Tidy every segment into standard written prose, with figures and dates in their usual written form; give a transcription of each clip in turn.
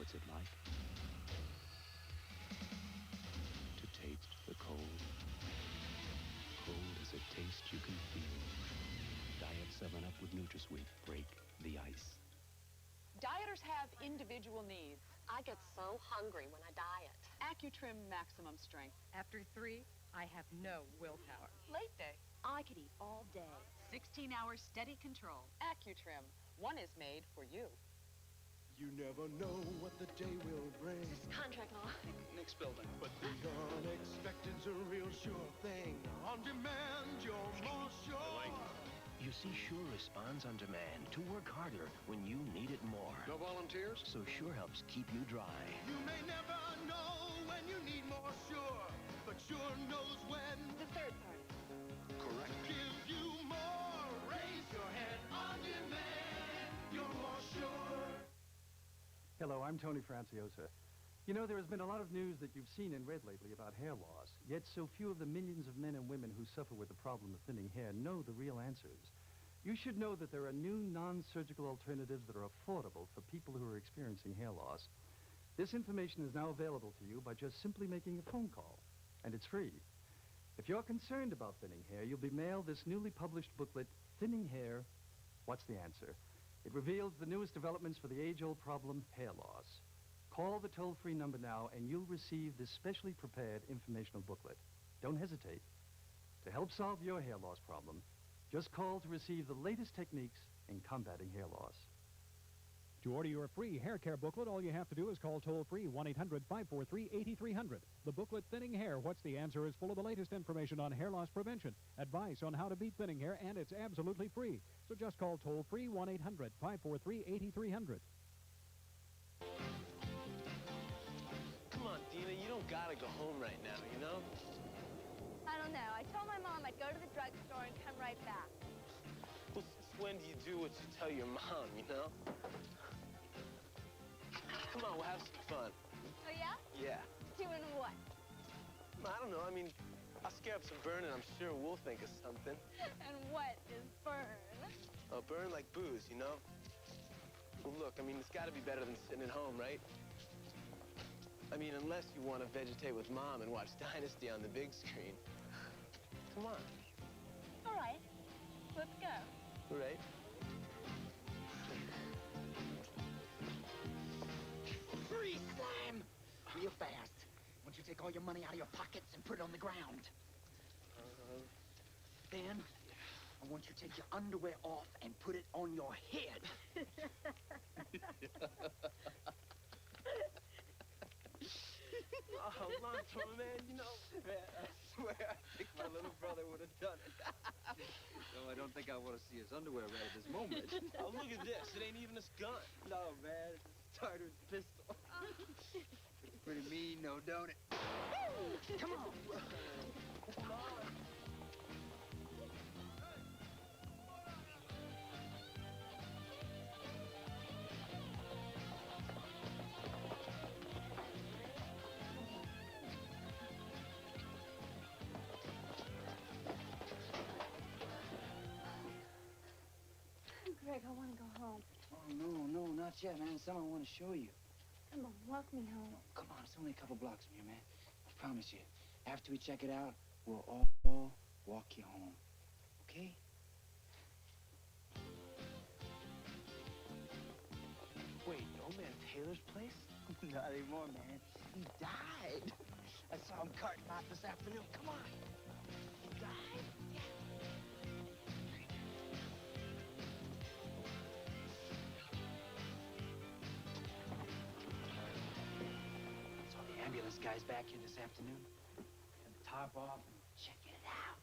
What's it like to taste the cold? Cold is a taste you can feel. Diet 7-Up with NutraSweet. Break the ice. Dieters have individual needs. I get so hungry when I diet. Accutrim Maximum Strength. After 3, I have no willpower. Late day. I could eat all day. 16 hours steady control. Accutrim. One is made for you. You never know what the day will bring. This contract law. Next building. But the unexpected's a real sure thing. On demand, you're more sure. You see, Sure responds on demand to work harder when you need it more. No volunteers? So Sure helps keep you dry. You may never know when you need more sure, but sure knows when. The third part. Correct. Give you more. Raise your head on demand. You're more sure. Hello, I'm Tony Franciosa. You know, there has been a lot of news that you've seen and read lately about hair loss, yet so few of the millions of men and women who suffer with the problem of thinning hair know the real answers. You should know that there are new non-surgical alternatives that are affordable for people who are experiencing hair loss. This information is now available to you by just simply making a phone call, and it's free. If you're concerned about thinning hair, you'll be mailed this newly published booklet, Thinning Hair, What's the Answer? It reveals the newest developments for the age-old problem, hair loss. Call the toll-free number now, and you'll receive this specially prepared informational booklet. Don't hesitate. To help solve your hair loss problem, just call to receive the latest techniques in combating hair loss. To order your free hair care booklet, all you have to do is call toll-free 1-800-543-8300. The booklet, Thinning Hair, What's the Answer, is full of the latest information on hair loss prevention, advice on how to beat thinning hair, and it's absolutely free. So just call toll-free 1-800-543-8300. Come on, Dina, you don't gotta go home right now, you know? I don't know. I told my mom I'd go to the drugstore and come right back. Well, since when do you do what you tell your mom, you know? Come on, we'll have some fun. Oh, yeah? Yeah. Doing what? I don't know, I mean, I'll scare up some Burn and I'm sure we'll think of something. And what is burn? Oh, Burn like booze, you know? Well, look, I mean, it's gotta be better than sitting at home, right? I mean, unless you want to vegetate with Mom and watch Dynasty on the big screen. Come on. All right. Let's go. All right. Freeze slam! Real fast. Once you take all your money out of your pockets and put it on the ground. Then, I want you to take your underwear off and put it on your head. Oh, Lonzo, man, you know, man, I swear, I think my little brother would have done it. No, I don't think I want to see his underwear right at this moment. Oh, look at this. It ain't even his gun. No, man, it's a starter's pistol. It's pretty mean, though, don't it? Come on. Come on. Greg, I want to go home. Oh, no, not yet, man. Something I want to show you. Come on, walk me home. Oh, come on, it's only a couple blocks from here, man. I promise you. After we check it out, we'll all walk you home. Okay? Wait, old man Taylor's place? Not anymore, man. He died. I saw him carting out this afternoon. Come on. He died? Yeah. So the ambulance guy's back here this afternoon. Got the tarp off and checking it out.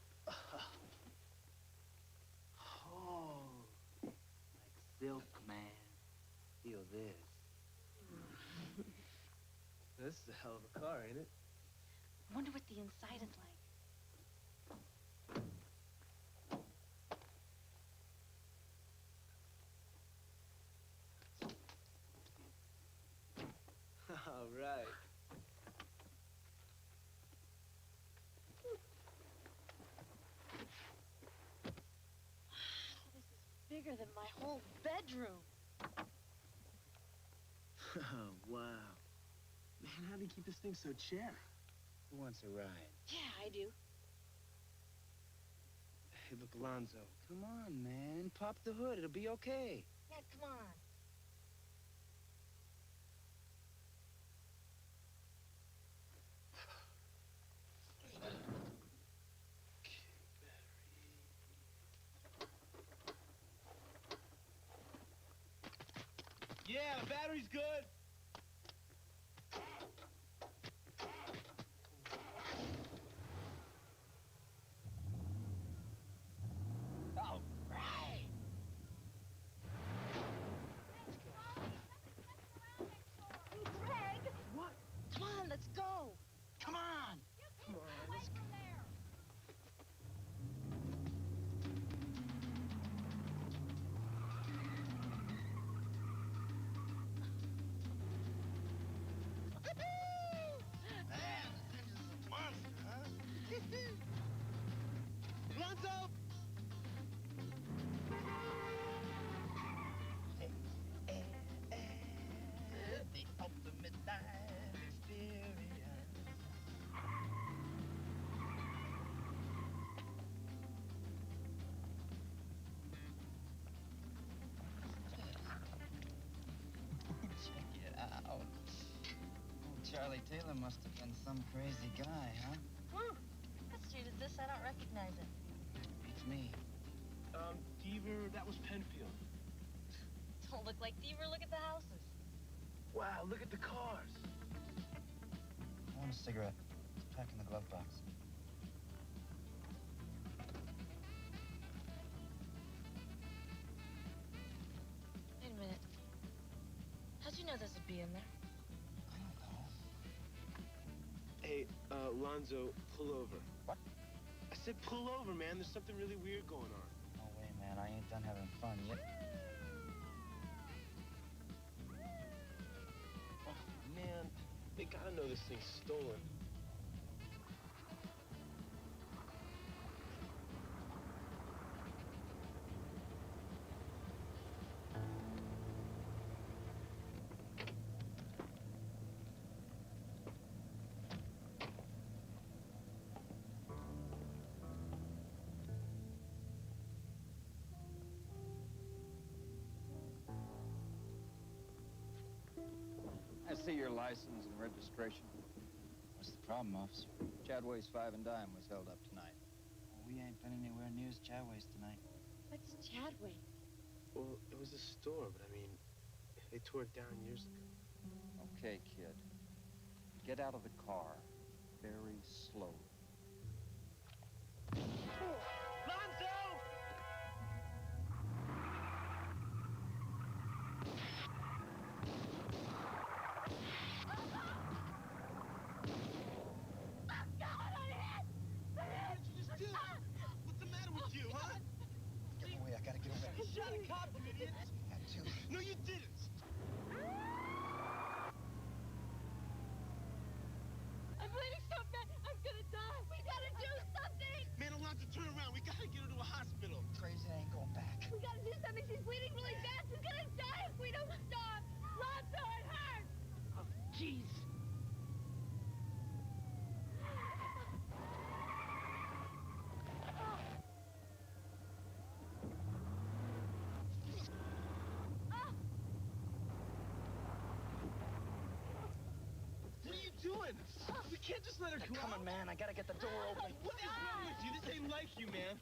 Oh, like silk, man. Feel this. This is a hell of a car, ain't it? I wonder what the inside is like. All right. This is bigger than my whole bedroom. Oh, wow. Man, how do you keep this thing so cherry? Who wants a ride? Yeah, I do. Hey, look, Alonzo. Come on, man. Pop the hood. It'll be okay. Yeah, come on. Yeah, the battery's good. All right. Greg! What? Come on, let's go. Come on. Come on, let's go. Man, this engine's a monster, huh? Alonzo! The ultimate life experience. Check it out. Old Charlie Taylor must have been some crazy guy, huh? Woo! What street is this? I don't recognize it. It's me. Deaver, that was Penfield. Don't look like Deaver. Look at the houses. Wow, look at the cars. I want a cigarette. It's packed in the glove box. Wait a minute. How'd you know this would be in there? I don't know. Hey, Alonzo, pull over. What? I said pull over, man. There's something really weird going on. No way, man. I ain't done having fun yet. Oh, man. They gotta know this thing's stolen. I see your license and registration. What's the problem, officer? Chadway's 5 and Dime was held up tonight. Well, we ain't been anywhere near as Chadway's tonight. What's Chadway? Well, it was a store, but I mean, they tore it down years ago. Okay, kid. Get out of the car very slowly. Lonzo! What's the matter with you, huh? Get away. I gotta get away. You shot a cop, you idiot! Had to. No, you didn't! I'm bleeding so bad, I'm gonna die. We gotta do something. Man, Alonzo, turn around. We gotta get her to a hospital. Crazy ain't going back. We gotta do something. She's bleeding really bad. She's gonna die if we don't stop. Lonzo, it hurts. Oh, jeez. What are you doing? We can't just let her go Come out. on, man. I gotta get the door open. What is wrong with you? This ain't like you, man.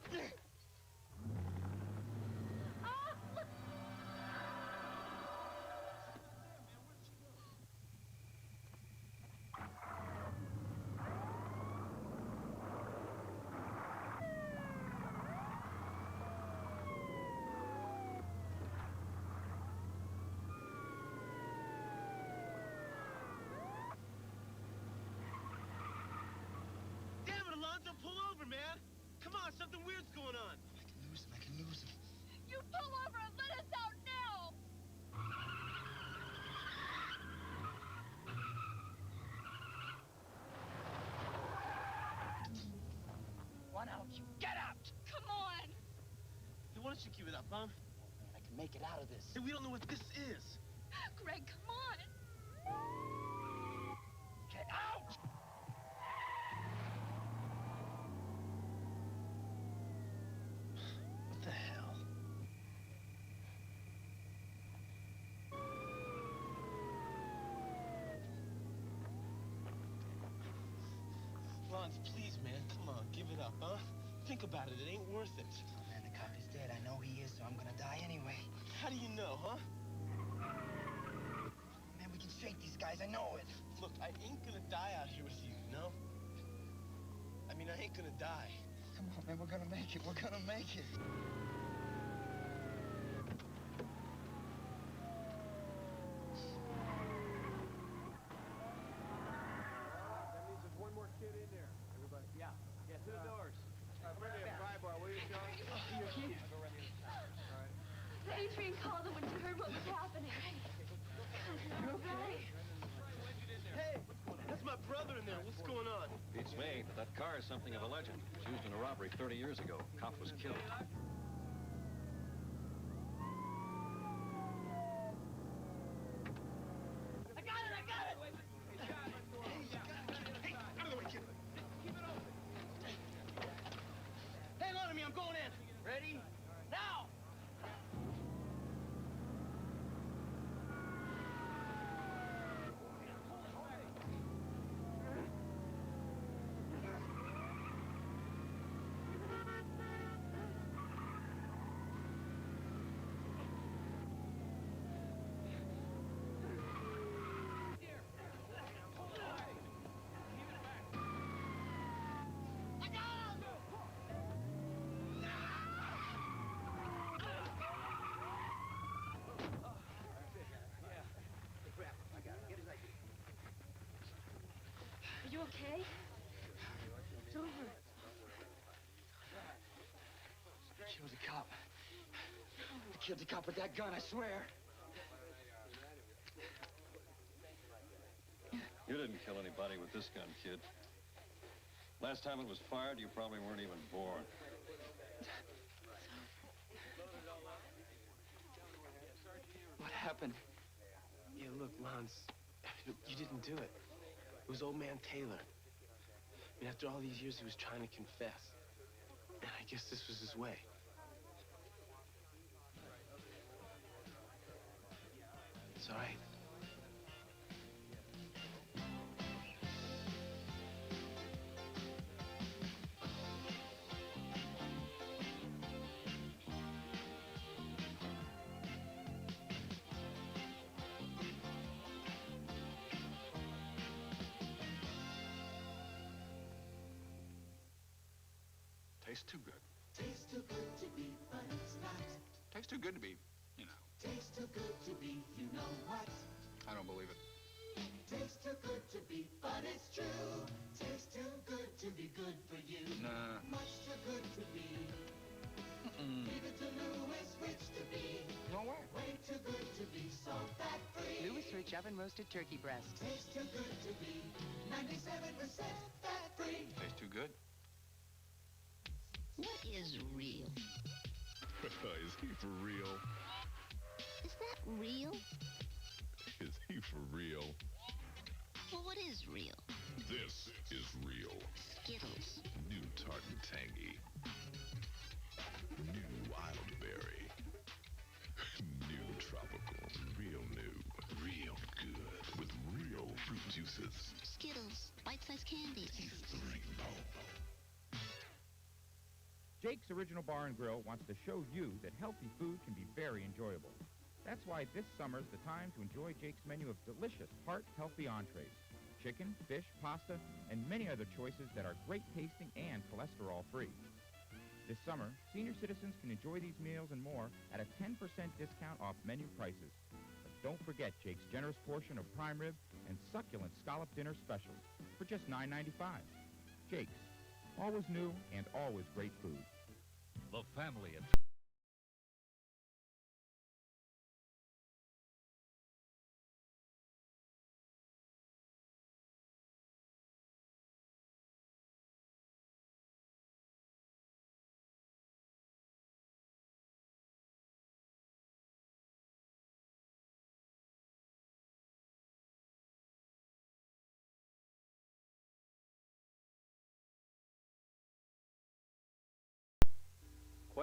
Damn it, Alonzo, pull over, man. Come on, something weird's going on. I can lose him. I can lose him. You pull over and let us out now. One out. You get out. Come on. Hey, why don't you give it up, huh? Man, I can make it out of this. Hey, we don't know what this is. Greg, come on. Get out! What the hell? Lance, please, man, come on, give it up, huh? Think about it, it ain't worth it. Oh, man, the cop is dead. I know he is, so I'm gonna die anyway. How do you know, huh? Man, we can shake these guys, I know it. Look, I ain't gonna die out here with you, no? I mean, I ain't gonna die. Come on, man, we're gonna make it. We're gonna make it. That means there's one more kid in there. Everybody, yeah, get to the doors. Bring me a pry bar, will you, Sean? You're here. Adrian called them when he heard what was happening. You okay? Hey, that's my brother in there. What's going on? Beats me, but that car is something of a legend. It was used in a robbery 30 years ago. Cop was killed. I got it! I got it! Hey, out of the way, kid. Hang on to me, I'm going in. Ready? Now! Are you okay? It's over. I killed a cop. I killed a cop with that gun, I swear. You didn't kill anybody with this gun, kid. Last time it was fired, you probably weren't even born. What happened? Yeah, look, Lance, you didn't do it. It was old man Taylor. I mean, after all these years, he was trying to confess. And I guess this was his way. It's all right. Tastes too good. Tastes too good to be, but it's not. Tastes too good to be, you know. Tastes too good to be, you know what? I don't believe it. Tastes too good to be, but it's true. Tastes too good to be good for you. Nah. Much too good to be. Leave it to Louis Rich to be. No way. Way too good to be so fat-free. Louis Rich oven roasted turkey breast. Tastes too good to be 97% fat-free. Tastes too good. What is real? Is he for real? Is that real? Is he for real? Well, what is real? This is real. Skittles. New tart and tangy. New wildberry. New tropical. Real new. Real good. With real fruit juices. Skittles. Bite-sized candy. Taste the rainbow. Jake's Original Bar and Grill wants to show you that healthy food can be very enjoyable. That's why this summer's the time to enjoy Jake's menu of delicious, heart-healthy entrees. Chicken, fish, pasta, and many other choices that are great tasting and cholesterol-free. This summer, senior citizens can enjoy these meals and more at a 10% discount off menu prices. But don't forget Jake's generous portion of prime rib and succulent scallop dinner specials for just $9.95. Jake's. Always new and always great food. The family at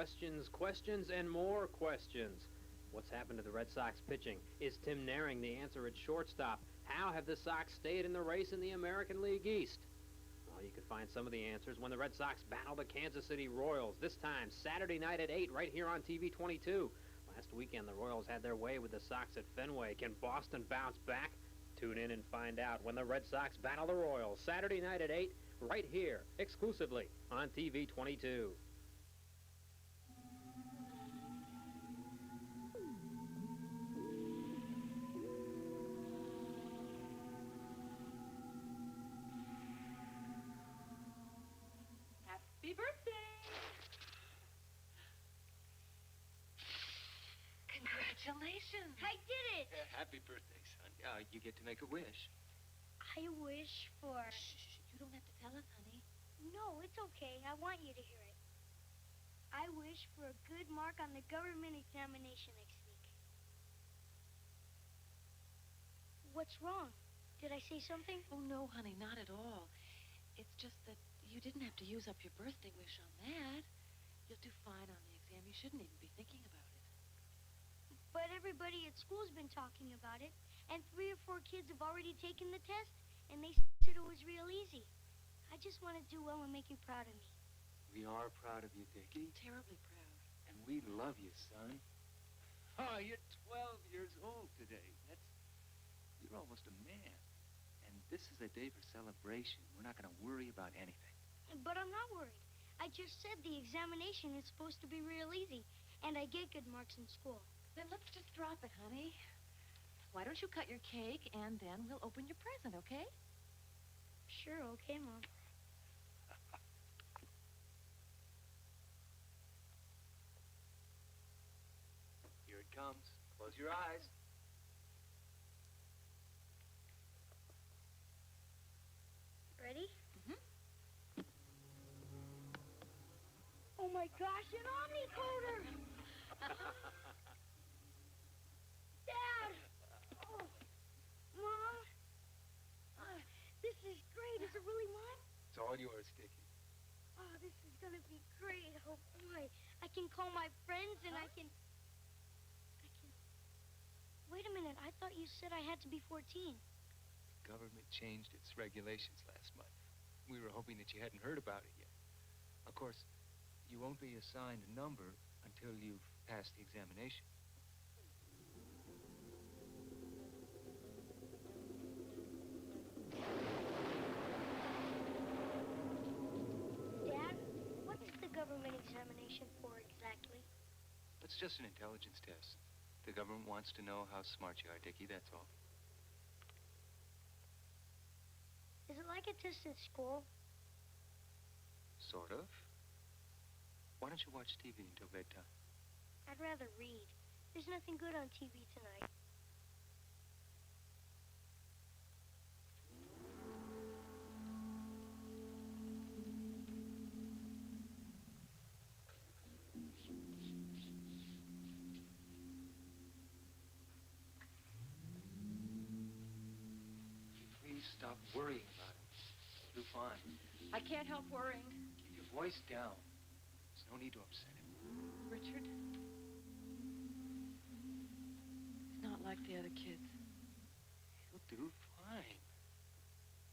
Questions, questions, and more questions. What's happened to the Red Sox pitching? Is Tim Naring the answer at shortstop? How have the Sox stayed in the race in the American League East? Well, you can find some of the answers when the Red Sox battle the Kansas City Royals, this time Saturday night at 8 right here on TV 22. Last weekend, the Royals had their way with the Sox at Fenway. Can Boston bounce back? Tune in and find out when the Red Sox battle the Royals, Saturday night at 8, right here, exclusively on TV 22. Happy birthday! Congratulations! I did it! Happy birthday, son. You get to make a wish. I wish for... Shh, you don't have to tell us, honey. No, it's okay. I want you to hear it. I wish for a good mark on the government examination next week. What's wrong? Did I say something? Oh, no, honey, not at all. It's just that you didn't have to use up your birthday wish on that. You'll do fine on the exam. You shouldn't even be thinking about it. But everybody at school's been talking about it, and 3 or 4 kids have already taken the test, and they said it was real easy. I just want to do well and make you proud of me. We are proud of you, Dickie. Terribly proud. And we love you, son. Oh, you're 12 years old today. You're almost a man. And this is a day for celebration. We're not going to worry about anything. But I'm not worried. I just said the examination is supposed to be real easy, and I get good marks in school. Then let's just drop it, honey. Why don't you cut your cake, and then we'll open your present, okay? Sure, okay, Mom. Here it comes. Close your eyes. Ready? Mm-hmm. Oh my gosh, an omnicoder! Dad! Oh, Mom? This is great. Is it really mine? It's all yours, Dickie. Oh, this is gonna be great. Oh boy. I can call my friends and I can... Wait a minute. I thought you said I had to be 14. The government changed its regulations last month. We were hoping that you hadn't heard about it yet. Of course, you won't be assigned a number until you've passed the examination. Dad, what's the government examination for exactly? It's just an intelligence test. The government wants to know how smart you are, Dickie, that's all. Is it like a test at school? Sort of. Why don't you watch TV until bedtime? I'd rather read. There's nothing good on TV tonight. Please stop worrying about it. You'll do fine. I can't help worrying. Keep your voice down. There's no need to upset him. Richard? He's not like the other kids. He'll do fine.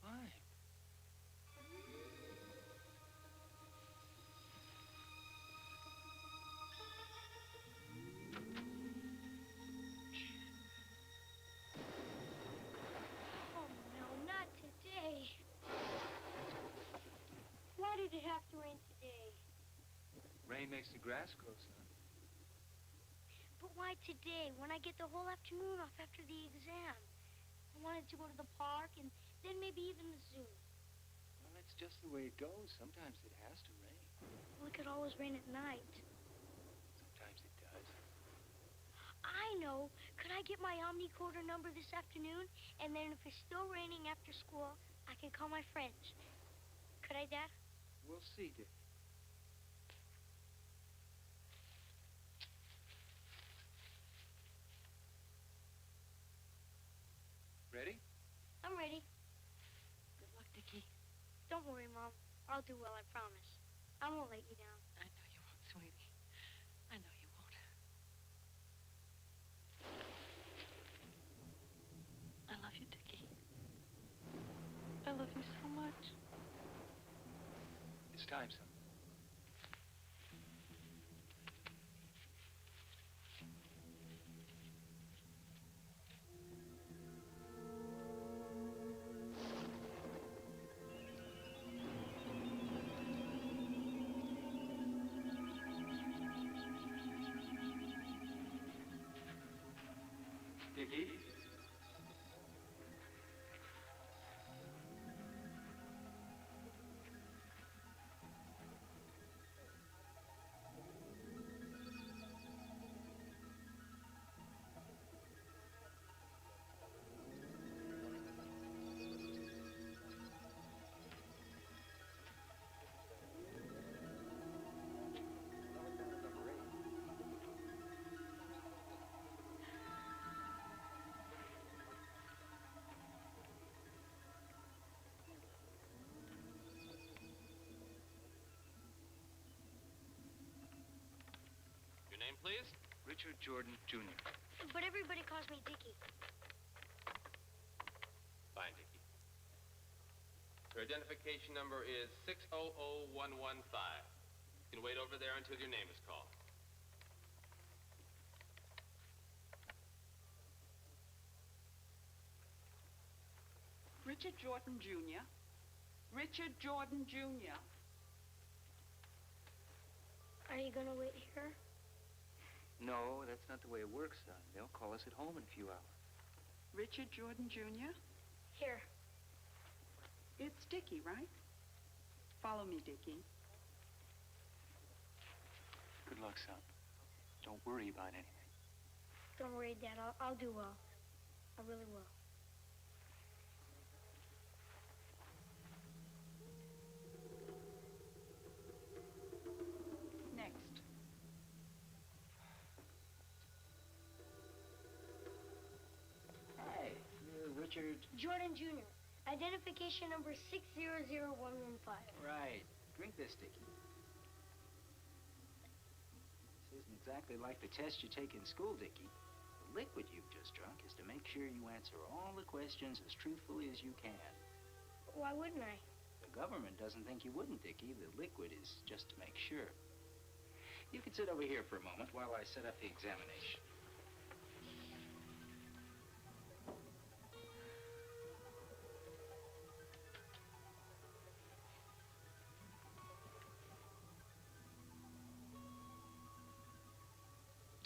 Fine. Oh, no, not today. Why did it have to rain today? Rain makes the grass grow, son. But why today, when I get the whole afternoon off after the exam? I wanted to go to the park and then maybe even the zoo. Well, that's just the way it goes. Sometimes it has to rain. Well, it could always rain at night. Sometimes it does. I know. Could I get my omnicoder number this afternoon? And then if it's still raining after school, I can call my friends. Could I, Dad? We'll see, Dick. Ready? I'm ready. Good luck, Dickie. Don't worry, Mom. I'll do well, I promise. I won't let you down. I know you won't, sweetie. love you so much. It's time, son. Dickie? Your name, please? Richard Jordan, Jr. But everybody calls me Dickie. Fine, Dickie. Your identification number is 600115. You can wait over there until your name is called. Richard Jordan, Jr. Richard Jordan, Jr. Are you gonna wait here? No, that's not the way it works, son. They'll call us at home in a few hours. Richard Jordan, Jr.? Here. It's Dickie, right? Follow me, Dickie. Good luck, son. Don't worry about anything. Don't worry, Dad. I'll do well. I really will. Next. Hi, you're Richard... Jordan Jr. Identification number 600115. Right. Drink this, Dickie. This isn't exactly like the test you take in school, Dickie. The liquid you've just drunk is to make sure you answer all the questions as truthfully as you can. Why wouldn't I? The government doesn't think you wouldn't, Dickie. The liquid is just to make sure. You can sit over here for a moment while I set up the examination.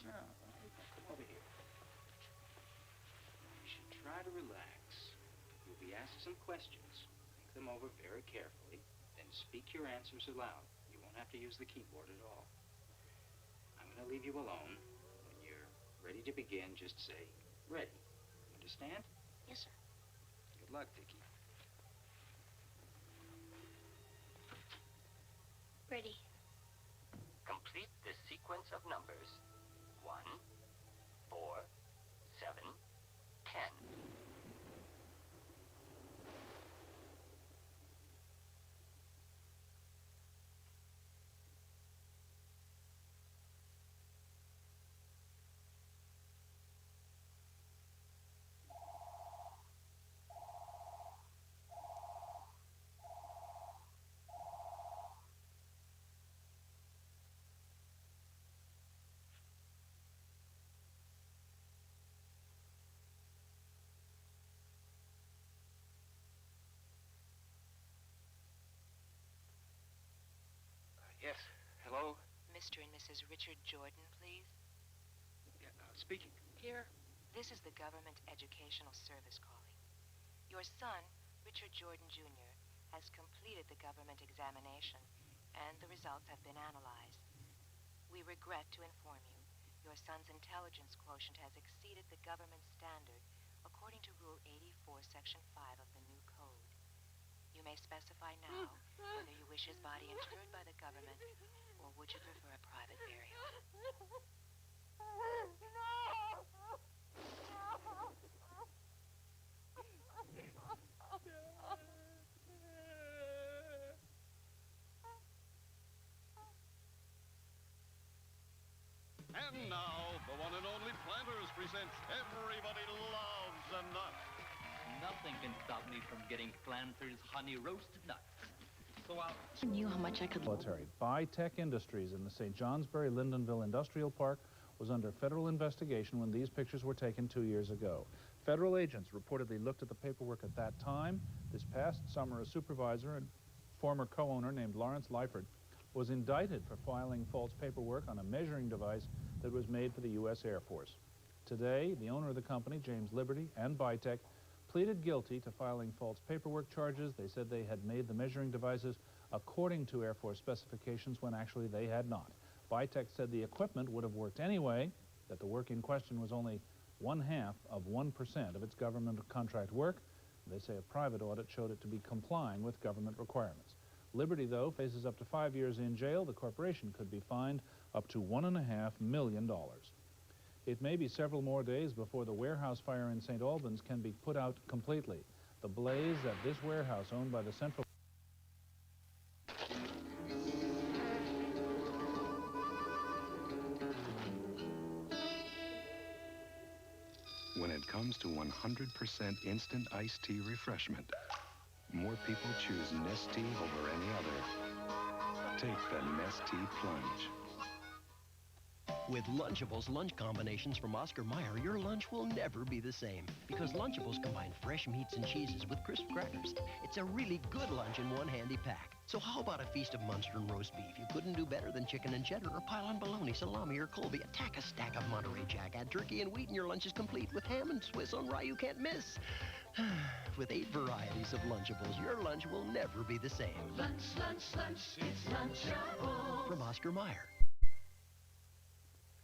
Now, come over here. You should try to relax. You'll be asked some questions. Think them over very carefully, then speak your answers aloud. You won't have to use the keyboard at all. I'm going to leave you alone. When you're ready to begin, just say, ready. Understand? Yes, sir. Good luck, Dickie. Ready. Complete the sequence of numbers. 1, 4, 7, 10. Yes. Hello? Mr. and Mrs. Richard Jordan, please. Yeah, speaking. Here. This is the Government Educational Service calling. Your son, Richard Jordan, Jr., has completed the government examination, and the results have been analyzed. We regret to inform you, your son's intelligence quotient has exceeded the government standard according to Rule 84, Section 5 of the new code. You may specify now whether you wish his body interred by the government, or would you prefer a private burial? And now, the one and only Planters presents Everybody Loves a Nut. Nothing Nothing can stop me from getting Planters honey roasted nuts. So I'll... I knew how much I could... Military. Bitech Industries in the St. Johnsbury-Lyndonville Industrial Park was under federal investigation when these pictures were taken 2 years ago. Federal agents reportedly looked at the paperwork at that time. This past summer, a supervisor and former co-owner named Lawrence Lyford was indicted for filing false paperwork on a measuring device that was made for the U.S. Air Force. Today, the owner of the company, James Liberty, and Bitech pleaded guilty to filing false paperwork charges. They said they had made the measuring devices according to Air Force specifications when actually they had not. Bitech said the equipment would have worked anyway, that the work in question was only 1/2 of 1% of its government contract work. They say a private audit showed it to be complying with government requirements. Liberty, though, faces up to 5 years in jail. The corporation could be fined up to $1.5 million. It may be several more days before the warehouse fire in St. Albans can be put out completely. The blaze at this warehouse owned by the Central... When it comes to 100% instant iced tea refreshment, more people choose Nestea over any other. Take the Nestea Plunge. With Lunchables lunch combinations from Oscar Mayer, your lunch will never be the same. Because Lunchables combine fresh meats and cheeses with crisp crackers. It's a really good lunch in one handy pack. So how about a feast of Munster and roast beef? You couldn't do better than chicken and cheddar, or pile on bologna, salami, or Colby. Attack a stack of Monterey Jack. Add turkey and wheat, and your lunch is complete with ham and Swiss on rye you can't miss. With 8 varieties of Lunchables, your lunch will never be the same. Lunch, lunch, lunch, it's Lunchables. From Oscar Mayer.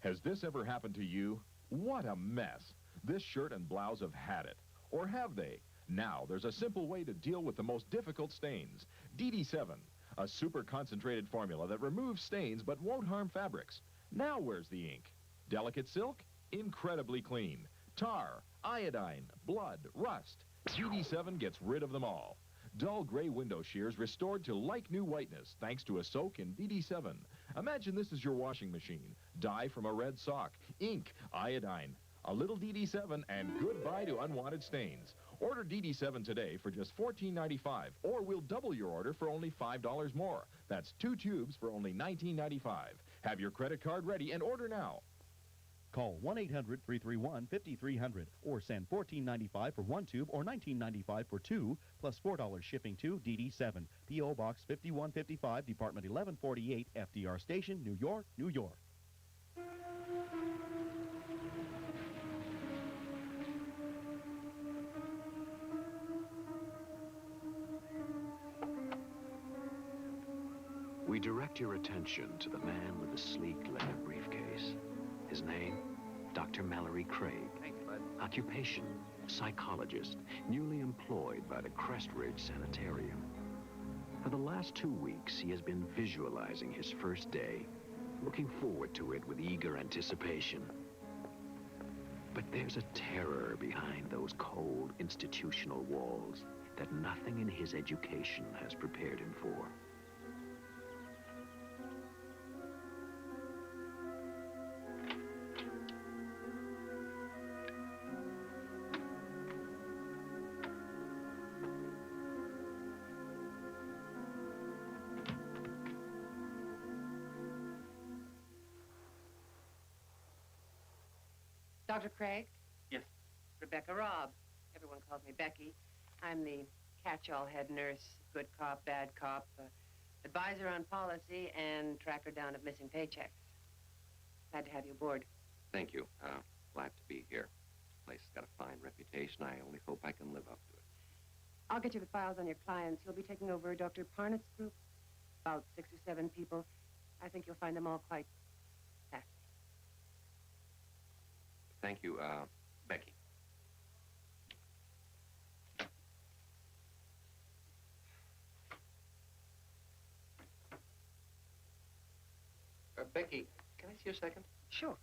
Has this ever happened to you? What a mess. This shirt and blouse have had it. Or have they? Now there's a simple way to deal with the most difficult stains. DD7, a super concentrated formula that removes stains but won't harm fabrics. Now where's the ink? Delicate silk? Incredibly clean. Tar, iodine, blood, rust. DD7 gets rid of them all. Dull gray window shears restored to like-new whiteness thanks to a soak in DD7. Imagine this is your washing machine. Dye from a red sock, ink, iodine, a little DD7, and goodbye to unwanted stains. Order DD7 today for just $14.95, or we'll double your order for only $5 more. That's 2 tubes for only $19.95. Have your credit card ready and order now. Call 1-800-331-5300 or send $14.95 for 1 tube or $19.95 for 2, plus $4 shipping to DD7. P.O. Box 5155, Department 1148, FDR Station, New York, New York. We direct your attention to the man with the sleek leather briefcase. His name, Dr. Mallory Craig. Thanks, bud. Occupation, psychologist, newly employed by the Crest Ridge Sanitarium. For the last 2 weeks, he has been visualizing his first day, looking forward to it with eager anticipation. But there's a terror behind those cold institutional walls that nothing in his education has prepared him for. Dr. Craig? Yes. Rebecca Robb. Everyone calls me Becky. I'm the catch-all head nurse, good cop, bad cop, advisor on policy, and tracker down of missing paychecks. Glad to have you aboard. Thank you. Glad to be here. This place has got a fine reputation. I only hope I can live up to it. I'll get you the files on your clients. You'll be taking over Dr. Parnett's group, about 6 or 7 people. I think you'll find them all quite fascinating. Thank you, Becky. Becky, can I see you a second? Sure. What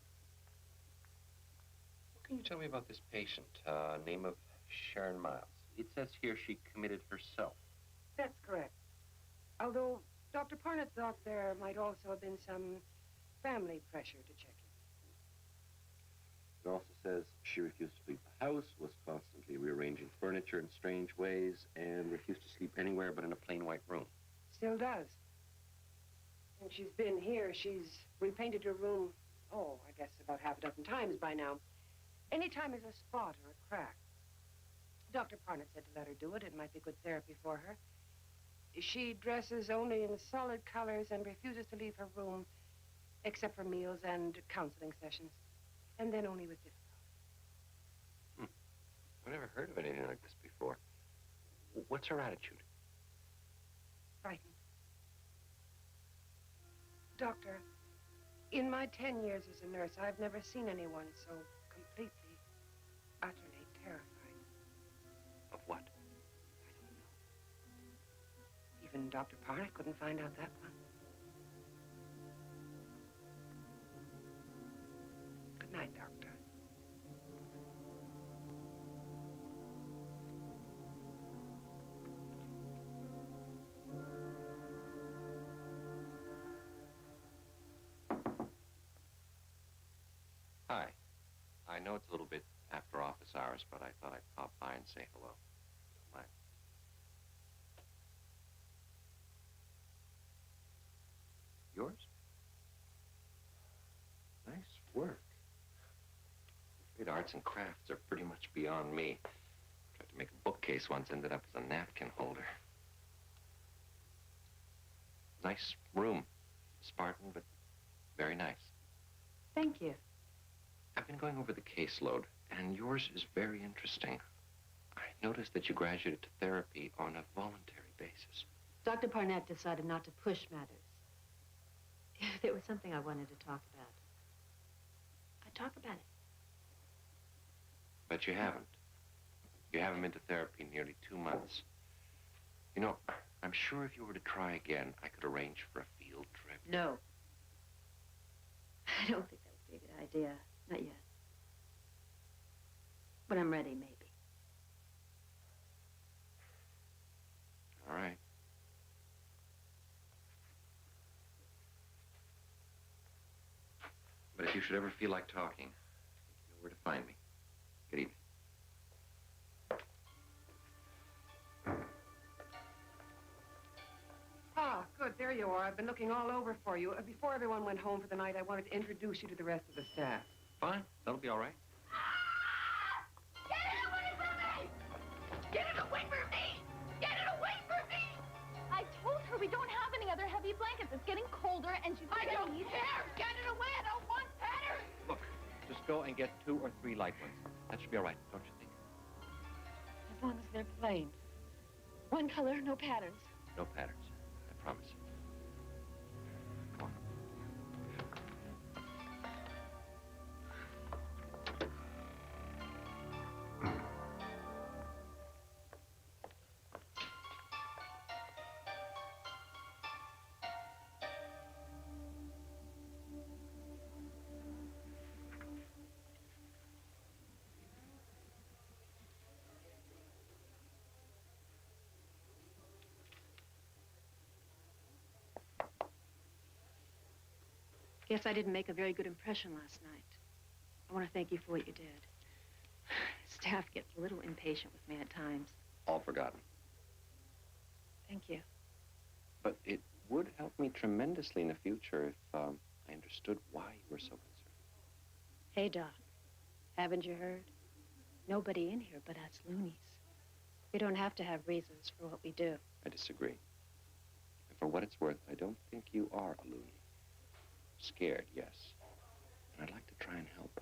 can you tell me about this patient? Name of Sharon Miles. It says here she committed herself. That's correct. Although Dr. Parnett thought there might also have been some family pressure to check in. It also says she refused to leave the house, was constantly rearranging furniture in strange ways and refused to sleep anywhere but in a plain white room. Still does. Since she's been here, she's repainted her room, oh, I guess about half a dozen times by now. Anytime there's a spot or a crack. Dr. Parnett said to let her do it. It might be good therapy for her. She dresses only in solid colors and refuses to leave her room except for meals and counseling sessions. And then only with difficulty. I've never heard of anything like this before. What's her attitude? Frightened. Doctor, in my 10 years as a nurse, I've never seen anyone so completely, utterly terrified. Of what? Even Dr. Parnett couldn't find out that one. Good night, Doctor. Hi. I know it's a little bit after office hours, but I thought I'd pop by and say hello. Don't mind. Yours? Nice work. Great arts and crafts are pretty much beyond me. Tried to make a bookcase once, ended up as a napkin holder. Nice room. Spartan, but very nice. Thank you. I've been going over the caseload, and yours is very interesting. I noticed that you graduated to therapy on a voluntary basis. Dr. Parnett decided not to push matters. If there was something I wanted to talk about, I'd talk about it. But you haven't. You haven't been to therapy in nearly 2 months. You know, I'm sure if you were to try again, I could arrange for a field trip. No. I don't think that would be a good idea. Not yet. When I'm ready, maybe. All right. But if you should ever feel like talking, you know where to find me. Good evening. Ah, good. There you are. I've been looking all over for you. Before everyone went home for the night, I wanted to introduce you to the rest of the staff. Fine. That'll be all right. Get it away from me! Get it away from me! Get it away from me! I told her we don't have any other heavy blankets. It's getting colder, and she's I don't care! Get it away! I don't want patterns! Look, just go and get 2 or 3 light ones. That should be all right, don't you think? As long as they're plain. One color, no patterns. No patterns. I promise. Come on. Guess I didn't make a very good impression last night. I want to thank you for what you did. Staff gets a little impatient with me at times. All forgotten. Thank you. But it would help me tremendously in the future if I understood why you were so concerned. Hey, Doc. Haven't you heard? Nobody in here but us loonies. We don't have to have reasons for what we do. I disagree. And for what it's worth, I don't think you are a loony. Scared, yes. And I'd like to try and help.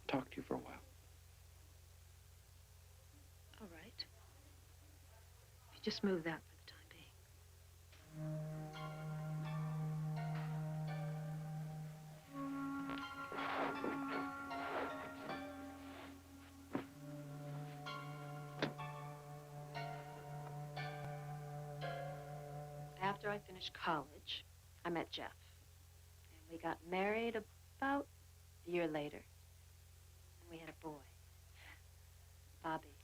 Talk to you for a while. All right. You just move that for the time being. After I finished college, I met Jeff. We got married about a year later. And we had a boy, Bobby.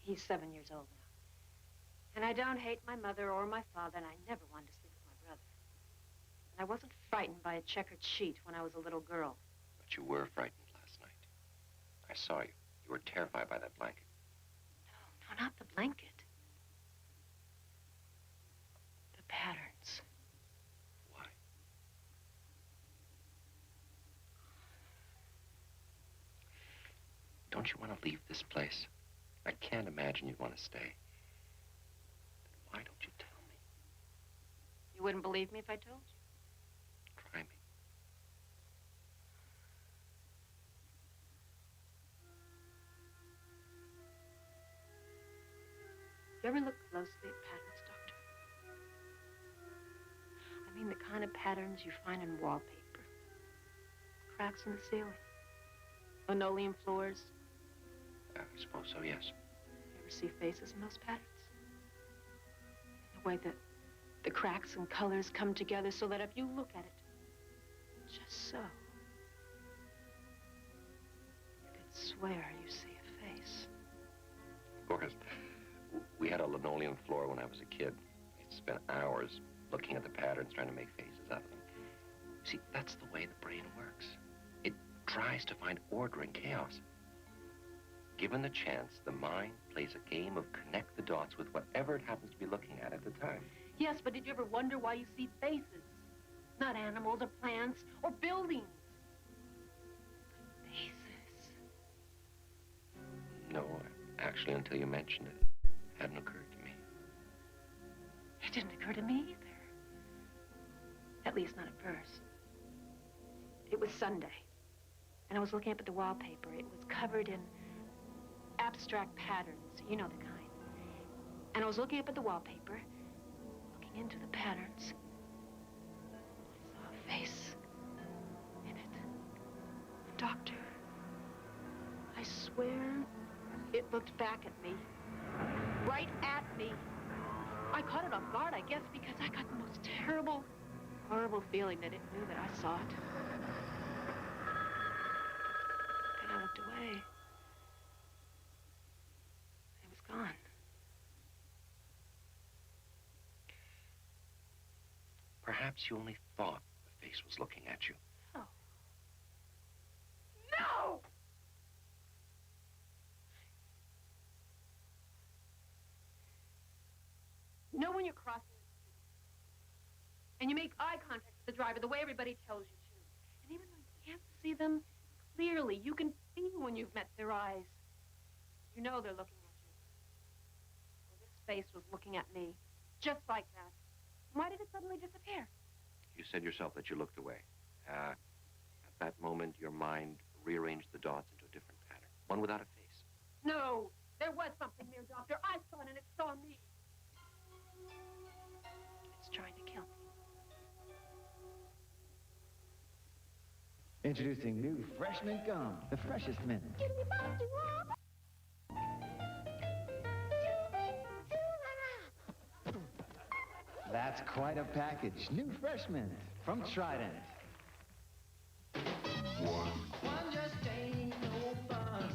He's 7 years old now. And I don't hate my mother or my father, and I never wanted to sleep with my brother. And I wasn't frightened by a checkered sheet when I was a little girl. But you were frightened last night. I saw you. You You were terrified by that blanket. No, not the blanket. The patterns. Why? Don't you want to leave this place? I can't imagine you'd want to stay. Then why don't you tell me? You wouldn't believe me if I told you? Try me. You ever look closely at patterns, Doctor? I mean the kind of patterns you find in wallpaper. Cracks in the ceiling. Linoleum floors. I suppose so, yes. You ever see faces in those patterns? The way that the cracks and colors come together so that if you look at it, just so, you could swear you see a face. Of course. We had a linoleum floor when I was a kid. I spent hours looking at the patterns, trying to make faces out of them. See, that's the way the brain works. It tries to find order in chaos. Given the chance, the mind plays a game of connect the dots with whatever it happens to be looking at the time. Yes, but did you ever wonder why you see faces? Not animals or plants or buildings. Faces. No, actually, until you mentioned it, it hadn't occurred to me. It didn't occur to me either. At least not at first. It was Sunday, and I was looking up at the wallpaper. It was covered in abstract patterns, you know the kind. And I was looking up at the wallpaper, looking into the patterns. I saw a face in it. Doctor, I swear it looked back at me. Right at me. I caught it off guard, I guess, because I got the most terrible, horrible feeling that it knew that I saw it. Then I looked away. It was gone. Perhaps you only thought the face was looking at you. No. No! You know when you're crossing the street and you make eye contact with the driver the way everybody tells you to, and even when you can't see them clearly, you can feel when you've met their eyes. You know they're looking at you. Well, this face was looking at me, just like that. Why did it suddenly disappear? You said yourself that you looked away. At that moment, your mind rearranged the dots into a different pattern, one without a face. No, there was something there, Doctor. I saw it and it saw me. It's trying to kill me. Introducing new Fresh Mint Gum, the freshest mint. That's quite a package. New Fresh Mint from Trident. One just ain't no fun.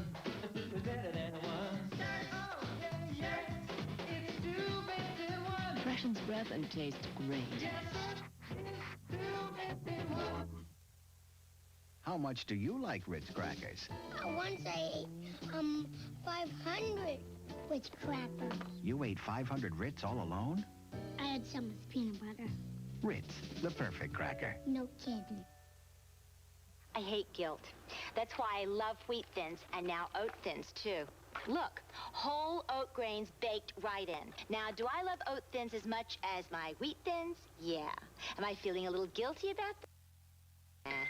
It's better than one. Oh, yeah, yeah. It's two bits in one. Freshens breath and tastes great. Yes, sir. It's two bits in one. How much do you like Ritz crackers? Once I ate, 500 Ritz crackers. You ate 500 Ritz all alone? I had some with peanut butter. Ritz, the perfect cracker. No kidding. I hate guilt. That's why I love wheat thins and now oat thins, too. Look, whole oat grains baked right in. Now, do I love oat thins as much as my wheat thins? Yeah. Am I feeling a little guilty about that?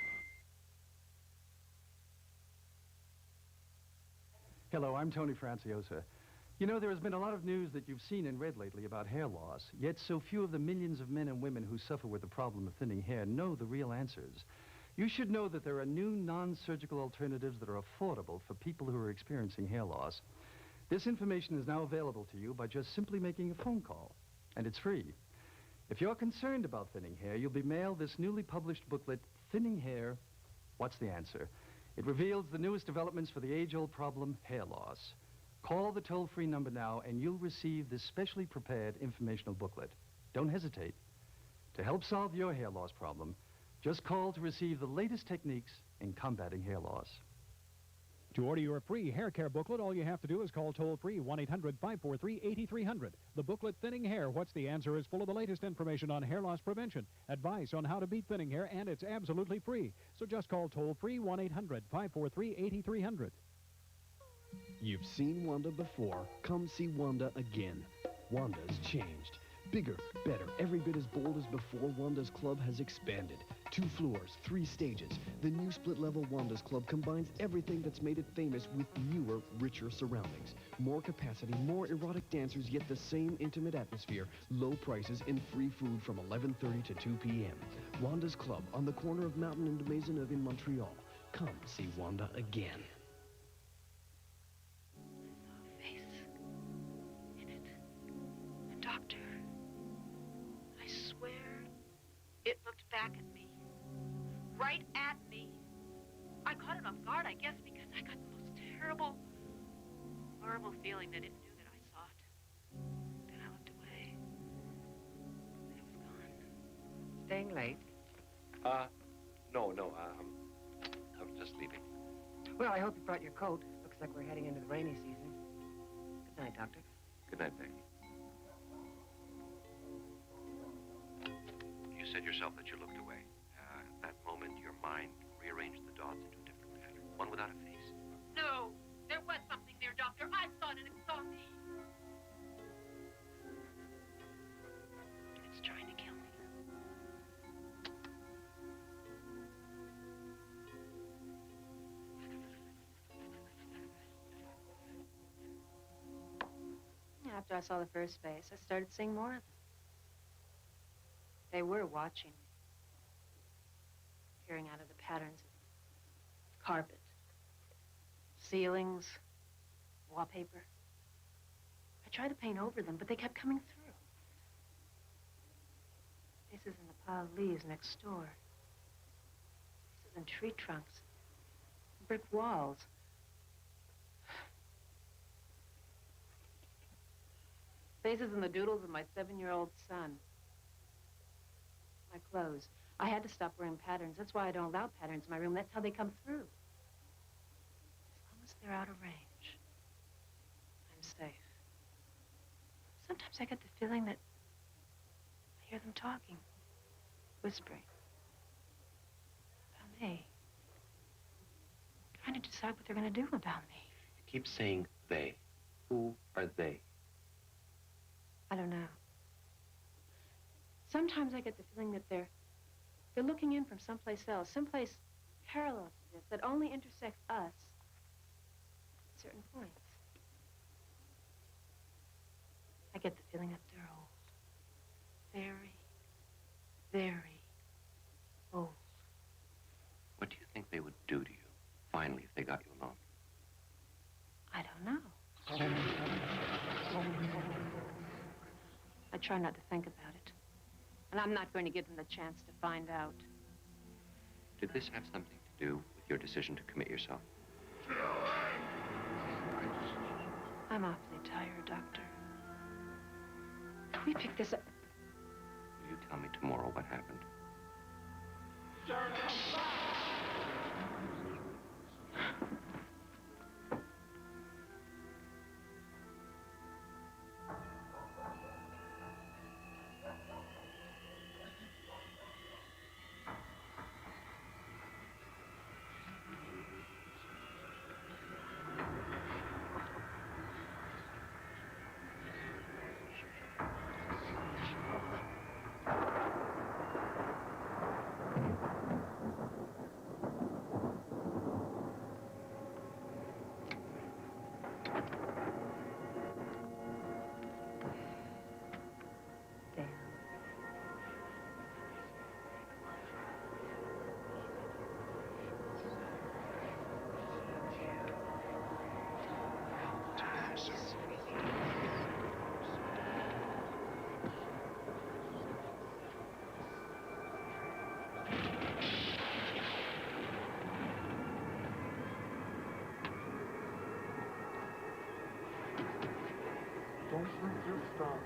Hello, I'm Tony Franciosa. You know, there has been a lot of news that you've seen and read lately about hair loss, yet so few of the millions of men and women who suffer with the problem of thinning hair know the real answers. You should know that there are new non-surgical alternatives that are affordable for people who are experiencing hair loss. This information is now available to you by just simply making a phone call, and it's free. If you're concerned about thinning hair, you'll be mailed this newly published booklet, Thinning Hair, What's the Answer? It reveals the newest developments for the age-old problem, hair loss. Call the toll-free number now, and you'll receive this specially prepared informational booklet. Don't hesitate. To help solve your hair loss problem, just call to receive the latest techniques in combating hair loss. To order your free hair care booklet, all you have to do is call toll-free 1-800-543-8300. The booklet, Thinning Hair, What's the Answer, is full of the latest information on hair loss prevention, advice on how to beat thinning hair, and it's absolutely free. So just call toll-free 1-800-543-8300. You've seen Wanda before. Come see Wanda again. Wanda's changed. Bigger, better, every bit as bold as before. Wanda's Club has expanded. 2 floors, 3 stages. The new split-level Wanda's Club combines everything that's made it famous with newer, richer surroundings. More capacity, more erotic dancers, yet the same intimate atmosphere, low prices, and free food from 11:30 to 2 p.m. Wanda's Club on the corner of Mountain and Maisonneuve in Montreal. Come see Wanda again. Doctor, I swear it looked back at me. Right at me. I caught it off guard, I guess, because I got the most terrible, horrible feeling that it knew that I saw it. Then I looked away. And it was gone. Staying late? No. I was just leaving. Well, I hope you brought your coat. Looks like we're heading into the rainy season. Good night, Doctor. Good night, Becky. You said yourself that you looked away. At that moment, your mind rearranged the dots into a different pattern, one without a face. No, there was something there, Doctor. I saw it and it saw me. It's trying to kill me. After I saw the first face, I started seeing more of them. They were watching me, peering out of the patterns of carpet, ceilings, wallpaper. I tried to paint over them, but they kept coming through. Faces in the pile of leaves next door. Faces in tree trunks, brick walls. Faces in the doodles of my 7-year-old son. My clothes. I had to stop wearing patterns. That's why I don't allow patterns in my room. That's how they come through. As long as they're out of range, I'm safe. Sometimes I get the feeling that I hear them talking, whispering about me, trying to decide what they're going to do about me. You keep saying they. Who are they? I don't know. Sometimes I get the feeling that they're looking in from someplace else, someplace parallel to this, that only intersects us at certain points. I get the feeling that they're old. Very, very old. What do you think they would do to you, finally, if they got you alone? I don't know. I try not to think about it. And I'm not going to give them the chance to find out. Did this have something to do with your decision to commit yourself? I'm awfully tired, Doctor. Can we pick this up? Will you tell me tomorrow what happened? Don't lose your stuff.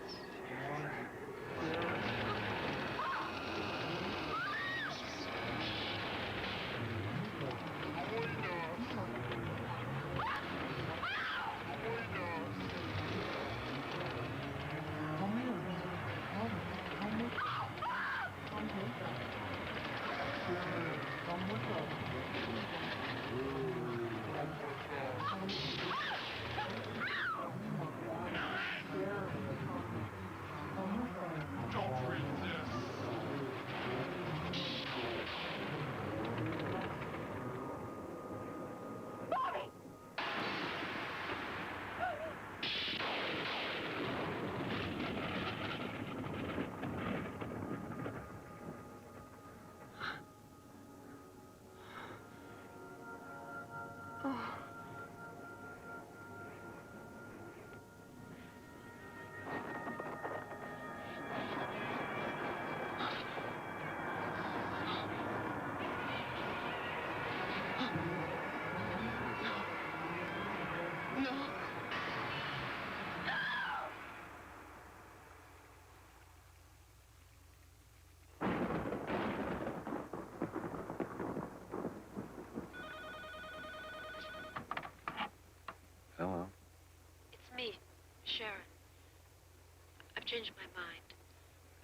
changed my mind.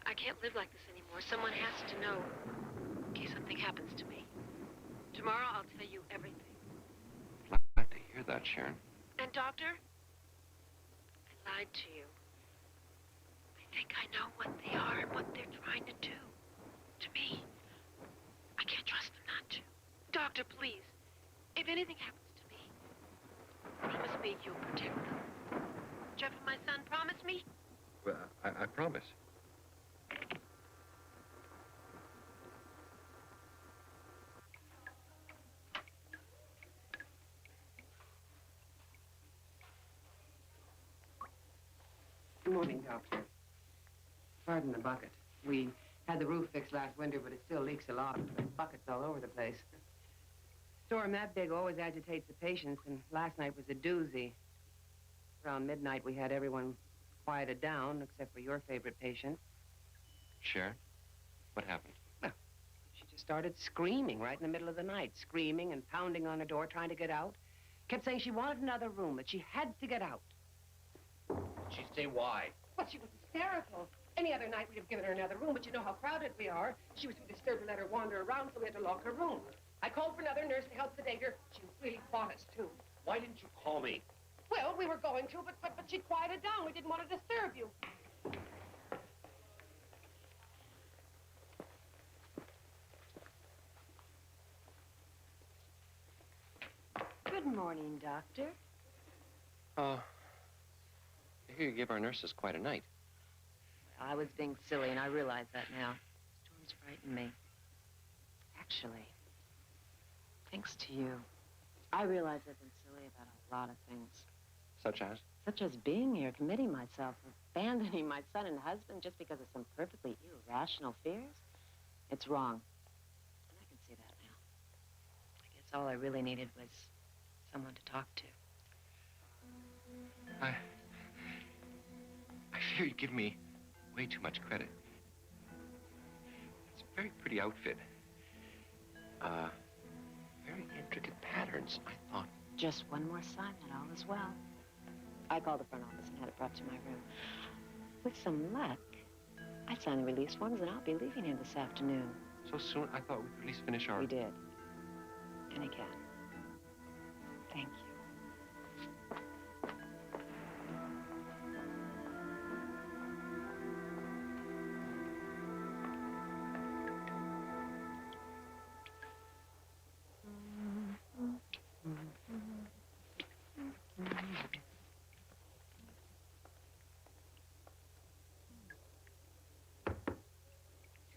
I can't live like this anymore. Someone has to know in case something happens to me. Tomorrow I'll tell you everything. Glad to hear that, Sharon. And, Doctor, I lied to you. I think I know what they are and what they're trying to do to me. I can't trust them not to. Doctor, please, if anything happens to me, promise me you'll protect them. Jeff and my son, promise me? Well, I promise. Good morning, Doctor. Pardon the bucket. We had the roof fixed last winter, but it still leaks a lot. The bucket's all over the place. Storm that big always agitates the patients, and last night was a doozy. Around midnight, we had everyone quieted down, except for your favorite patient. Sharon, what happened? Well, she just started screaming right in the middle of the night, screaming and pounding on her door, trying to get out. Kept saying she wanted another room, that she had to get out. She'd say why? Well, she was hysterical. Any other night, we'd have given her another room, but you know how crowded we are. She was too disturbed to let her wander around, so we had to lock her room. I called for another nurse to help sedate her. She really fought us, too. Why didn't you call me? Well, we were going to, but she quieted down. We didn't want to disturb you. Good morning, Doctor. I hear you give our nurses quite a night. I was being silly, and I realize that now. Storms frighten me. Actually, thanks to you, I realize I've been silly about a lot of things. Such as? Such as being here, committing myself, abandoning my son and husband just because of some perfectly irrational fears. It's wrong. And I can see that now. I guess all I really needed was someone to talk to. I fear you give me way too much credit. It's a very pretty outfit. Very intricate patterns, I thought. Just one more sign that all is well. I called the front office and had it brought to my room. With some luck, I signed the release forms and I'll be leaving here this afternoon. So soon? I thought we'd at least finish our... We did. And again. Thank you.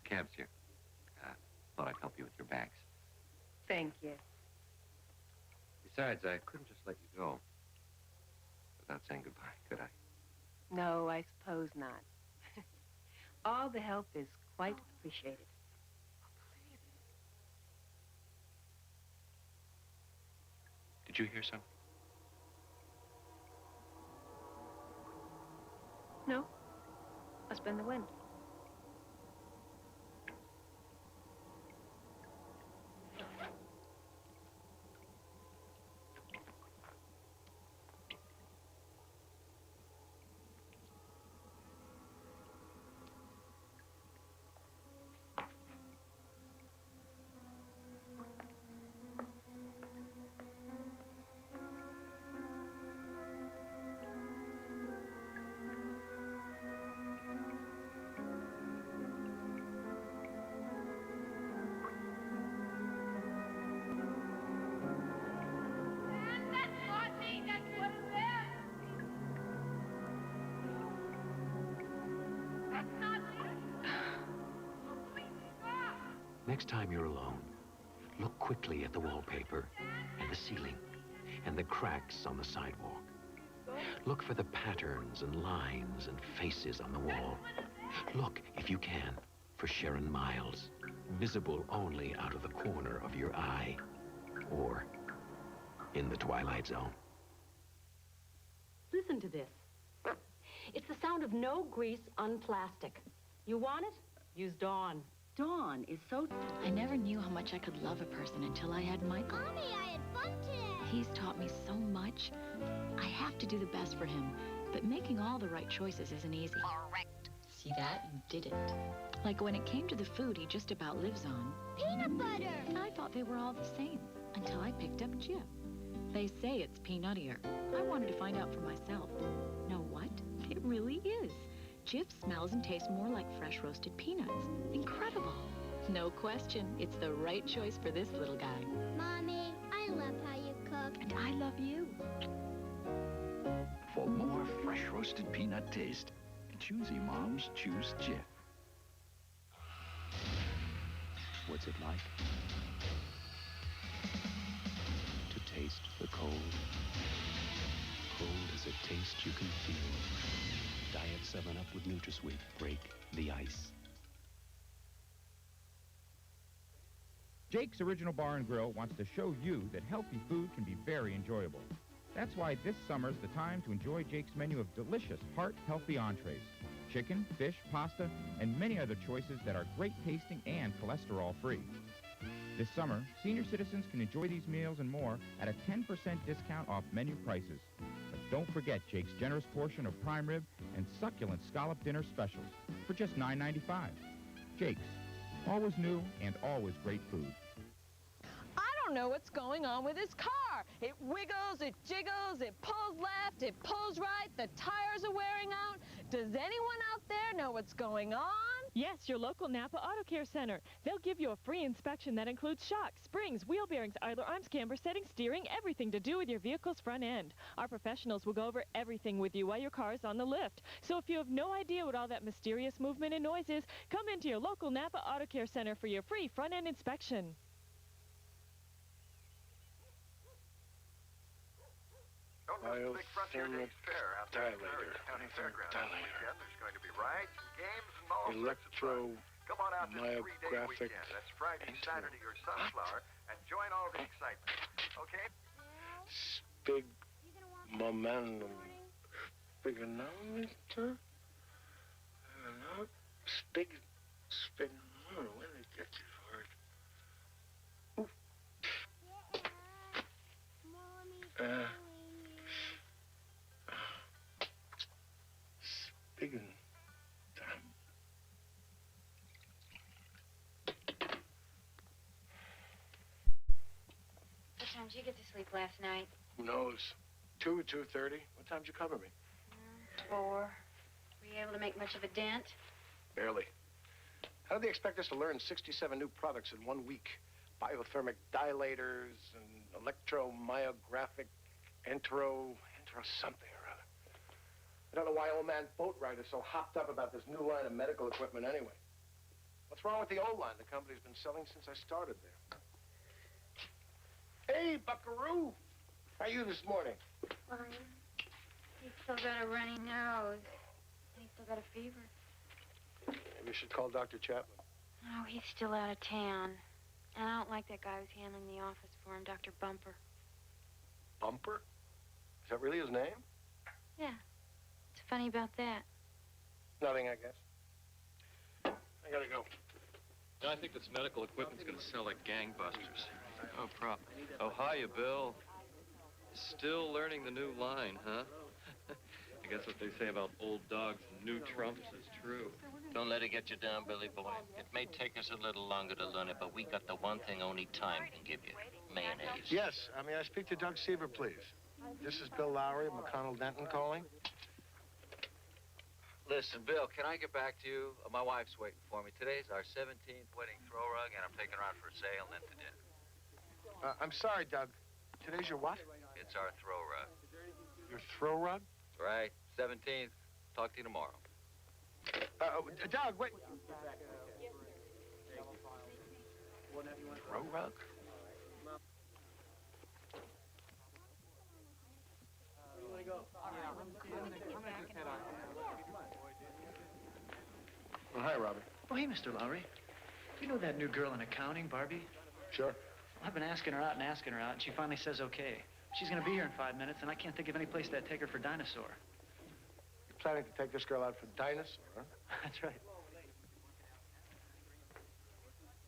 Cab's here. Thought I'd help you with your bags. Thank you. Besides, I couldn't just let you go without saying goodbye, could I? No, I suppose not. All the help is quite appreciated. Did you hear something? No. Must have been the wind. Next time you're alone, look quickly at the wallpaper and the ceiling and the cracks on the sidewalk. Look for the patterns and lines and faces on the wall. Look, if you can, for Sharon Miles, visible only out of the corner of your eye or in the Twilight Zone. Listen to this. It's the sound of no grease on plastic. You want it? Use Dawn. Dawn is so... I never knew how much I could love a person until I had Michael. Mommy, I had fun today. He's taught me so much. I have to do the best for him, but making all the right choices isn't easy. Correct. See that? You did it. Like when it came to the food he just about lives on. Peanut butter! I thought they were all the same until I picked up Jif. They say it's peanuttier. I wanted to find out for myself. Know what? It really is. Jif smells and tastes more like fresh roasted peanuts. Incredible. No question, it's the right choice for this little guy. Mommy, I love how you cook. And I love you. For more fresh roasted peanut taste, choosy moms choose Jif. What's it like to taste the cold? Cold is a taste you can feel. Diet 7-Up with NutraSweet. Break the ice. Jake's Original Bar and Grill wants to show you that healthy food can be very enjoyable. That's why this summer's the time to enjoy Jake's menu of delicious, heart-healthy entrees. Chicken, fish, pasta, and many other choices that are great tasting and cholesterol-free. This summer, senior citizens can enjoy these meals and more at a 10% discount off menu prices. But don't forget Jake's generous portion of prime rib and succulent scallop dinner specials for just $9.95. Jake's, always new and always great food. I don't know what's going on with his car. It wiggles, it jiggles, it pulls left, it pulls right, the tires are wearing out. Does anyone out there know what's going on? Yes, your local Napa Auto Care Center. They'll give you a free inspection that includes shocks, springs, wheel bearings, idler arms, camber settings, steering, everything to do with your vehicle's front end. Our professionals will go over everything with you while your car is on the lift. So if you have no idea what all that mysterious movement and noise is, come into your local Napa Auto Care Center for your free front end inspection. Don't miss the big Frontier Days Fair out there at the County Fairgrounds this weekend. There's going to be rides, games, and all sorts of fun. Come on out this 3-day weekend. That's Friday, Saturday, or Sunflower, and join all the excitement. Okay? Big momentum. Spigonometer? Spig... Where did they get this word? Spigon... What time did you get to sleep last night? Who knows? 2 or 2:30? What time did you cover me? 4. Were you able to make much of a dent? Barely. How do they expect us to learn 67 new products in 1 week? Biothermic dilators and electromyographic entero something or other. I don't know why old man Boatwright is so hopped up about this new line of medical equipment anyway. What's wrong with the old line the company's been selling since I started there? Hey, Buckaroo! How are you this morning? Fine. He's still got a runny nose. He's still got a fever. Maybe you should call Dr. Chapman. Oh, he's still out of town. And I don't like that guy who's handling the office for him, Dr. Bumper. Bumper? Is that really his name? Yeah. What's funny about that? Nothing, I guess. I gotta go. I think this medical equipment's gonna sell like gangbusters. Oh, prop. Oh, hiya, Bill. Still learning the new line, huh? I guess what they say about old dogs and new trumps is true. Don't let it get you down, Billy boy. It may take us a little longer to learn it, but we got the one thing only time can give you. Mayonnaise. Yes, may I speak to Doug Seaver, please? This is Bill Lowry of McConnell Denton calling. Listen, Bill, can I get back to you? My wife's waiting for me. Today's our 17th wedding throw rug, and I'm taking her out for a sail and then to dinner. I'm sorry, Doug. Today's your what? It's our throw rug. Your throw rug? Right, 17th. Talk to you tomorrow. Doug, wait. Throw rug? Well, hi, Robert. Oh, hey, Mr. Lowry. You know that new girl in accounting, Barbie? Sure. Well, I've been asking her out, and she finally says okay. She's going to be here in 5 minutes, and I can't think of any place that'd take her for dinosaur. You're planning to take this girl out for dinosaur, huh? That's right.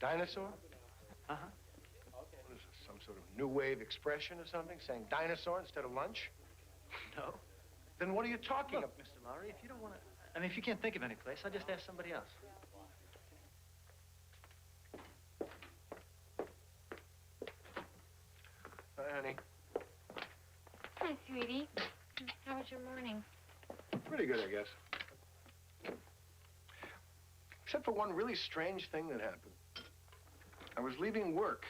Dinosaur? Uh-huh. What is this, some sort of new wave expression or something? Saying dinosaur instead of lunch? No. Then what are you talking Look, about? Mr. Lowry, if you don't want to... I mean, if you can't think of any place, I'll just ask somebody else. Hi, honey. Hi, sweetie. How was your morning? Pretty good, I guess. Except for one really strange thing that happened. I was leaving work.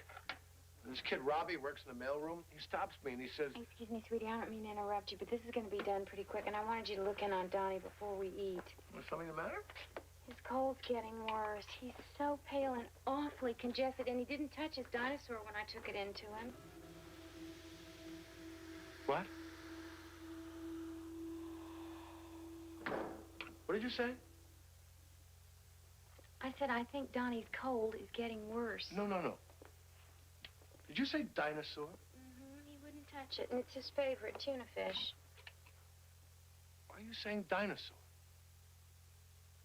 This kid, Robbie, works in the mailroom. He stops me and he says... Excuse me, sweetie, I don't mean to interrupt you, but this is going to be done pretty quick, and I wanted you to look in on Donnie before we eat. Was something the matter? His cold's getting worse. He's so pale and awfully congested, and he didn't touch his dinosaur when I took it into him. What? What did you say? I said I think Donnie's cold is getting worse. No. Did you say dinosaur? He wouldn't touch it, and it's his favorite, tuna fish. Why are you saying dinosaur?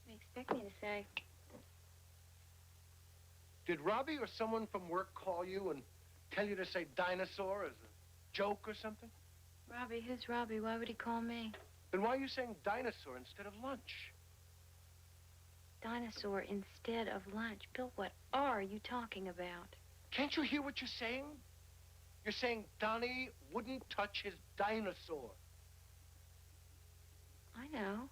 What do you expect me to say? Did Robbie or someone from work call you and tell you to say dinosaur as a joke or something? Robbie? Who's Robbie? Why would he call me? Then why are you saying dinosaur instead of lunch? Dinosaur instead of lunch. Bill, what are you talking about? Can't you hear what you're saying? You're saying Donnie wouldn't touch his dinosaur. I know.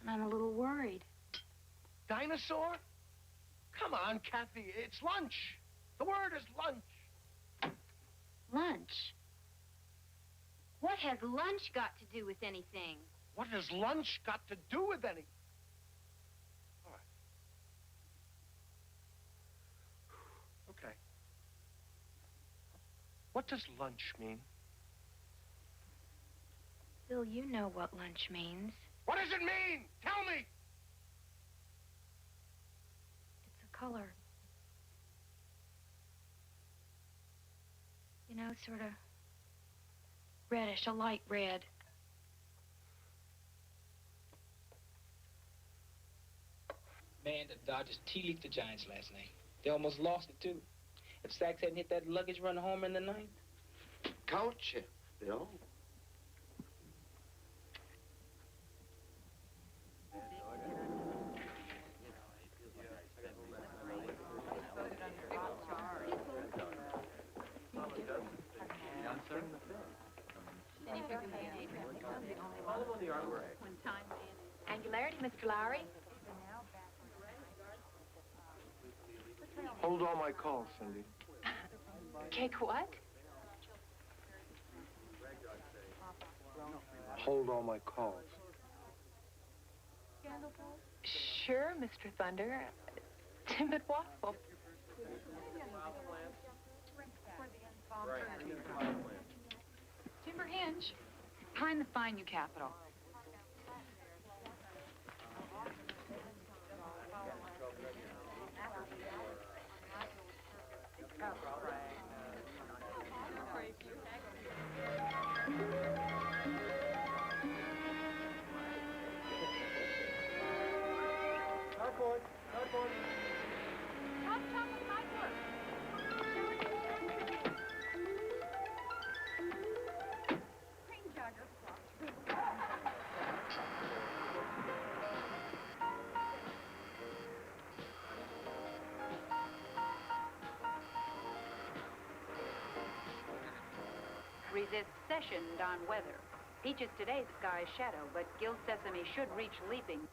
And I'm a little worried. Dinosaur? Come on, Kathy, it's lunch. The word is lunch. Lunch? What has lunch got to do with anything? What has lunch got to do with anything? All right. Okay. What does lunch mean? Bill, you know what lunch means. What does it mean? Tell me! It's a color. You know, sort of reddish, a light red. Man, the Dodgers tea-leaked the Giants last night. They almost lost it, too. If Sachs hadn't hit that luggage run home in the ninth. Coach, Bill. Angularity, Mr. Lowry. Hold all my calls, Cindy. Cake what? Hold all my calls. Sure, Mr. Thunder. Timid waffle. Timber Hinge. Behind the Fine New Capitol. Cardboard. Hot chocolate cardboard. Cream jagger. Resist session on weather. Peaches today, the sky's shadow, but gill sesame should reach leaping.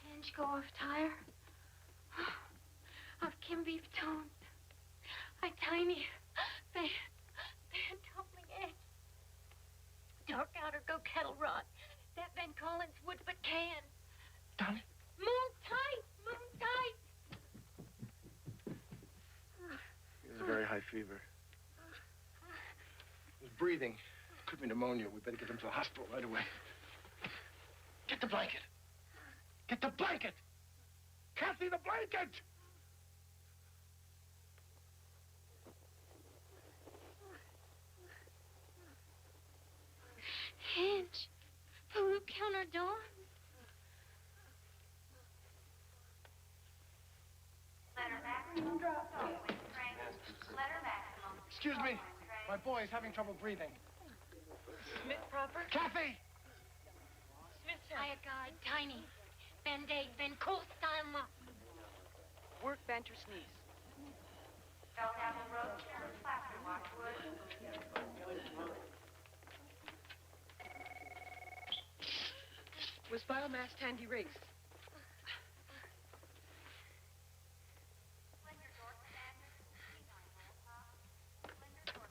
Hinge go off tire. Of Kim beef tones. I tiny. Fan tumbling edge. Dark outer go kettle rod. That Van Collins wood but can. Donnie. Moon tight. He has a very high fever. He's breathing. Could be pneumonia. We better get him to the hospital right away. Get the blanket. Get the blanket! Kathy, the blanket! Hinge. Who counter dawn? Excuse me. My boy is having trouble breathing. Smith proper? Kathy! Smith, hiya guide, tiny. Band-aid, Ben cool style up. Work, banter, sneeze. Belknap Road, plaster Watchwood. Was biomass Tandy Race?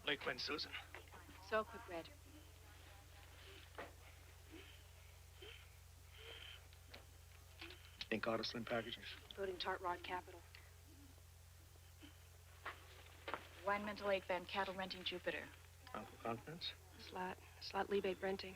Lake Quinn, Susan. So quick, Red. Ink Auto Slim packages. Voting Tart Rod Capital. Environmental aid band cattle renting Jupiter. Alpha Conference. Slot Lebate renting.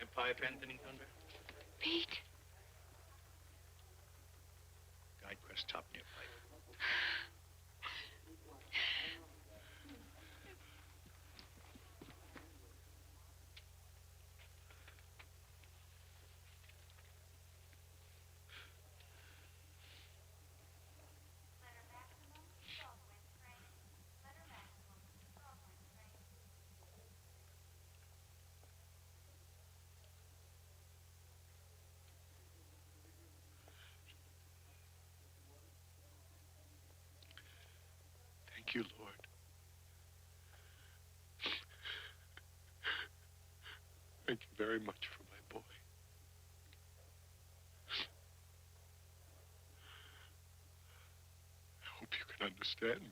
Empire Pantheon Thunder. Pete. Guide Quest top near pipe. Thank you, Lord. Thank you very much for my boy. I hope you can understand me.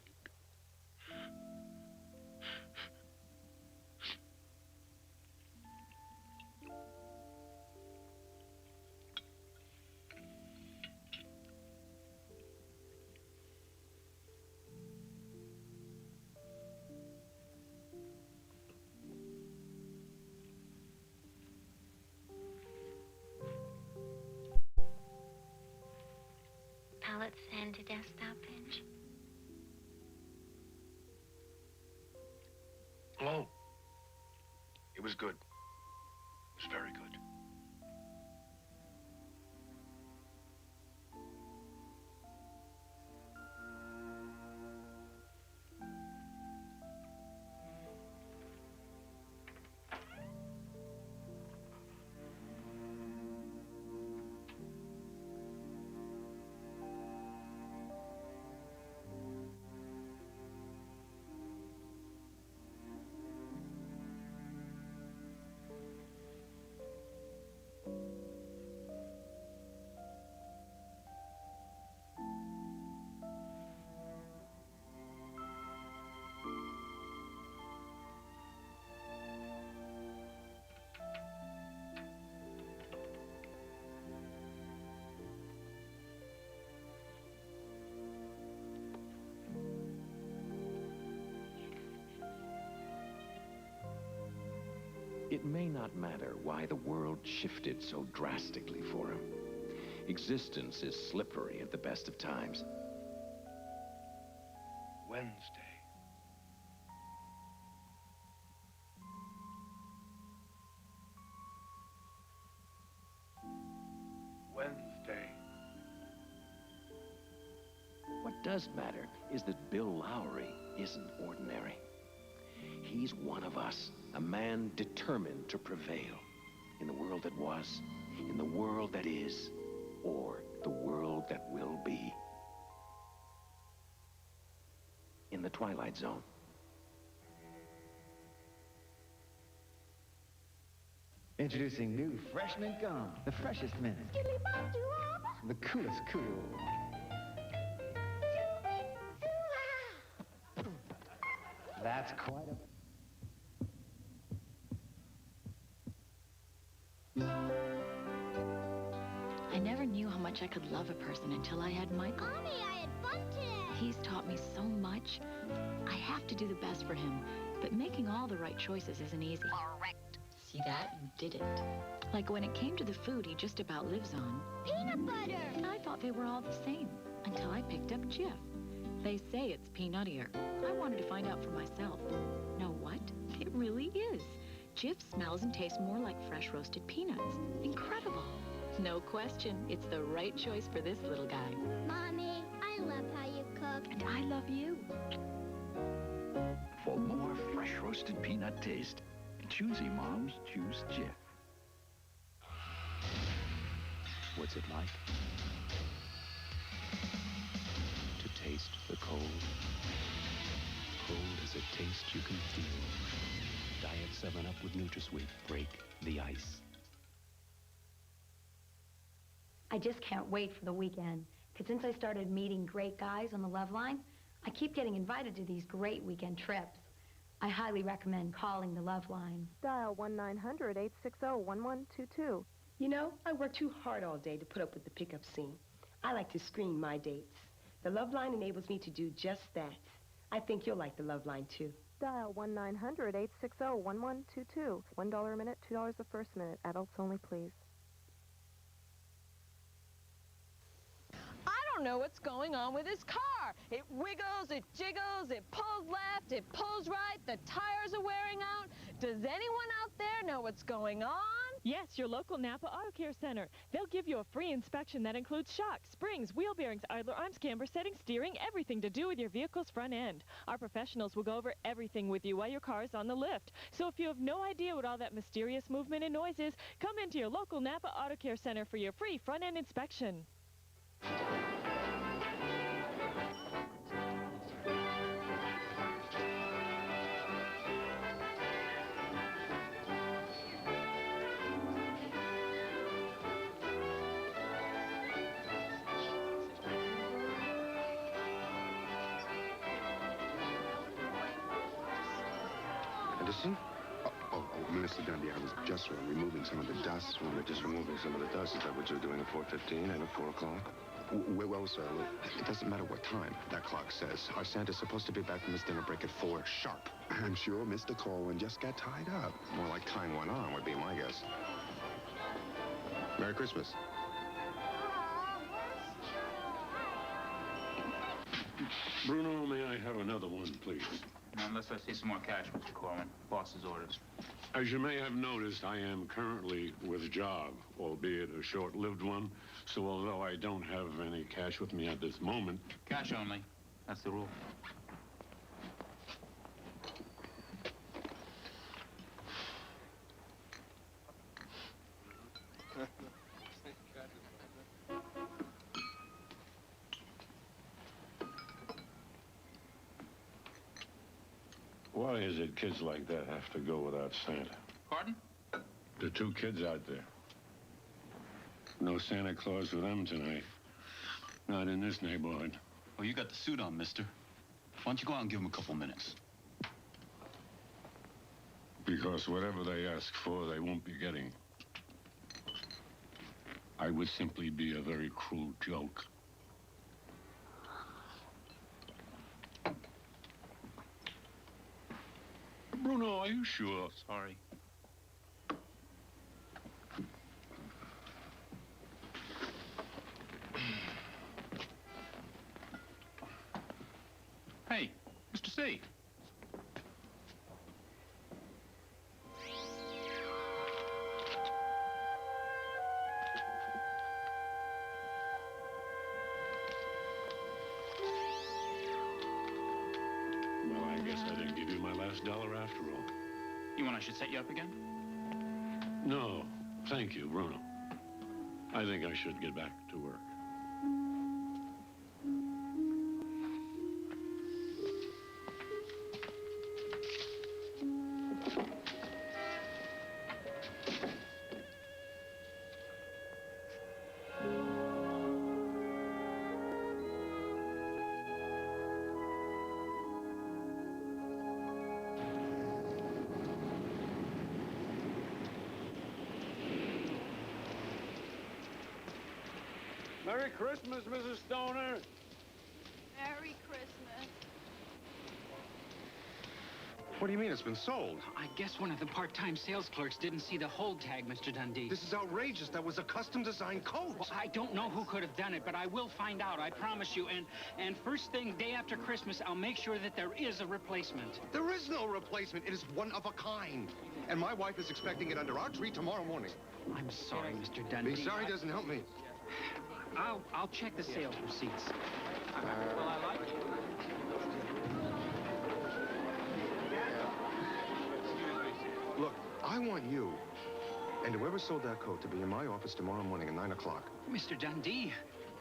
Palette sand to desktop bench. Oh. It was good. It was very good. It may not matter why the world shifted so drastically for him. Existence is slippery at the best of times. Wednesday. Wednesday. What does matter is that Bill Lowry isn't ordinary. He's one of us, a man determined to prevail in the world that was, in the world that is, or the world that will be. In the Twilight Zone. Introducing new fresh mint gum, the freshest mint, the coolest cool. That's quite a... I never knew how much I could love a person until I had Michael. Mommy, I had fun today. He's taught me so much. I have to do the best for him, but making all the right choices isn't easy. Correct. See that? You did it. Like when it came to the food he just about lives on. Peanut butter. I thought they were all the same until I picked up Jif. They say it's peanuttier. I wanted to find out for myself. Know what? It really is. Jif smells and tastes more like fresh roasted peanuts. Incredible. No question, it's the right choice for this little guy. Mommy, I love how you cook. And I love you. For more fresh roasted peanut taste, choosy moms choose Jif. What's it like to taste the cold? Cold is a taste you can feel. Diet 7-Up with NutraSweet. Break the ice. I just can't wait for the weekend, because since I started meeting great guys on the Love Line, I keep getting invited to these great weekend trips. I highly recommend calling the Love Line. Dial 1-900-860-1122. You know, I work too hard all day to put up with the pickup scene. I like to screen my dates. The Love Line enables me to do just that. I think you'll like the Love Line, too. Dial 1-900-860-1122. $1 a minute, $2 the first minute. Adults only, please. I don't know what's going on with his car. It wiggles, it jiggles, it pulls left, it pulls right, the tires are wearing out. Does anyone out there know what's going on? Yes, your local Napa Auto Care Center. They'll give you a free inspection that includes shocks, springs, wheel bearings, idler arms, camber settings, steering, everything to do with your vehicle's front end. Our professionals will go over everything with you while your car is on the lift. So if you have no idea what all that mysterious movement and noise is, come into your local Napa Auto Care Center for your free front end inspection. Anderson? Mr. Dunby, I was just removing some of the dust. Well, just removing some of the dust. Is that what you're doing at 4:15 and at 4 o'clock? Well, sir, it doesn't matter what time that clock says. Our Santa's supposed to be back from his dinner break at 4 sharp. I'm sure Mr. Corwin just got tied up. More like tying one on would be my guess. Merry Christmas. Bruno, may I have another one, please? Unless I see some more cash, Mr. Corwin. Boss's orders. As you may have noticed, I am currently with a job, albeit a short-lived one. So although I don't have any cash with me at this moment... Cash only. That's the rule. Why is it kids like that have to go without Santa? Pardon? The two kids out there. No Santa Claus for them tonight. Not in this neighborhood. Oh, you got the suit on, mister. Why don't you go out and give them a couple minutes? Because whatever they ask for, they won't be getting. I would simply be a very cruel joke. Bruno, are you sure? Sorry. Hey, Mr. C. Well, I guess I didn't give you my last dollar after all. You want I should set you up again? No, thank you, Bruno. I think I should get back to work. Merry Christmas, Mrs. Stoner. Merry Christmas. What do you mean it's been sold? I guess one of the part-time sales clerks didn't see the hold tag, Mr. Dundee. This is outrageous. That was a custom-designed coat. Well, I don't know who could have done it, but I will find out, I promise you. And first thing, day after Christmas, I'll make sure that there is a replacement. There is no replacement. It is one of a kind. And my wife is expecting it under our tree tomorrow morning. I'm sorry, Mr. Dundee. Being sorry doesn't help me. I'll check the sales receipts. Well, I like it. Look, I want you and whoever sold that coat to be in my office tomorrow morning at 9 o'clock. Mr. Dundee,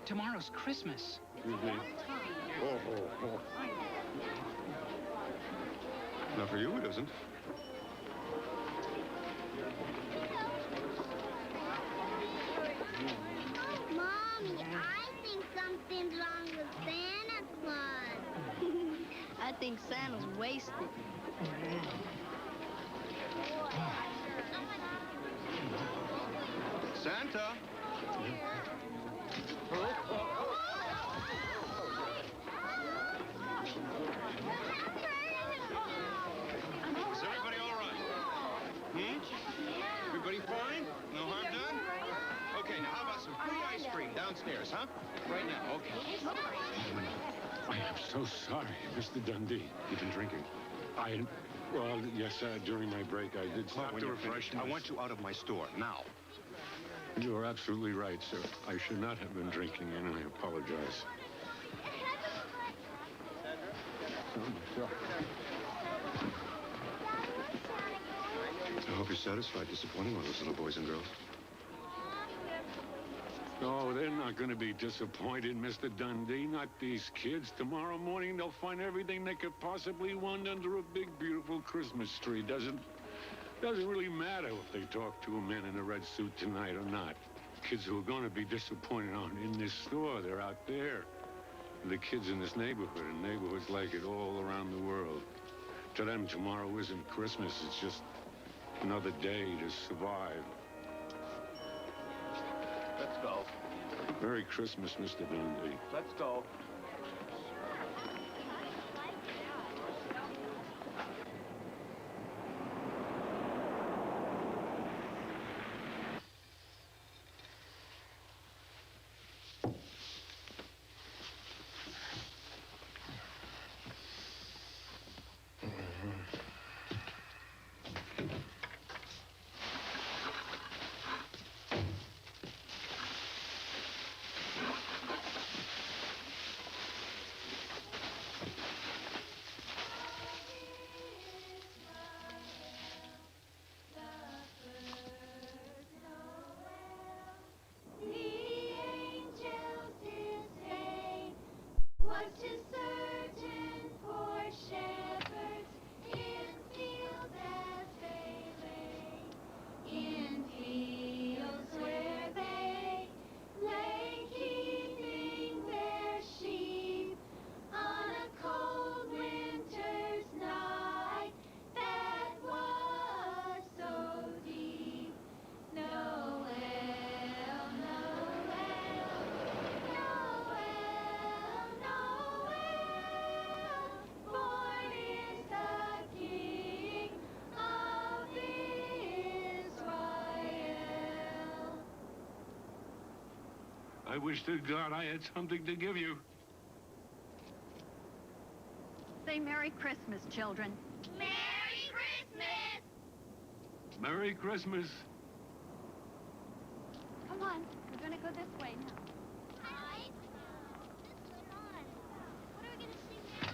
tomorrow's Christmas. Not for you, it isn't. Mommy, I think something's wrong with Santa Claus. I think Santa's wasted. Santa? Is everybody all right? Everybody fine? No harm done? Okay, now how about some free ice cream downstairs, huh? Right now, okay. I am so sorry, Mr. Dundee. You've been drinking. Well, yes, during my break, I did stop When to you're refresh. finished, I want you out of my store, now. You are absolutely right, sir. I should not have been drinking, and I apologize. I hope you're satisfied disappointing all those little boys and girls. Oh, they're not going to be disappointed, Mr. Dundee. Not these kids. Tomorrow morning, they'll find everything they could possibly want under a big, beautiful Christmas tree. Doesn't really matter if they talk to a man in a red suit tonight or not. Kids who are going to be disappointed aren't in this store. They're out there. The kids in this neighborhood and neighborhoods like it all around the world. To them, tomorrow isn't Christmas. It's just another day to survive. Let's go. Merry Christmas, Mr. Dundee. Let's go. I wish to God I had something to give you. Say Merry Christmas, children. Merry Christmas! Merry Christmas. Come on, we're gonna go this way now. Hi. This one on. What are we gonna sing now?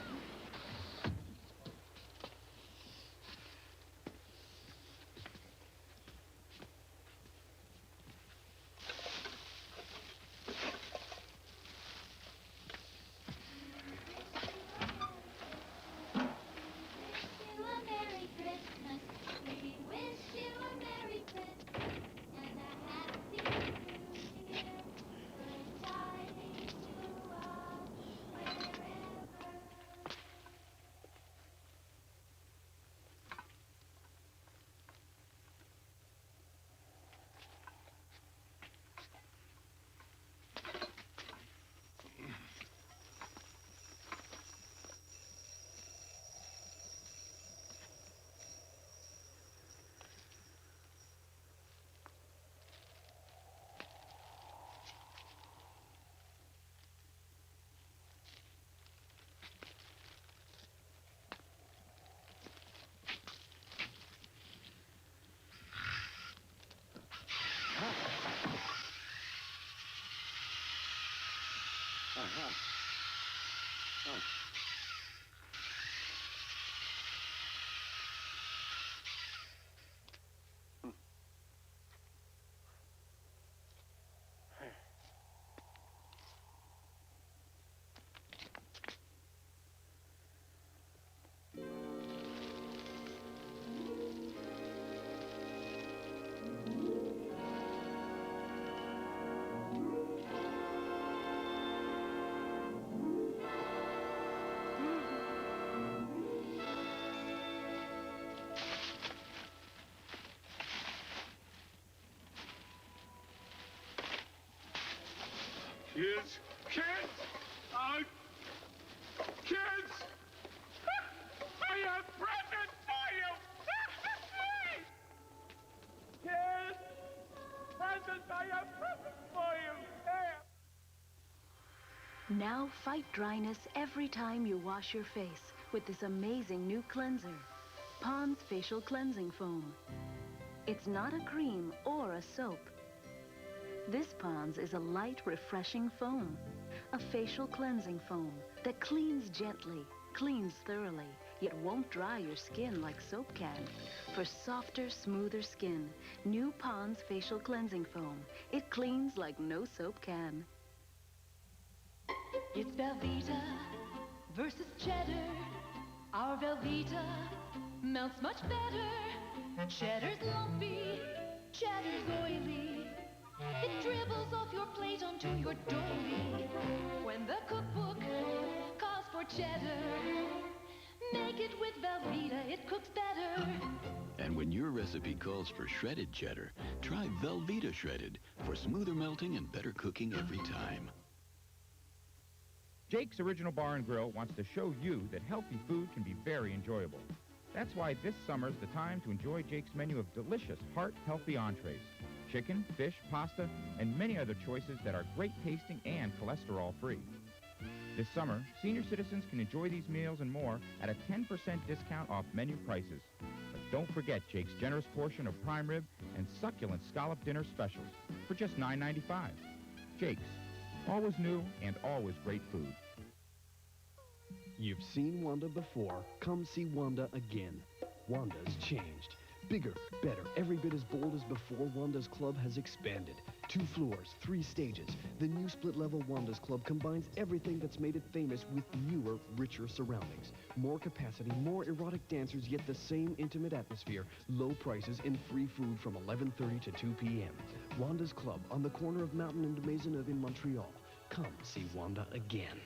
Kids! Kids! Kids! I have presents for you! Kids! Presents! I have presents for you! Now fight dryness every time you wash your face with this amazing new cleanser, Pond's Facial Cleansing Foam. It's not a cream or a soap. This Pond's is a light, refreshing foam, a facial cleansing foam that cleans gently, cleans thoroughly, yet won't dry your skin like soap can. For softer, smoother skin, new Pond's Facial Cleansing Foam. It cleans like no soap can. It's Velveeta versus cheddar. Our Velveeta melts much better. Cheddar's lumpy, cheddar's oily. It dribbles off your plate onto your dolly. When the cookbook calls for cheddar, make it with Velveeta, it cooks better. And when your recipe calls for shredded cheddar, try Velveeta Shredded for smoother melting and better cooking every time. Jake's Original Bar and Grill wants to show you that healthy food can be very enjoyable. That's why this summer's the time to enjoy Jake's menu of delicious, heart-healthy entrees. Chicken, fish, pasta, and many other choices that are great tasting and cholesterol-free. This summer, senior citizens can enjoy these meals and more at a 10% discount off menu prices. But don't forget Jake's generous portion of prime rib and succulent scallop dinner specials for just $9.95. Jake's, always new and always great food. You've seen Wanda before. Come see Wanda again. Wanda's changed. Bigger, better, every bit as bold as before. Wanda's Club has expanded. 2 floors, 3 stages. The new split-level Wanda's Club combines everything that's made it famous with newer, richer surroundings. More capacity, more erotic dancers, yet the same intimate atmosphere, low prices, and free food from 11:30 to 2 p.m. Wanda's Club on the corner of Mountain and Maisonneuve in Montreal. Come see Wanda again.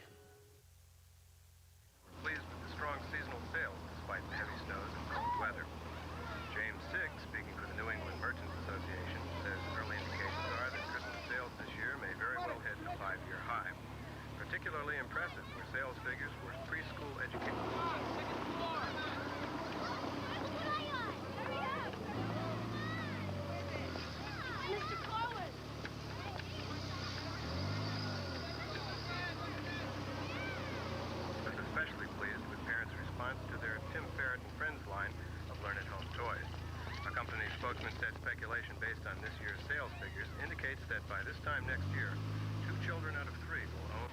Pleased with the strong seasonal sales despite the heavy snows and cold weather. James Sick, speaking for the New England Merchants Association, says early indications are that Christmas sales this year may very well hit a 5-year high. Particularly impressive were sales figures for preschool education. Mr. Carlin! Was especially pleased with parents' response to their Tim Ferritt and Friends line of learn-at-home toys. A company spokesman said speculation based on this year's sales figures indicates that by this time next year, 2 children out of 3 will own.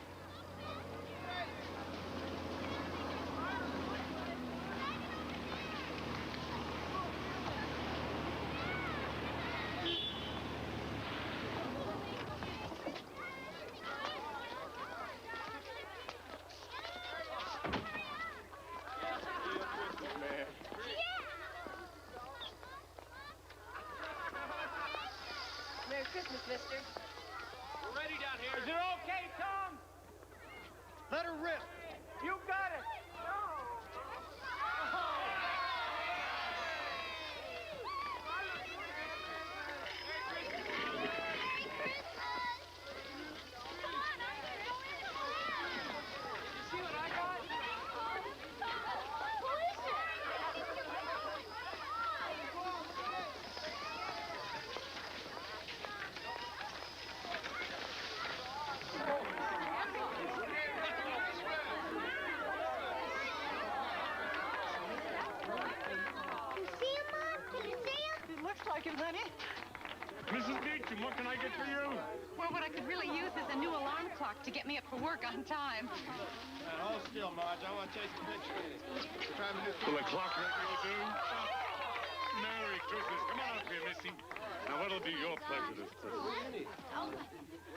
Merry Christmas, mister. We're ready down here. Is it okay, Tom? Let her rip. You got it. See what I got? Like it, honey. Mrs. Beecham, what can I get for you? Well, what I could really use is the new alarm clock to get me up for work on time. Hold still, Marge. I want to take a picture. Will the clock record do? Merry Christmas. Come on up here, Missy. Now, what'll be your pleasure this Christmas?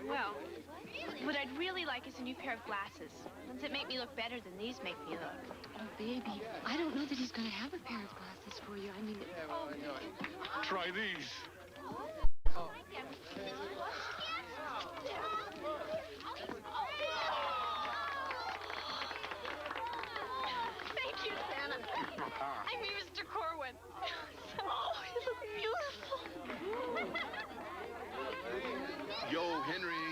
Well, what I'd really like is a new pair of glasses. Ones that make me look better than these make me look. Oh, baby, I don't know that he's going to have a pair of glasses for you. I mean... Try these. Thank you, Santa. I mean, Mr. Corwin. Oh, you look beautiful. Yo, Henry.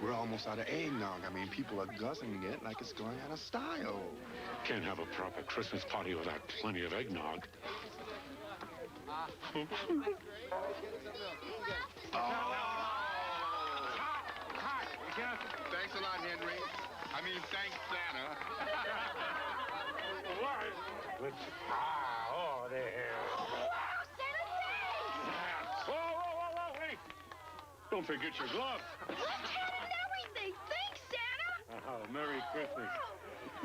We're almost out of eggnog. I mean, people are guzzling it like it's going out of style. Can't have a proper Christmas party without plenty of eggnog. Thanks a lot, Henry. I mean, thanks, Santa. What? Oh, there. Whoa, hey! Don't forget your gloves. Left hand and everything. Thanks, Santa. Oh, Merry Christmas.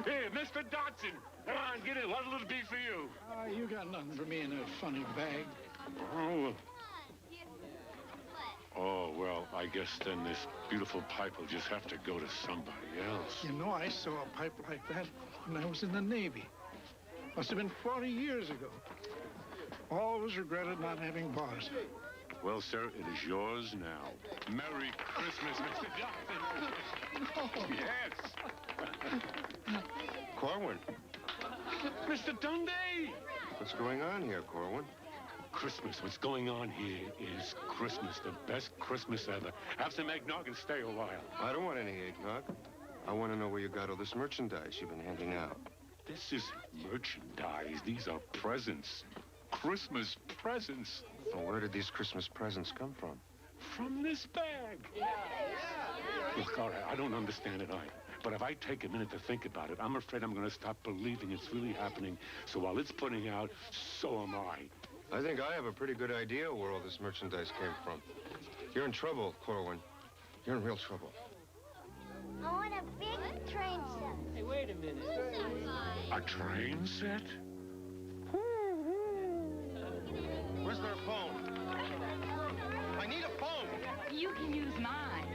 Here, Mr. Dodson. Come on, get it. What'll it be for you? You got nothing for me in that funny bag. Oh, well, I guess then this beautiful pipe will just have to go to somebody else. You know, I saw a pipe like that when I was in the Navy. Must have been 40 years ago. Always regretted not having bought it. Well, sir, it is yours now. Merry Christmas, Mr. Dodson. Yes. Corwin. Mr. Dundee! What's going on here, Corwin? Christmas. What's going on here is Christmas. The best Christmas ever. Have some eggnog and stay a while. I don't want any eggnog. I want to know where you got all this merchandise you've been handing out. This is merchandise. These are presents. Christmas presents. Well, where did these Christmas presents come from? From this bag. Look, all right, I don't understand it either. But if I take a minute to think about it, I'm afraid I'm going to stop believing it's really happening. So while it's putting out, so am I. I think I have a pretty good idea where all this merchandise came from. You're in trouble, Corwin. You're in real trouble. I want a big train set. Hey, wait a minute. A train set? Where's their phone? I need a phone. You can use mine.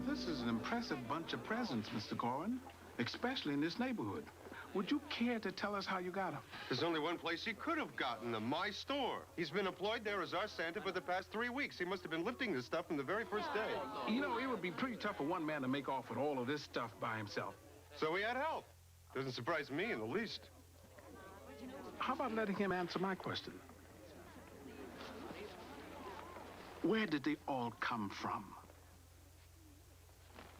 This is an impressive bunch of presents, Mr. Corwin, especially in this neighborhood. Would you care to tell us how you got them? There's only one place he could have gotten them, my store. He's been employed there as our Santa for the past 3 weeks. He must have been lifting this stuff from the very first day. You know, it would be pretty tough for one man to make off with all of this stuff by himself. So he had help. Doesn't surprise me in the least. How about letting him answer my question? Where did they all come from?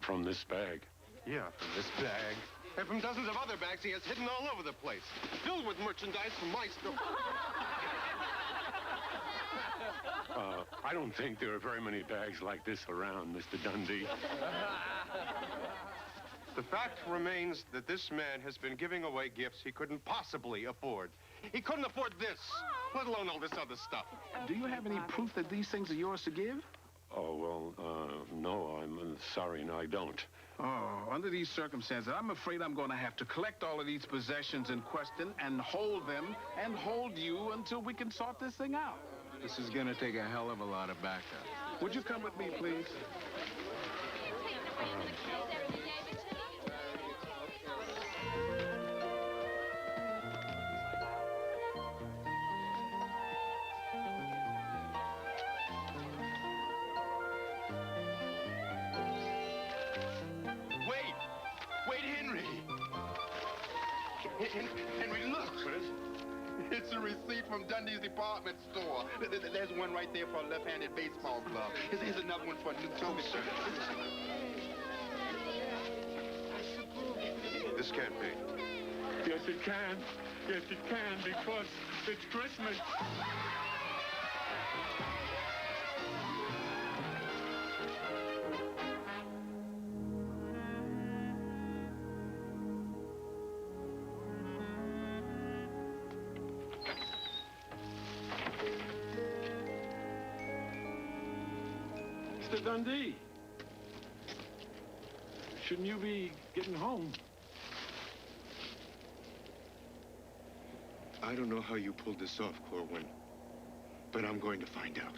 From this bag. Yeah, from this bag. And from dozens of other bags he has hidden all over the place. Filled with merchandise from my store. I don't think there are very many bags like this around, Mr. Dundee. The fact remains that this man has been giving away gifts he couldn't possibly afford. He couldn't afford this, let alone all this other stuff. Do you have any proof that these things are yours to give? Oh, well, no, I'm sorry, no, I don't. Oh, under these circumstances, I'm afraid I'm going to have to collect all of these possessions in question and hold them and hold you until we can sort this thing out. This is going to take a hell of a lot of backup. Would you come with me, please? Henry, look. It's a receipt from Dundee's department store. There's one right there for a left-handed baseball glove. Here's another one for a new toga shirt. This can't be. Yes, it can. Yes, it can, because it's Christmas. Mr. Dundee, shouldn't you be getting home? I don't know how you pulled this off, Corwin, but I'm going to find out.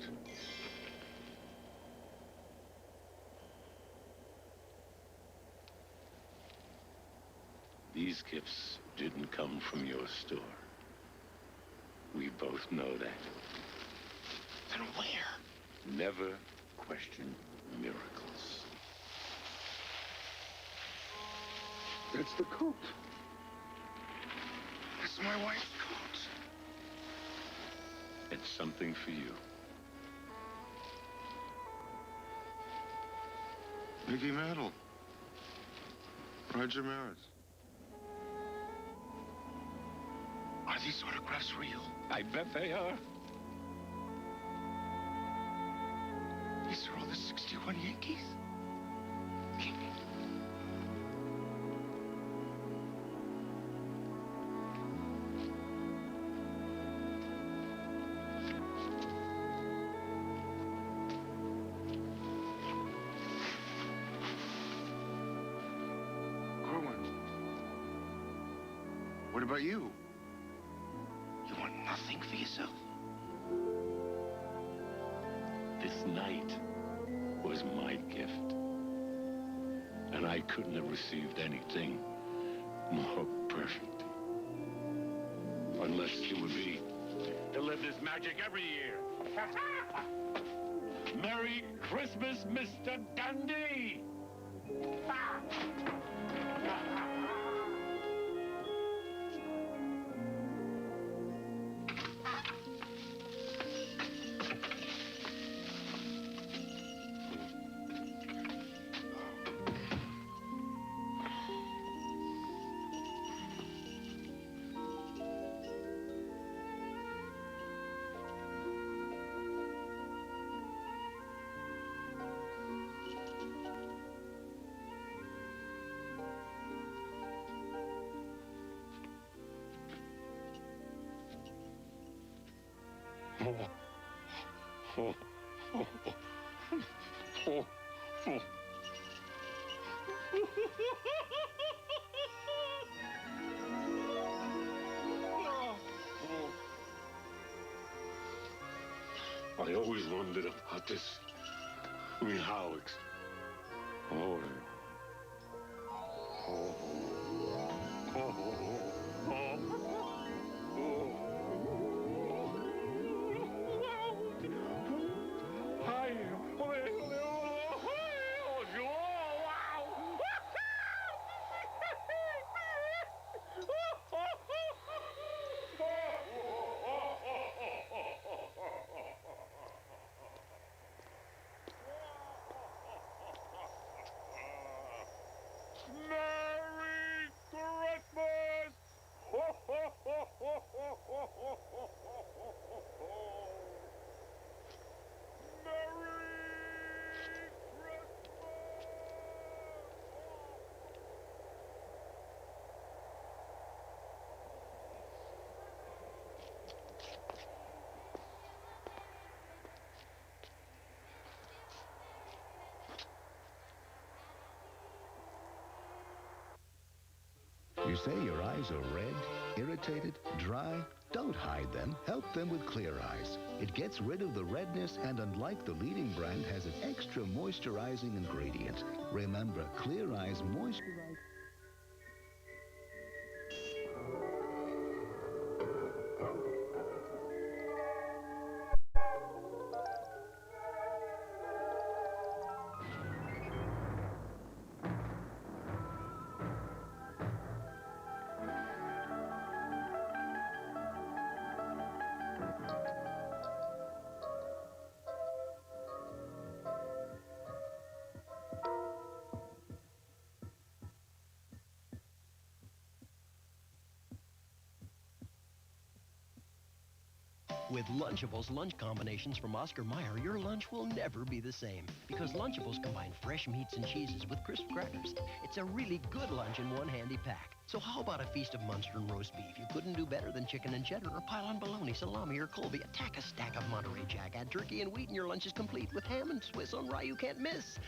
These gifts didn't come from your store. We both know that. Then where? Never question miracles. That's the coat. That's my wife's coat. It's something for you. Mickey Mantle. Roger Maris. Are these autographs real? I bet they are. These are all the 61 Yankees? Corwin. What about you? You want nothing for yourself? This night was my gift. And I couldn't have received anything more perfect. Unless it would be to live this magic every year. Merry Christmas, Mr. Dundee! I always wondered about this. I mean, Alex. Oh, Merry Christmas! Ho, ho, ho, ho, ho, ho, ho, ho, ho. Merry You say your eyes are red, irritated, dry? Don't hide them. Help them with Clear Eyes. It gets rid of the redness and, unlike the leading brand, has an extra moisturizing ingredient. Remember, Clear Eyes moisturize. With Lunchables lunch combinations from Oscar Mayer, your lunch will never be the same. Because Lunchables combine fresh meats and cheeses with crisp crackers. It's a really good lunch in one handy pack. So how about a feast of Munster and roast beef? You couldn't do better than chicken and cheddar, or pile on bologna, salami, or Colby. Attack a stack of Monterey Jack. Add turkey and wheat, and your lunch is complete with ham and Swiss on rye you can't miss.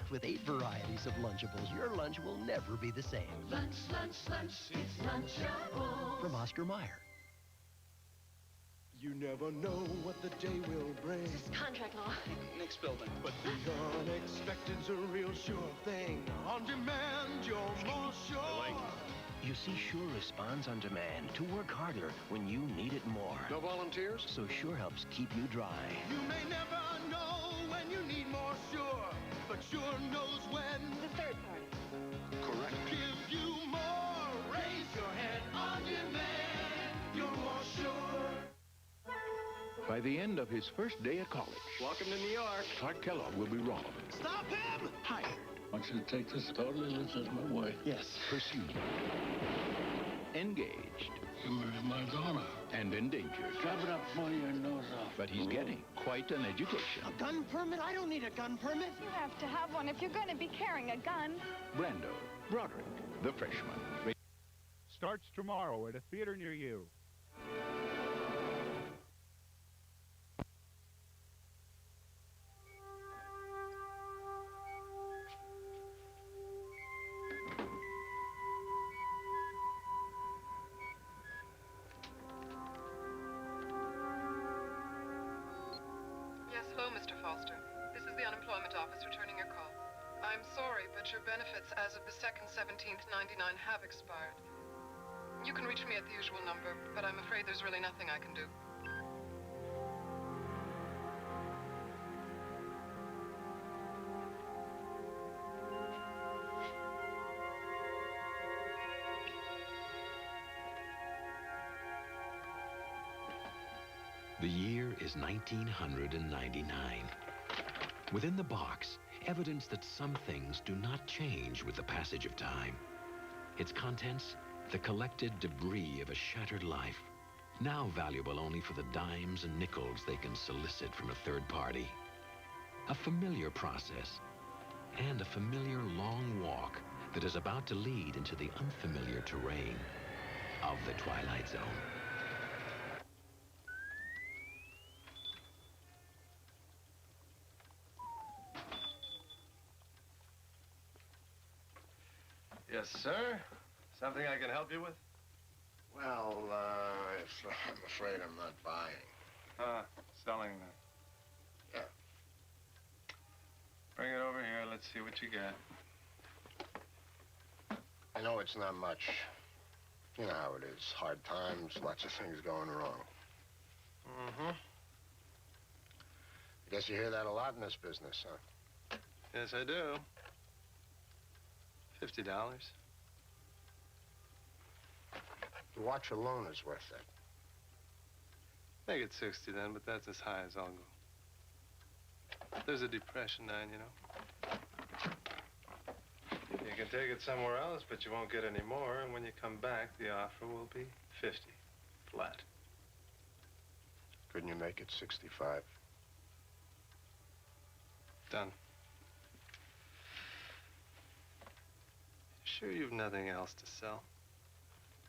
With 8 varieties of Lunchables, your lunch will never be the same. Lunch, lunch, lunch, it's Lunchables. From Oscar Mayer. You never know what the day will bring. This contract law. Next building. But the unexpected's a real sure thing. On demand, you're more sure. You see, Sure responds on demand to work harder when you need it more. No volunteers? So Sure helps keep you dry. You may never know when you need more Sure, but Sure knows when. The third party. Correct. Give you more. Raise your head on demand. You're more sure. By the end of his first day at college, Welcome to New York. Clark Kellogg will be wrong. Stop him! Hired. I want you to take this totally as my wife. Yes. Pursued. Engaged. You murdered my daughter. And endangered. Chop it up for your nose off. But he's getting quite an education. A gun permit? I don't need a gun permit. You have to have one if you're going to be carrying a gun. Brando. Broderick. The freshman. Starts tomorrow at a theater near you. Yes, hello, Mr. Foster. This is the unemployment office returning your call. I'm sorry, but your benefits as of the 2nd, 17th, 99 have expired. You can reach me at the usual number, but I'm afraid there's really nothing I can do. The year is 1999. Within the box, evidence that some things do not change with the passage of time. Its contents, the collected debris of a shattered life, now valuable only for the dimes and nickels they can solicit from a third party. A familiar process, and a familiar long walk that is about to lead into the unfamiliar terrain of the Twilight Zone. Yes, sir. Something I can help you with? Well, I'm afraid I'm not buying. Selling then. Yeah. Bring it over here. Let's see what you got. I know it's not much. You know how it is. Hard times, lots of things going wrong. Mm-hmm. I guess you hear that a lot in this business, huh? Yes, I do. $50. The watch alone is worth that. Make it 60 then, but that's as high as I'll go. There's a depression now, you know. You can take it somewhere else, but you won't get any more, and when you come back, the offer will be 50. Flat. Couldn't you make it 65? Done. Sure you've nothing else to sell?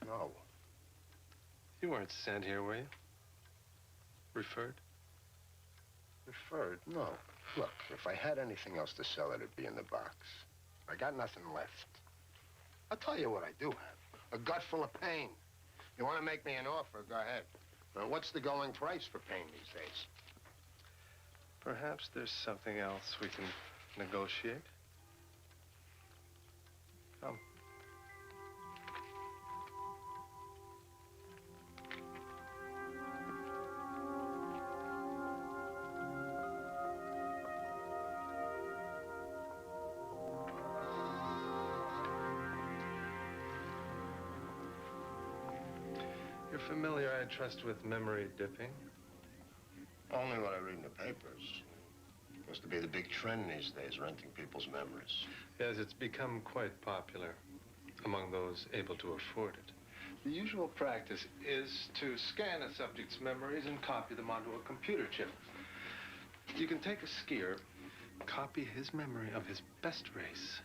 No. You weren't sent here, were you? Referred? Referred? No. Look, if I had anything else to sell, it'd be in the box. I got nothing left. I'll tell you what I do have. A gut full of pain. You want to make me an offer, go ahead. What's the going price for pain these days? Perhaps there's something else we can negotiate. Come. You're familiar, I trust, with memory dipping? Only what I read in the papers. Supposed to be the big trend these days, renting people's memories. Yes, it's become quite popular among those able to afford it. The usual practice is to scan a subject's memories and copy them onto a computer chip. You can take a skier, copy his memory of his best race,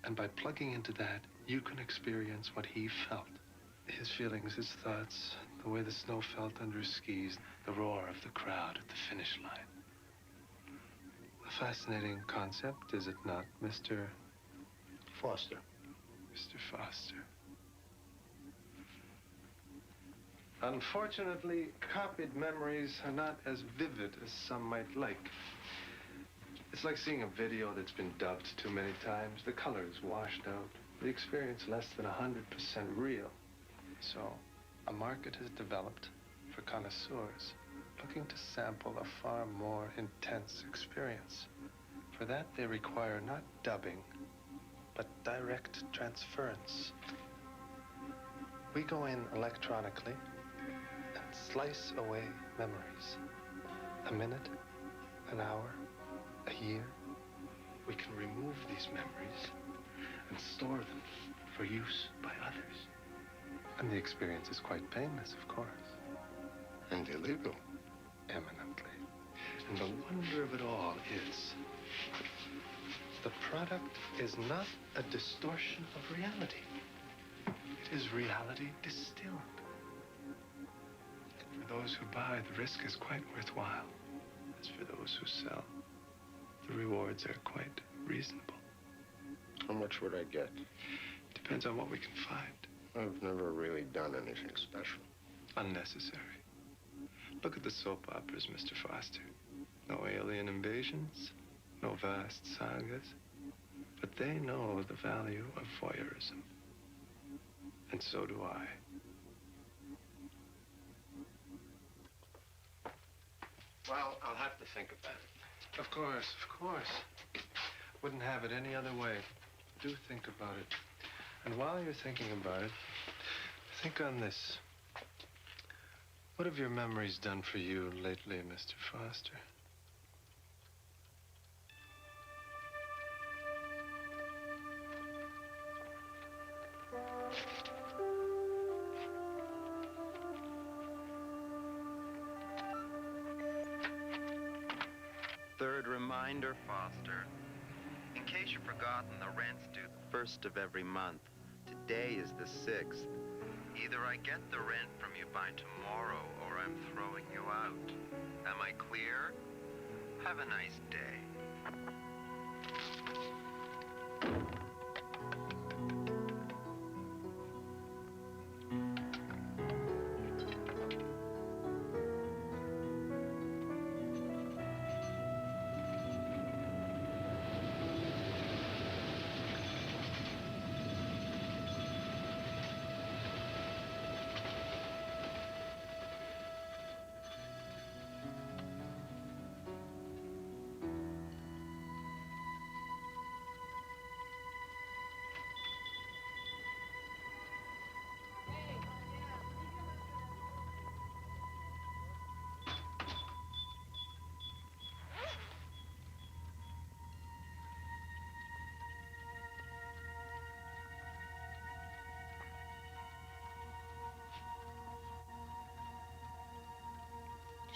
and by plugging into that, you can experience what he felt. His feelings, his thoughts, the way the snow felt under his skis, the roar of the crowd at the finish line. A fascinating concept, is it not, Mr. Foster? Mr. Foster. Unfortunately, copied memories are not as vivid as some might like. It's like seeing a video that's been dubbed too many times. The color is washed out. The experience less than 100% real. So, a market has developed for connoisseurs looking to sample a far more intense experience. For that, they require not dubbing, but direct transference. We go in electronically and slice away memories. A minute, an hour, a year. We can remove these memories and store them for use by others. And the experience is quite painless, of course. And illegal. Eminently. And the wonder of it all is the product is not a distortion of reality. It is reality distilled. For those who buy, the risk is quite worthwhile. As for those who sell, the rewards are quite reasonable. How much would I get? Depends on what we can find. I've never really done anything special. Unnecessary. Look at the soap operas, Mr. Foster. No alien invasions, no vast sagas. But they know the value of voyeurism. And so do I. Well, I'll have to think about it. Of course, of course. Wouldn't have it any other way. Do think about it. And while you're thinking about it, think on this. What have your memories done for you lately, Mr. Foster? Third reminder, Foster. In case you've forgotten, the rent's due the 1st of every month. Today is the 6th. Either I get the rent from you by tomorrow, or I'm throwing you out. Am I clear? Have a nice day.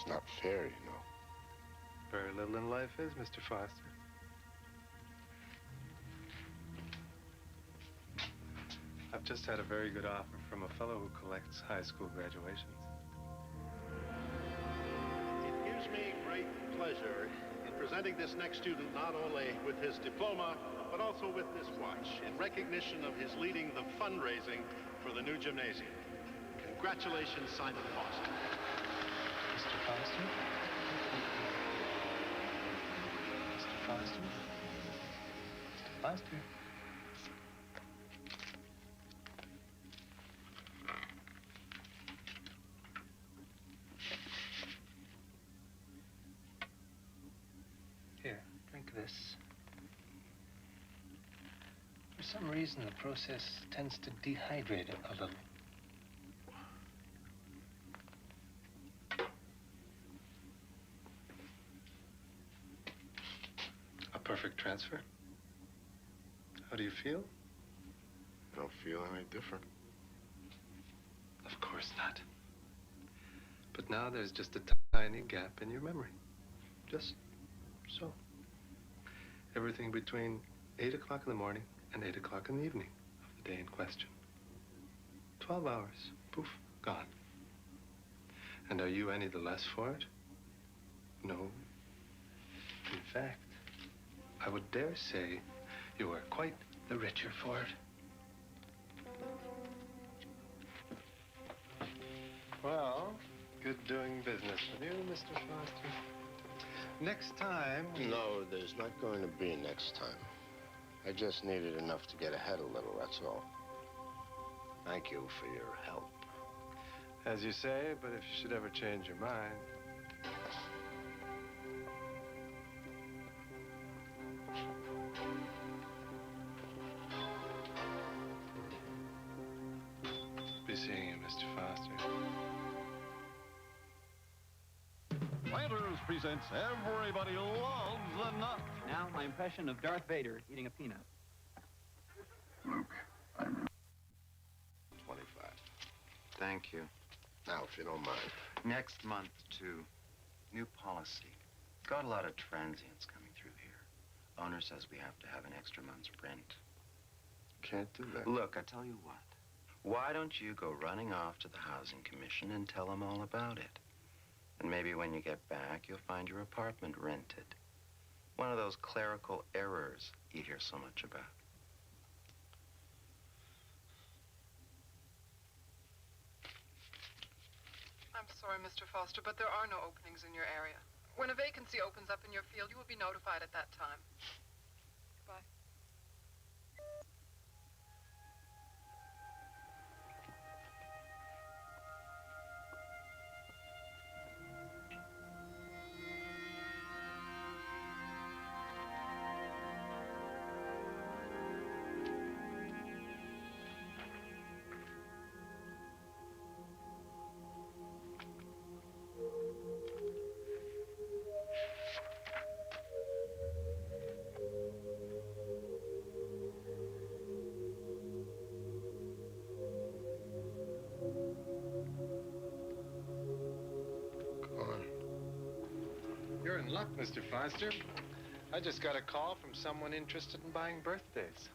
It's not fair, you know. Very little in life is, Mr. Foster. I've just had a very good offer from a fellow who collects high school graduations. It gives me great pleasure in presenting this next student not only with his diploma, but also with this watch in recognition of his leading the fundraising for the new gymnasium. Congratulations, Simon Foster. Mr. Foster? Mr. Foster? Mr. Foster? Here, drink this. For some reason, the process tends to dehydrate it a little. Perfect transfer. How do you feel? I don't feel any different. course not. But now there's just a tiny gap in your memory. Just so. Everything between 8 o'clock in the morning and 8 o'clock in the evening of the day in question. 12 hours. Poof, gone. And are you any the less for it? No. In fact, I would dare say you are quite the richer for it. Well, good doing business with you, Mr. Foster. Next time... No, there's not going to be next time. I just needed enough to get ahead a little, that's all. Thank you for your help. As you say, but if you should ever change your mind... Be seeing you, Mr. Foster. Planters presents Everybody Loves a Nut. Now, my impression of Darth Vader eating a peanut. Luke, I'm... 25. Thank you. Now, if you don't mind. Next month, too. New policy. Got a lot of transients coming through here. Owner says we have to have an extra month's rent. Can't do that. Look, I tell you what. Why don't you go running off to the Housing Commission and tell them all about it? And maybe when you get back, you'll find your apartment rented. One of those clerical errors you hear so much about. I'm sorry, Mr. Foster, but there are no openings in your area. When a vacancy opens up in your field, you will be notified at that time. Goodbye. You're in luck, Mr. Foster. I just got a call from someone interested in buying birthdays.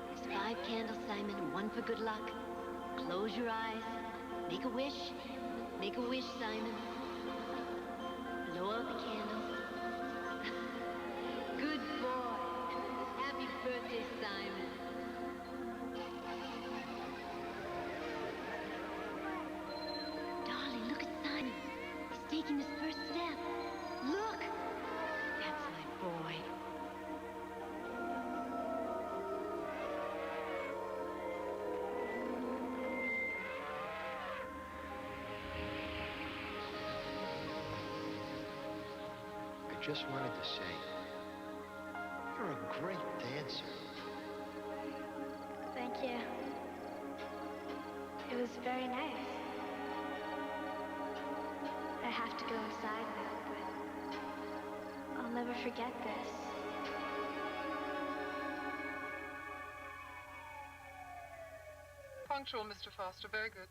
There's 5 candles, Simon, and 1 for good luck. Close your eyes. Make a wish. Make a wish, Simon. Blow out the candles. Good boy. Happy birthday, Simon. Darling, look at Simon. He's taking his first step. Look. That's my boy. I just wanted to say, you're a great dancer. Thank you. It was very nice. I have to go inside now, but I'll never forget this. Punctual, Mr. Foster. Very good.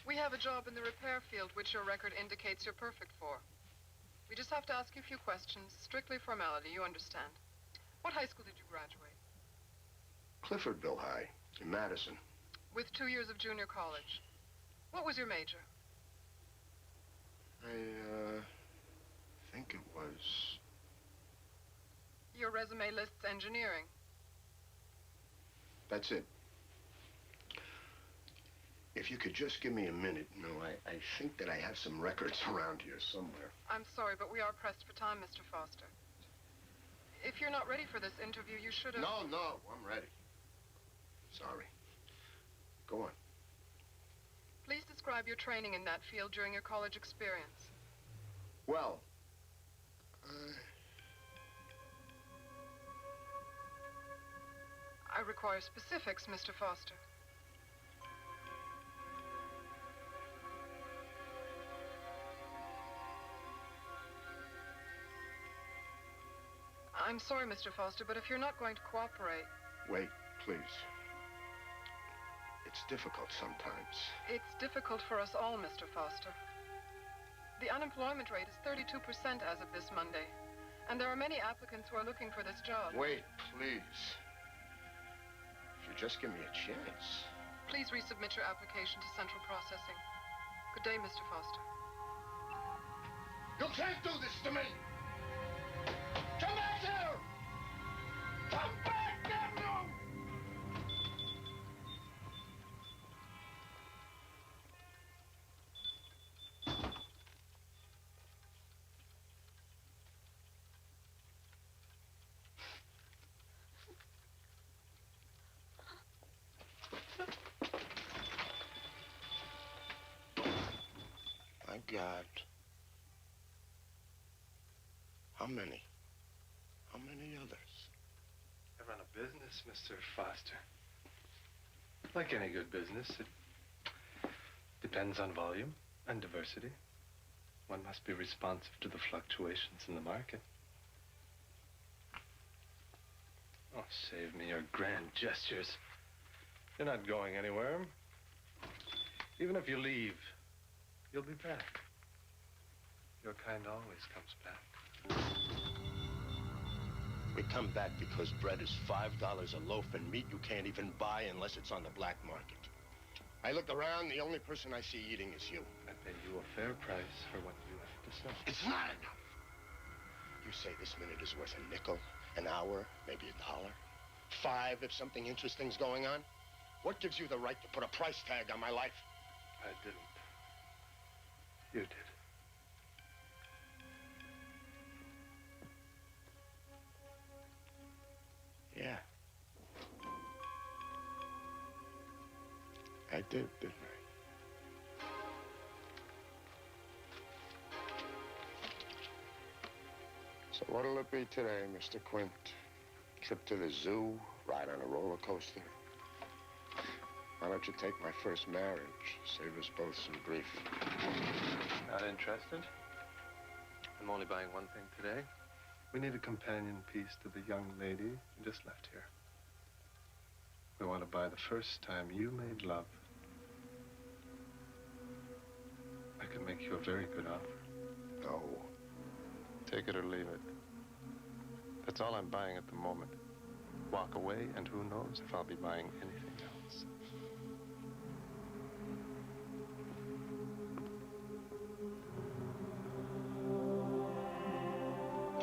We have a job in the repair field which your record indicates you're perfect for. We just have to ask you a few questions. Strictly formality, you understand. What high school did you graduate? Cliffordville High in Madison. With 2 years of junior college. What was your major? I think it was... Your resume lists engineering. That's it. If you could just give me a minute. No, I think that I have some records around here somewhere. I'm sorry, but we are pressed for time, Mr. Foster. If you're not ready for this interview, you should have... No, I'm ready. Sorry. Go on. Please describe your training in that field during your college experience. Well, I require specifics, Mr. Foster. I'm sorry, Mr. Foster, but if you're not going to cooperate... Wait, please. It's difficult sometimes. It's difficult for us all, Mr. Foster. The unemployment rate is 32% as of this Monday. And there are many applicants who are looking for this job. Wait, please. If you just give me a chance. Please resubmit your application to Central Processing. Good day, Mr. Foster. You can't do this to me! Come back here! Come back, damn you! My God. How many? How many others? I run a business, Mr. Foster. Like any good business, it depends on volume and diversity. One must be responsive to the fluctuations in the market. Oh, save me your grand gestures. You're not going anywhere. Even if you leave, you'll be back. Your kind always comes back. We come back because bread is $5 a loaf and meat you can't even buy unless it's on the black market. I look around, the only person I see eating is you. I pay you a fair price for what you have to sell. It's not enough. You say this minute is worth a nickel, an hour, maybe $1. $5 if something interesting's going on. What gives you the right to put a price tag on my life? I didn't. You did. Yeah. I did, didn't I? So what'll it be today, Mr. Quint? Trip to the zoo, ride on a roller coaster? Why don't you take my first marriage? Save us both some grief. Not interested? I'm only buying one thing today. We need a companion piece to the young lady who just left here. We want to buy the first time you made love. I can make you a very good offer. No. Take it or leave it. That's all I'm buying at the moment. Walk away, and who knows if I'll be buying anything else.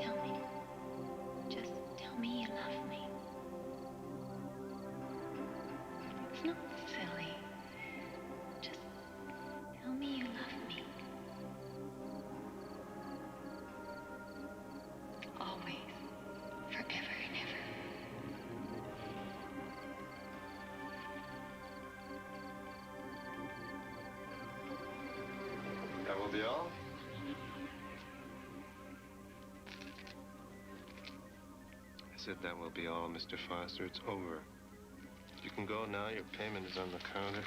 Tell me. Just tell me you love me. It's not silly. Just tell me you love me. Always. Forever and ever. That will be all? I said that will be all, Mr. Foster. It's over. You can go now. Your payment is on the counter.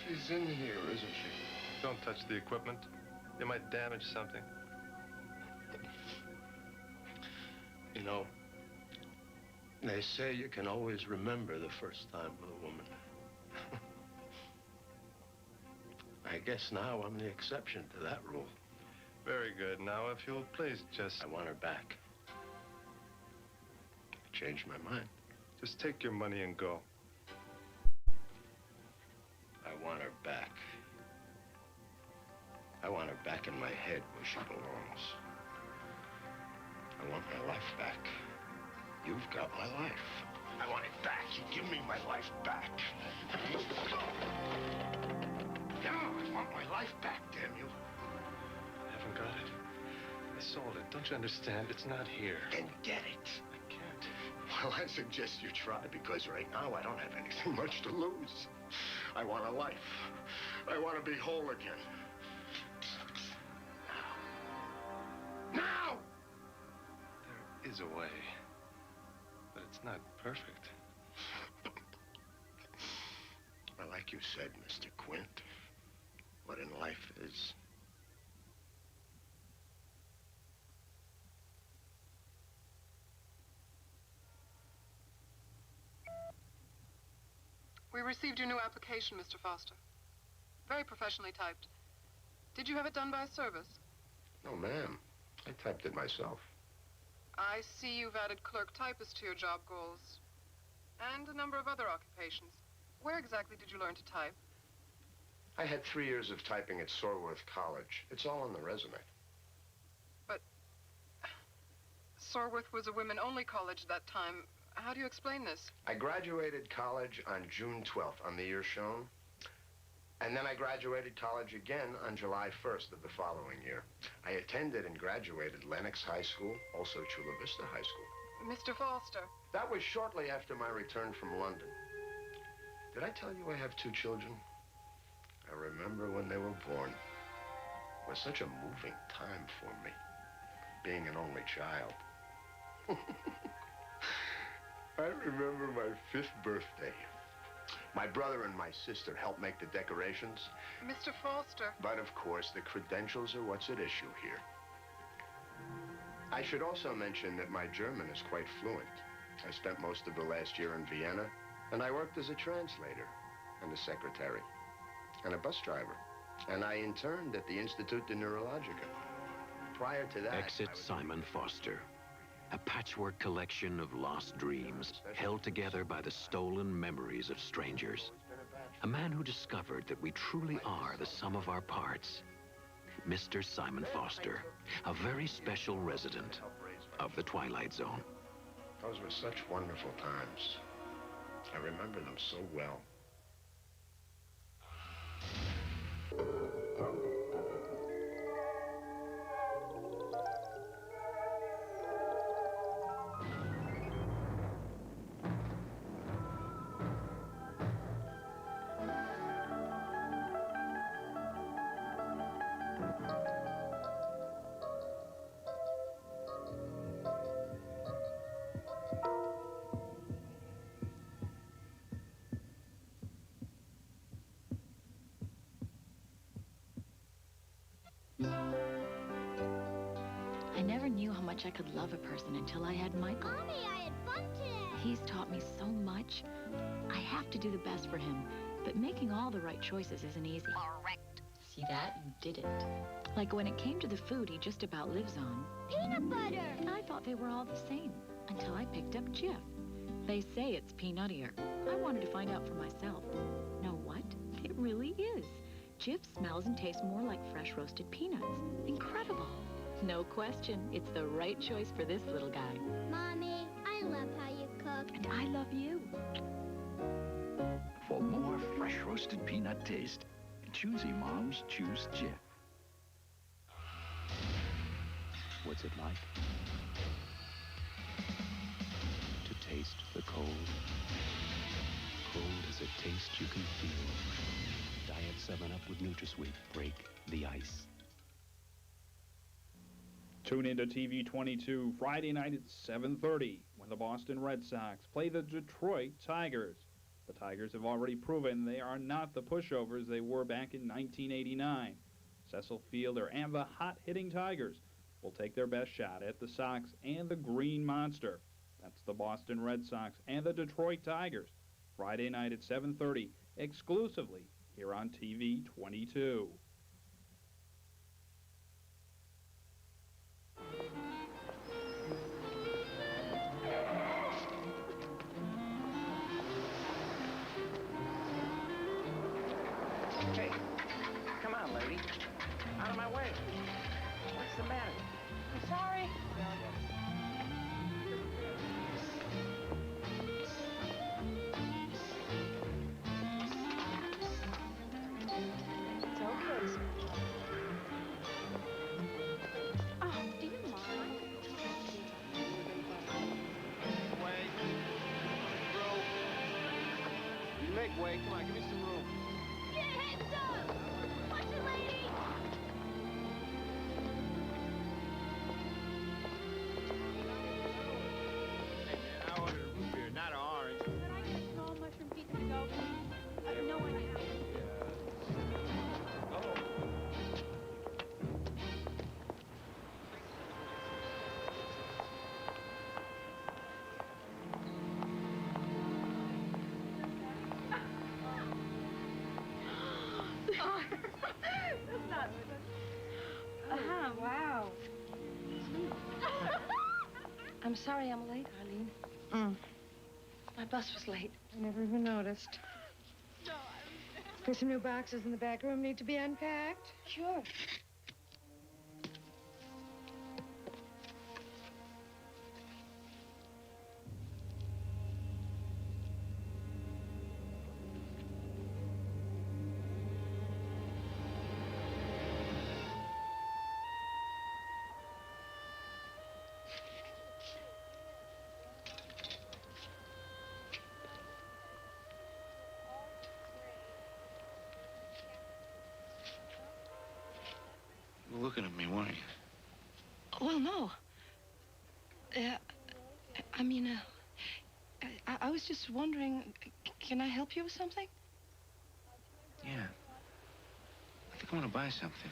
She's in here, isn't she? Don't touch the equipment. You might damage something. You know, they say you can always remember the first time with a woman. I guess now I'm the exception to that rule. Very good. Now, if you'll please just... I want her back. I changed my mind. Just take your money and go. I want her back. I want her back in my head where she belongs. I want my life back. You've got my life. I want it back. You give me my life back. Yeah, I want my life back, damn you. I haven't got it. I sold it. Don't you understand? It's not here. Then get it. I can't. Well, I suggest you try, because right now I don't have anything much to lose. I want a life. I want to be whole again. is a way, but it's not perfect. Well, like you said, Mr. Quint, what in life is... We received your new application, Mr. Foster. Very professionally typed. Did you have it done by a service? No, ma'am. I typed it myself. I see you've added clerk typist to your job goals. And a number of other occupations. Where exactly did you learn to type? I had 3 years of typing at Sorworth College. It's all on the resume. But Sorworth was a women-only college at that time. How do you explain this? I graduated college on June 12th, on the year shown. And then I graduated college again on July 1st of the following year. I attended and graduated Lenox High School, also Chula Vista High School. Mr. Foster. That was shortly after my return from London. Did I tell you I have 2 children? I remember when they were born. It was such a moving time for me, being an only child. I remember my 5th birthday. My brother and my sister helped make the decorations. Mr. Foster. But of course, the credentials are what's at issue here. I should also mention that my German is quite fluent. I spent most of the last year in Vienna, and I worked as a translator and a secretary and a bus driver. And I interned at the Institut de Neurologica. Prior to that... Exit Simon Foster. A patchwork collection of lost dreams held together by the stolen memories of strangers. A man who discovered that we truly are the sum of our parts. Mr. Simon Foster, a very special resident of the Twilight Zone. Those were such wonderful times. I remember them so well. I never knew how much I could love a person until I had Michael. Mommy, I had fun today. He's taught me so much. I have to do the best for him, but making all the right choices isn't easy. Correct. See that? You did it. Like when it came to the food he just about lives on. Peanut butter. I thought they were all the same until I picked up Jif. They say it's peanuttier. I wanted to find out for myself. Know what? It really is. Jif smells and tastes more like fresh roasted peanuts. Incredible. No question, it's the right choice for this little guy. Mommy, I love how you cook. And I love you. For more fresh roasted peanut taste, choosy moms choose Jif. What's it like to taste the cold? Cold is a taste you can feel. Diet 7-Up with NutraSweet. Break the ice. Tune into TV 22 Friday night at 7:30 when the Boston Red Sox play the Detroit Tigers. The Tigers have already proven they are not the pushovers they were back in 1989. Cecil Fielder and the hot-hitting Tigers will take their best shot at the Sox and the Green Monster. That's the Boston Red Sox and the Detroit Tigers. Friday night at 7:30 exclusively here on TV 22. Hey, come on, lady. Out of my way. What's the matter? I'm sorry. It's okay, sir. Oh, do you mind? Way. Bro. You make way. Come on, give me some room. Get heads up! Watch it, lady! Oh, that's not... Wow. I'm sorry I'm late, Arlene. My bus was late. I never even noticed. There's some new boxes in the back room need to be unpacked. Sure. You were looking at me, weren't you? Well, no. I was just wondering, can I help you with something? Yeah. I think I want to buy something.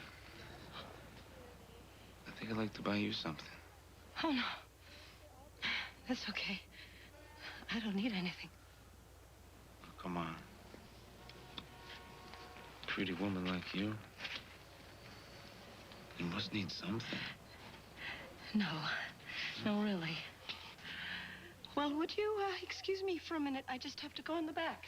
I think I'd like to buy you something. Oh, no. That's okay. I don't need anything. Oh, come on. A pretty woman like you. You must need something. No. No, really. Well, would you excuse me for a minute? I just have to go in the back.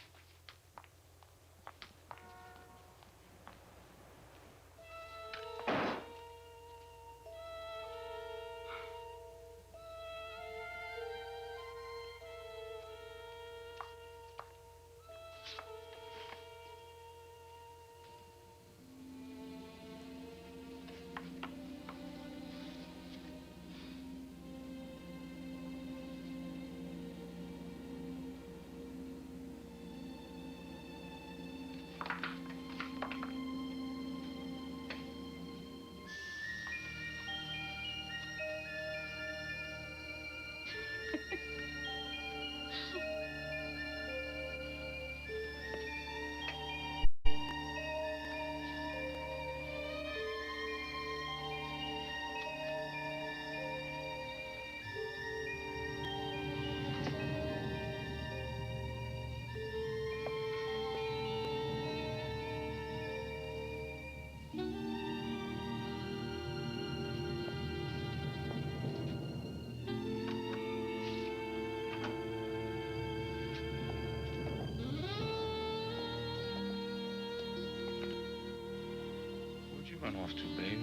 Where'd you run off to, baby?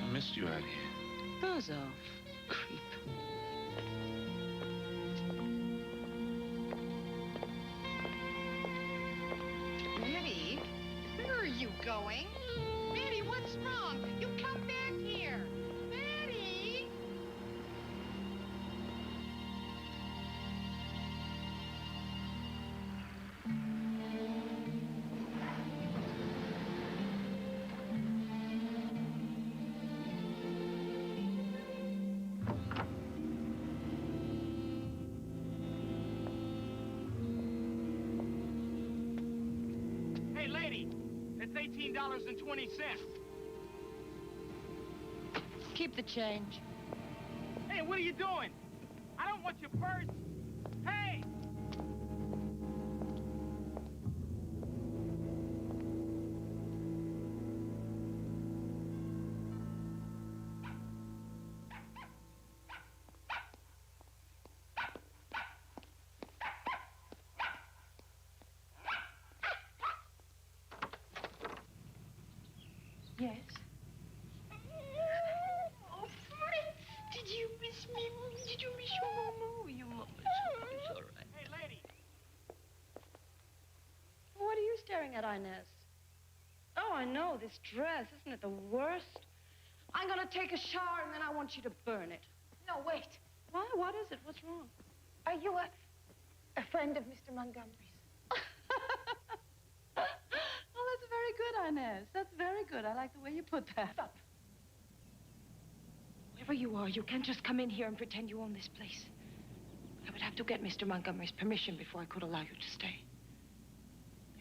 I missed you out here. Buzz off, creep. Betty, where are you going? Betty, what's wrong? You come back here. Betty! Hey, lady, it's $18.20. Keep the change. Hey, what are you doing? I don't want your purse. Hey! Yes. Oh, Fritz, did you miss me? Did you miss your mama? You mama? It's all right. Hey, lady. What are you staring at, Inez? Oh, I know, this dress. Isn't it the worst? I'm gonna take a shower and then I want you to burn it. No, wait. Why? What is it? What's wrong? Are you a friend of Mr. Montgomery's? Oh, that's very good, Inez. That's very good. I like the way you put that. Stop. Wherever you are, you can't just come in here and pretend you own this place. I would have to get Mr. Montgomery's permission before I could allow you to stay.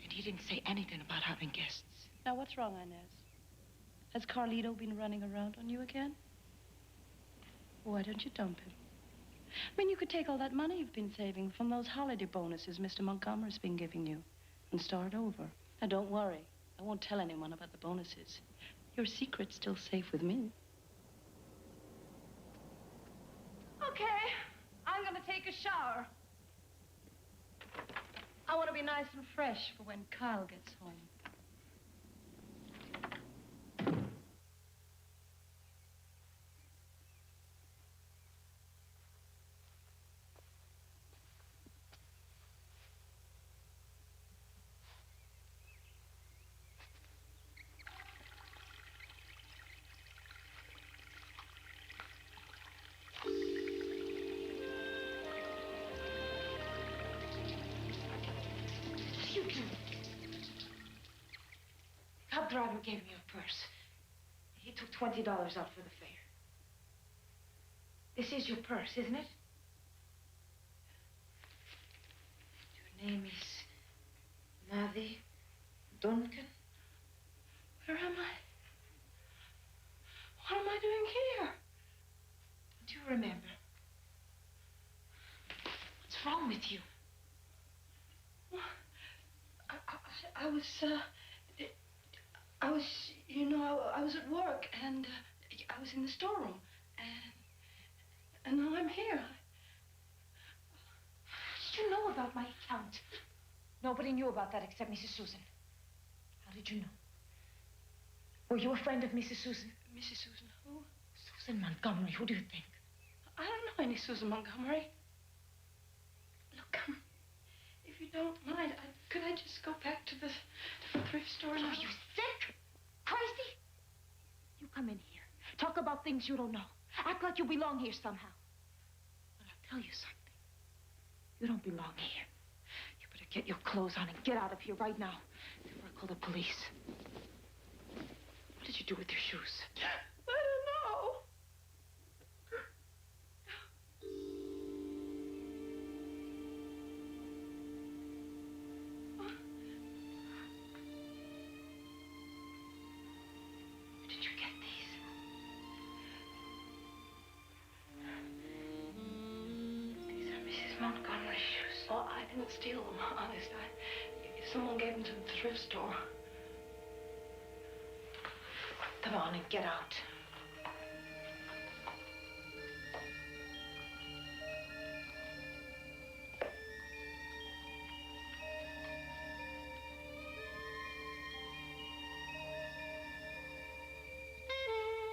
And he didn't say anything about having guests. Now, what's wrong, Inez? Has Carlito been running around on you again? Why don't you dump him? I mean, you could take all that money you've been saving from those holiday bonuses Mr. Montgomery's been giving you and start over. Now, don't worry. I won't tell anyone about the bonuses. Your secret's still safe with me. Okay, I'm gonna take a shower. I want to be nice and fresh for when Kyle gets home. You do. Cab driver gave me a purse. He took $20 out for the fare. This is your purse, isn't it? Your name is Maddie Duncan? Where am I? What am I doing here? Do you remember? What's wrong with you? I was, you know, I was at work and I was in the storeroom and now I'm here. Did you know about my account? Nobody knew about that except Mrs. Susan. How did you know? Were you a friend of Mrs. Susan? Mrs. Susan who? Susan Montgomery. Who do you think? I don't know any Susan Montgomery. Look, if you don't mind, could I just go back to the thrift store now? Are you sick? Crazy? You come in here. Talk about things you don't know. Act like you belong here somehow. But I'll tell you something. You don't belong here. You better get your clothes on and get out of here right now before I call the police. What did you do with your shoes? I don't know. Where did you get these? These are Mrs. Montgomery's shoes. Oh, I didn't steal them, honest. Someone gave them to the thrift store. Come on and get out.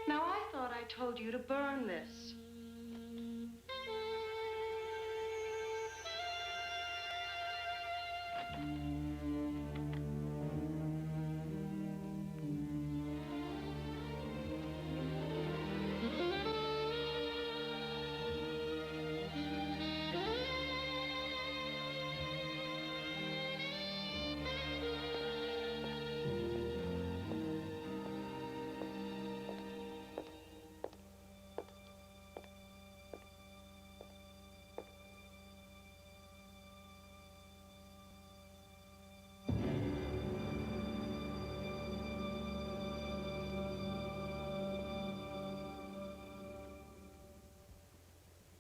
Now, I thought I told you to burn this.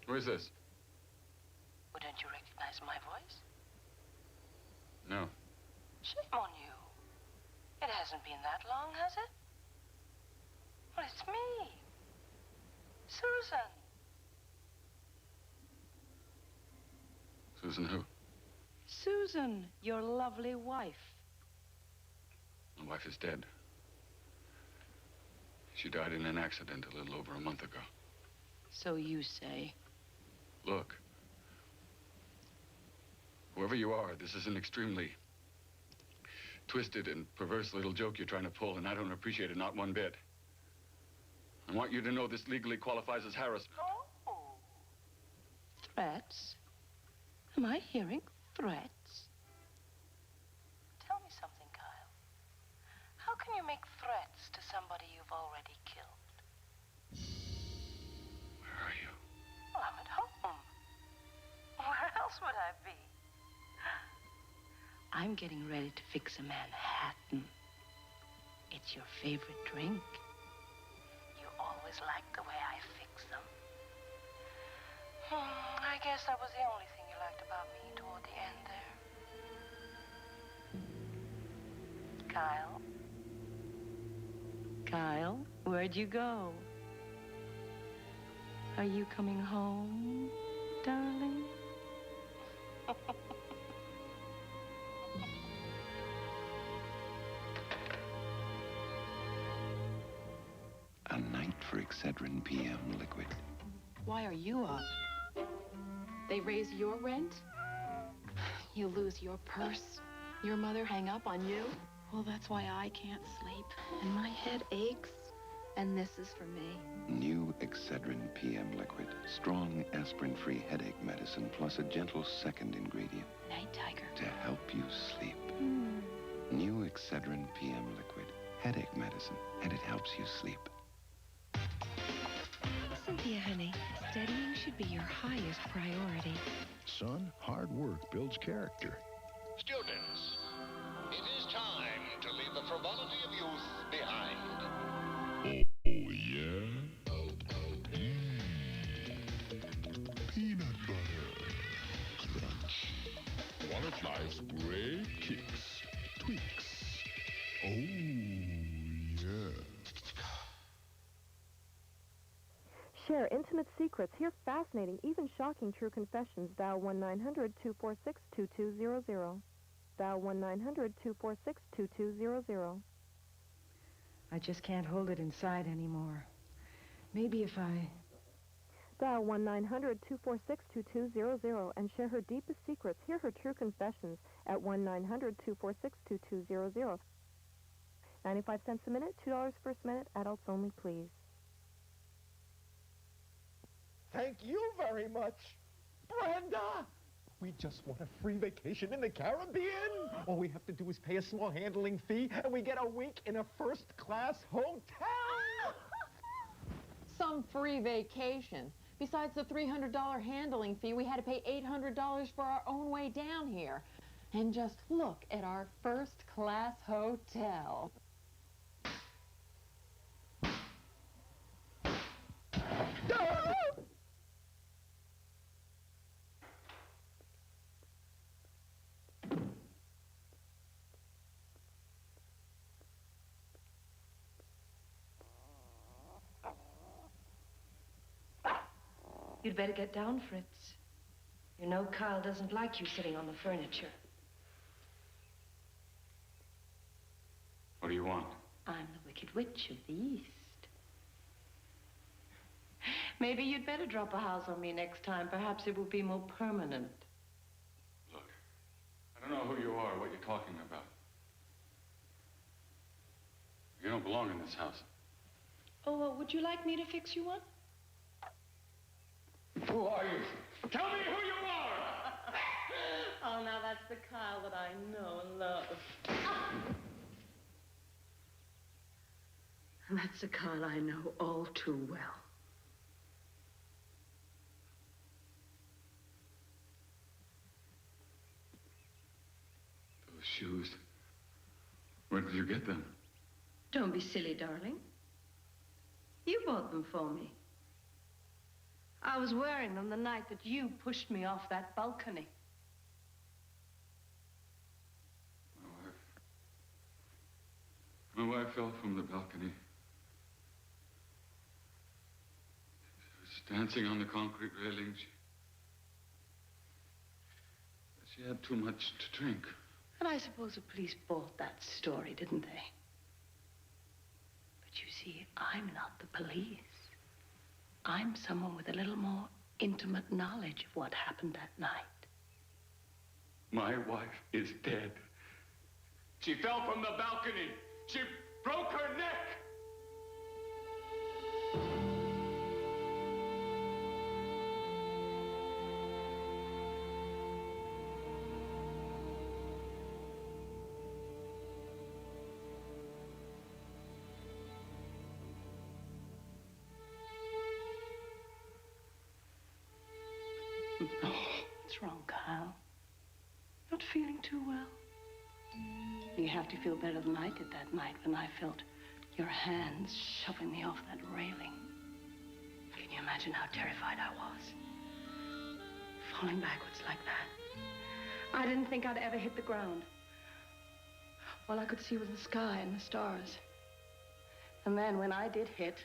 Who is this? Wouldn't you recognize my voice? No. Shame on you. It hasn't been that long, has it? Well, it's me. Susan. Susan who? Susan, your lovely wife. My wife is dead. She died in an accident a little over a month ago. So you say. Look. Whoever you are, this is an extremely twisted and perverse little joke you're trying to pull, and I don't appreciate it, not one bit. I want you to know this legally qualifies as harassment. Oh. Threats? Am I hearing threats? Tell me something, Kyle. How can you make threats to somebody you've already killed? Where are you? Well, I'm at home. Where else would I be? I'm getting ready to fix a Manhattan. It's your favorite drink. You always like the way I fix them. I guess that was the only thing you liked about me toward the end there. Kyle? Kyle, where'd you go? Are you coming home, darling? A night for Excedrin PM liquid. Why are you up? They raise your rent? You lose your purse? Your mother hang up on you? Well, that's why I can't sleep. And my head aches. And this is for me. New Excedrin PM liquid. Strong aspirin-free headache medicine plus a gentle second ingredient. Night, Tiger. To help you sleep. New Excedrin PM liquid. Headache medicine. And it helps you sleep. Cynthia, honey, studying should be your highest priority. Son, hard work builds character. Students, it is time to leave the frivolity of youth behind. Oh, yeah? Peanut butter. Crunch. One of life's great kicks. Tweaks. Oh, yeah. Share intimate secrets. Hear fascinating, even shocking true confessions. Dial 1-900-246-2200. Dial 1-900-246-2200. I just can't hold it inside anymore. Maybe if I... Dial 1-900-246-2200 and share her deepest secrets. Hear her true confessions at 1-900-246-2200. 95 cents a minute, $2 first minute, adults only, please. Thank you very much, Brenda. We just want a free vacation in the Caribbean. All we have to do is pay a small handling fee, and we get a week in a first-class hotel. Some free vacation. Besides the $300 handling fee, we had to pay $800 for our own way down here. And just look at our first-class hotel. You'd better get down, Fritz. You know Kyle doesn't like you sitting on the furniture. What do you want? I'm the Wicked Witch of the East. Maybe you'd better drop a house on me next time. Perhaps it will be more permanent. Look, I don't know who you are or what you're talking about. You don't belong in this house. Oh, well, would you like me to fix you one? Who are you? Tell me who you are! Oh, now that's the Kyle that I know and love. That's the Kyle I know all too well. Those shoes. Where did you get them? Don't be silly, darling. You bought them for me. I was wearing them the night that you pushed me off that balcony. My wife fell from the balcony. She was dancing on the concrete railing. She had too much to drink. And I suppose the police bought that story, didn't they? But you see, I'm not the police. I'm someone with a little more intimate knowledge of what happened that night. My wife is dead. She fell from the balcony. She broke her neck. What's wrong, Kyle? Not feeling too well? You have to feel better than I did that night when I felt your hands shoving me off that railing. Can you imagine how terrified I was? Falling backwards like that. I didn't think I'd ever hit the ground. All I could see was the sky and the stars. And then when I did hit...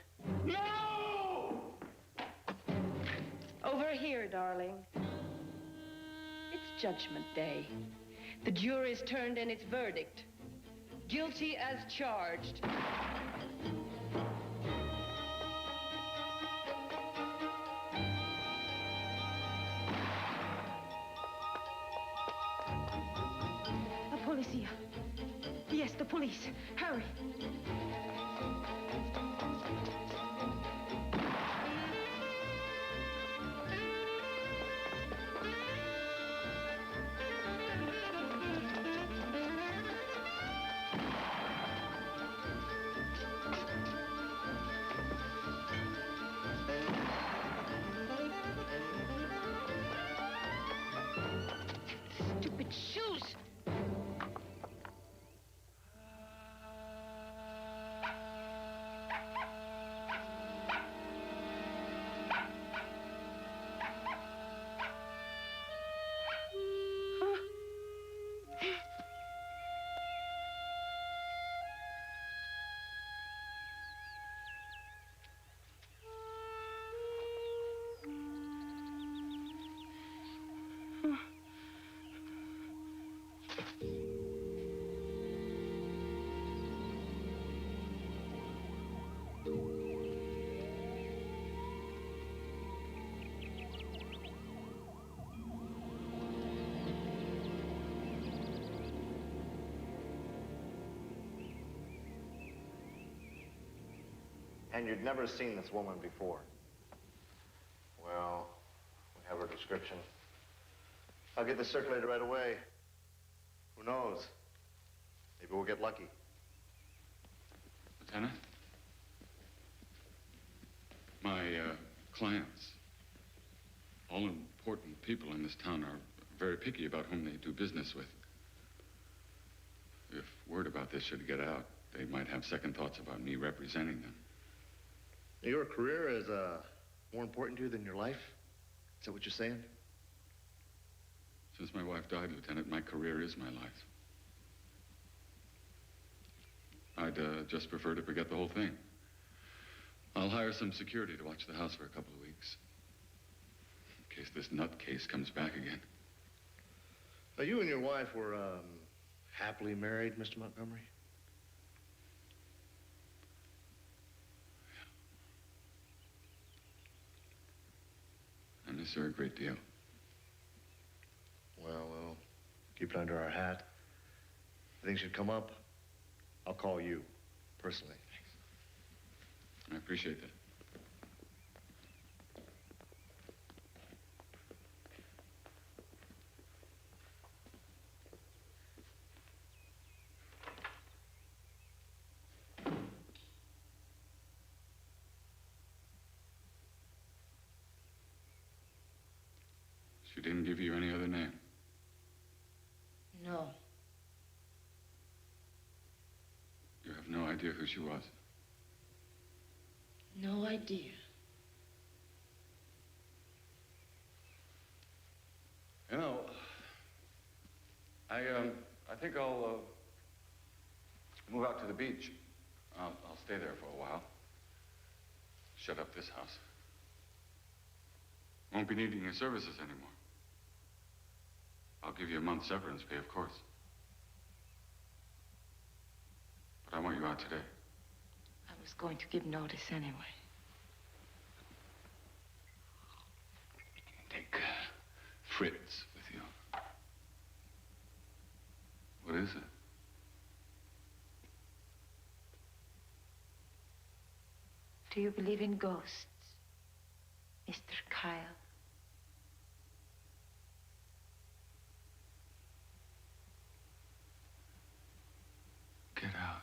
No! Over here, darling. It's Judgment Day. The jury's turned in its verdict. Guilty as charged. La policia. Yes, the police. Hurry. Stupid shoes! And you'd never seen this woman before. Well, we have her description. I'll get this circulated right away. Who knows? Maybe we'll get lucky. Lieutenant? My clients, all important people in this town, are very picky about whom they do business with. If word about this should get out, they might have second thoughts about me representing them. Your career is more important to you than your life? Is that what you're saying? Since my wife died, Lieutenant, my career is my life. I'd just prefer to forget the whole thing. I'll hire some security to watch the house for a couple of weeks. In case this nutcase comes back again. Now, you and your wife were happily married, Mr. Montgomery? I miss her a great deal. Well, we'll keep it under our hat. If things should come up, I'll call you, personally. I appreciate that. She didn't give you any other name? No. You have no idea who she was? No idea. You know, I think I'll move out to the beach. I'll stay there for a while. Shut up this house. Won't be needing your services anymore. I'll give you a month's severance pay, of course. But I want you out today. I was going to give notice anyway. Take Fritz with you. What is it? Do you believe in ghosts, Mr. Kyle? Get out.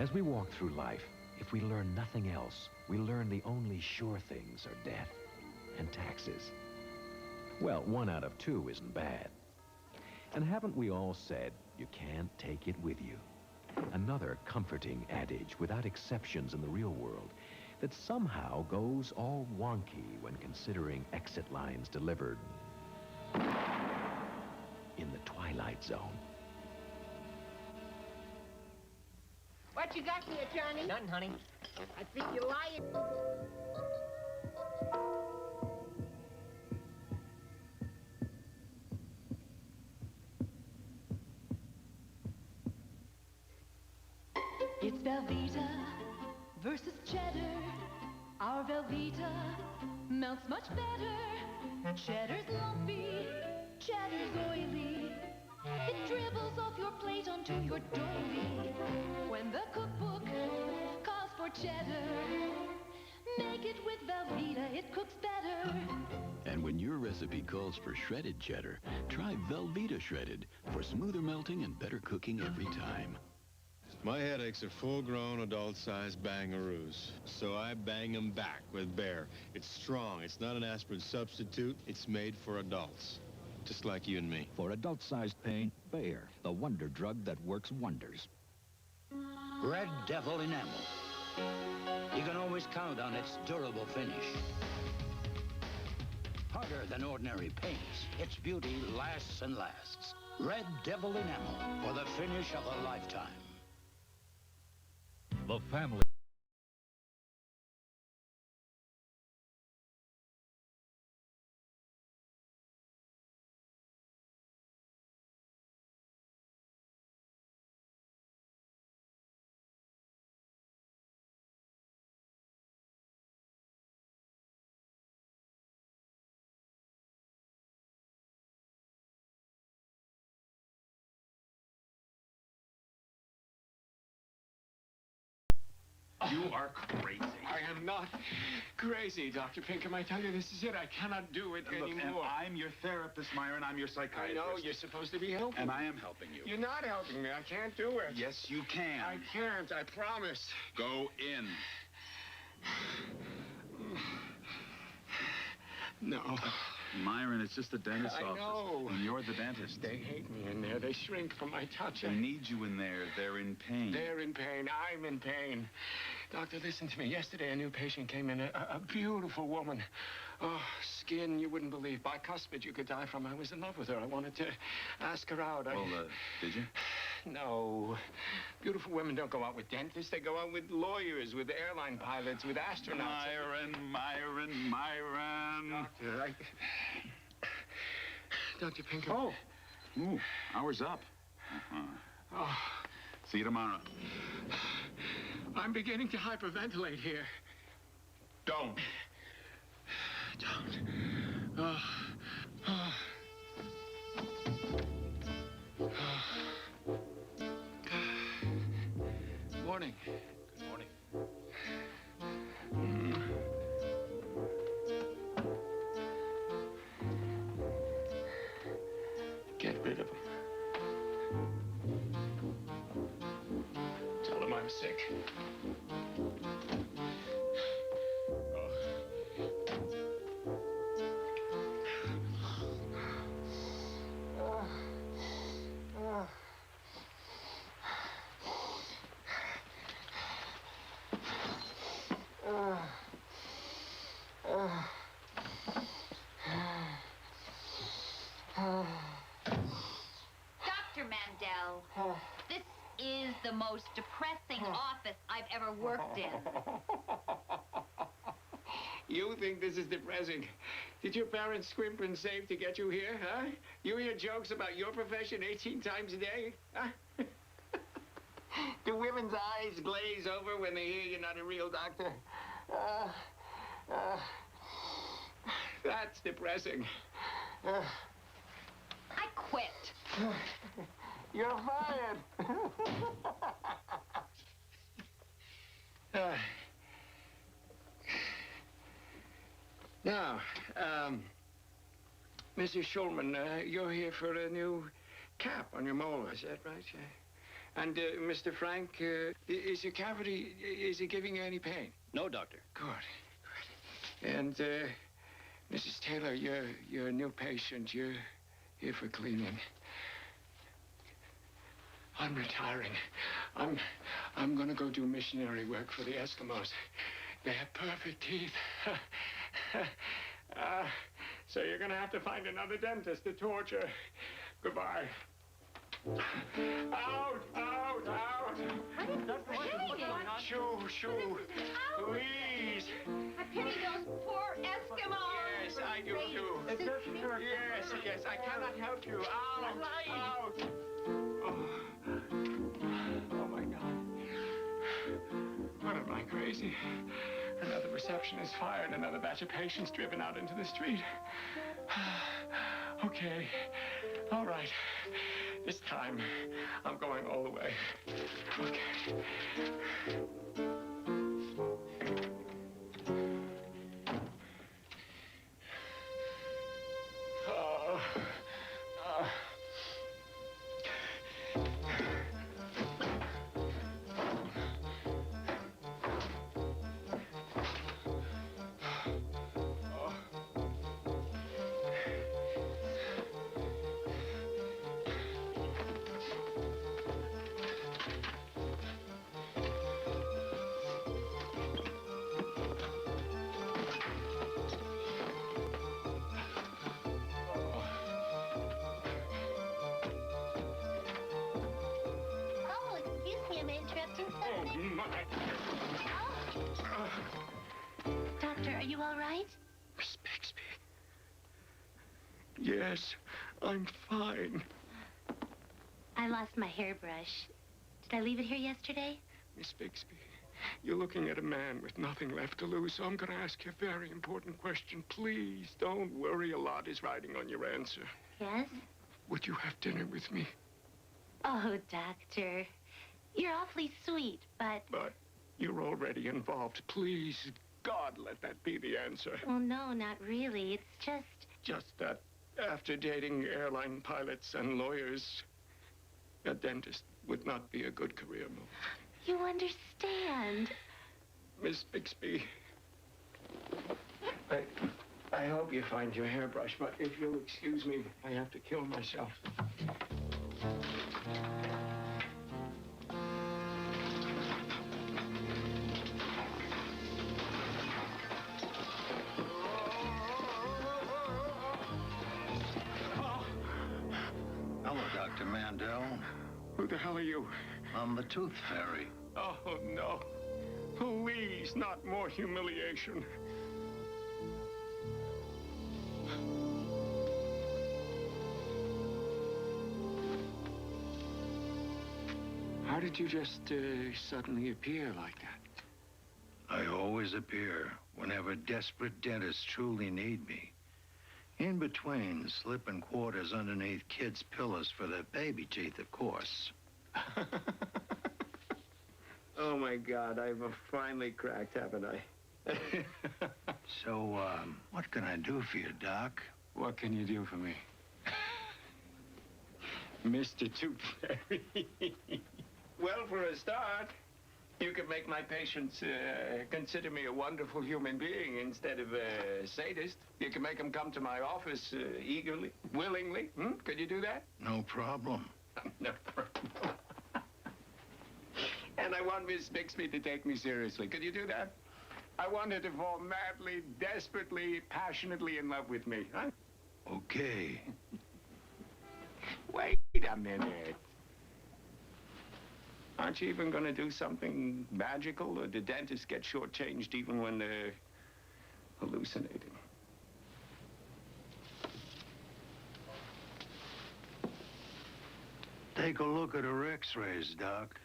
As we walk through life, if we learn nothing else, we learn the only sure things are death and taxes. Well, 1 out of 2 isn't bad. And haven't we all said, you can't take it with you? Another comforting adage without exceptions in the real world that somehow goes all wonky when considering exit lines delivered in the twilight zone. What you got there, Johnny? Nothing, honey. I think you're lying. It's Velveeta versus cheddar. Our Velveeta melts much better. Cheddar's lumpy, cheddar's oily. It dribbles off your plate onto your doily. When the cookbook calls for cheddar, make it with Velveeta, it cooks better. And when your recipe calls for shredded cheddar, try Velveeta Shredded for smoother melting and better cooking every time. My headaches are full-grown, adult-sized bangaroos, so I bang them back with Bear. It's strong. It's not an aspirin substitute. It's made for adults, just like you and me. For adult-sized pain, Bayer, the wonder drug that works wonders. Red Devil Enamel. You can always count on its durable finish. Harder than ordinary paints, its beauty lasts and lasts. Red Devil Enamel, for the finish of a lifetime. The family. You are crazy. I am not crazy, Dr. Pinkham. I tell you, this is it. I cannot do it Look, anymore. and I'm your therapist, Myron. I'm your psychiatrist. I know. You're supposed to be helping And me. I am helping you. You're not helping me. I can't do it. Yes, you can. I can't. I promise. Go in. No. Myron, it's just the dentist's I office. know. And you're the dentist. They hate me in there. They shrink from my touch. They need you in there. They're in pain. They're in pain. I'm in pain. Doctor, listen to me. Yesterday, a new patient came in, a beautiful woman. Oh, skin you wouldn't believe. Bicuspid you could die from. I was in love with her. I wanted to ask her out. Well, did you? No. Beautiful women don't go out with dentists. They go out with lawyers, with airline pilots, with astronauts. Myron. Doctor, Dr. Pinkham. Oh. Ooh, hour's up. Oh. See you tomorrow. I'm beginning to hyperventilate here. Don't. Oh. Oh. Morning. Good morning. Get rid of him. Tell him I'm sick. Dr. Mandel, this is the most depressing office I've ever worked in. You think this is depressing? Did your parents scrimp and save to get you here, huh? You hear jokes about your profession 18 times a day, huh? Do women's eyes glaze over when they hear you're not a real doctor? That's depressing. I quit. You're fired. Now, Mrs. Schulman, you're here for a new cap on your molar, is that right? And, Mr. Frank, is your cavity, is it giving you any pain? No, doctor. Good. And, Mrs. Taylor, you're a new patient. You're here for cleaning. I'm retiring. I'm gonna go do missionary work for the Eskimos. They have perfect teeth. So you're gonna have to find another dentist to torture. Goodbye. Out! Shoo! Please! I pity those poor Eskimos. Yes, I do too. Yes, I cannot help you. Out! Oh, my God. What am I, crazy? Another receptionist fired, another batch of patients driven out into the street. Okay, all right. This time, I'm going all the way. Okay. Doctor, are you all right? Miss Bixby. Yes, I'm fine. I lost my hairbrush. Did I leave it here yesterday? Miss Bixby, you're looking at a man with nothing left to lose, so I'm going to ask you a very important question. Please don't worry. A lot is riding on your answer. Yes? Would you have dinner with me? Oh, Doctor. You're awfully sweet, but... But you're already involved. Please, God, let that be the answer. Well, no, not really. It's just... Just that after dating airline pilots and lawyers, a dentist would not be a good career move. You understand. Miss Bixby, I hope you find your hairbrush, but if you'll excuse me, I have to kill myself. Hello, Dr. Mandel. Who the hell are you? I'm the Tooth Fairy. Oh, no. Please, not more humiliation. How did you just suddenly appear like that? I always appear whenever desperate dentists truly need me. In between, slipping quarters underneath kids' pillows for their baby teeth, of course. Oh, my God, I've finally cracked, haven't I? So, what can I do for you, Doc? What can you do for me? Mr. Tooth Fairy. Well, for a start, you could make my patients consider me a wonderful human being instead of a sadist. You can make them come to my office eagerly, willingly. Could you do that? No problem. No problem. And I want Miss Bixby to take me seriously. Could you do that? I want her to fall madly, desperately, passionately in love with me, huh? Okay. Wait a minute. Aren't you even going to do something magical, or do dentists get shortchanged even when they're hallucinating? Take a look at her x-rays, Doc.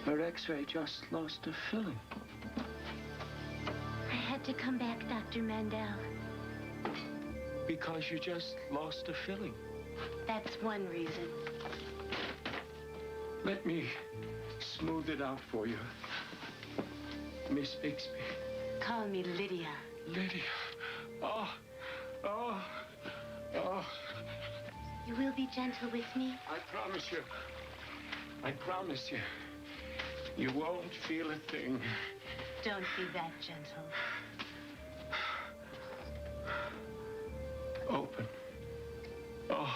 Her x-ray just lost a filling. I had to come back, Dr. Mandel. Because you just lost a filling. That's one reason. Let me smooth it out for you. Miss Bixby. Call me Lydia. Lydia. Oh. You will be gentle with me? I promise you. I promise you. You won't feel a thing. Don't be that gentle. Open. Oh.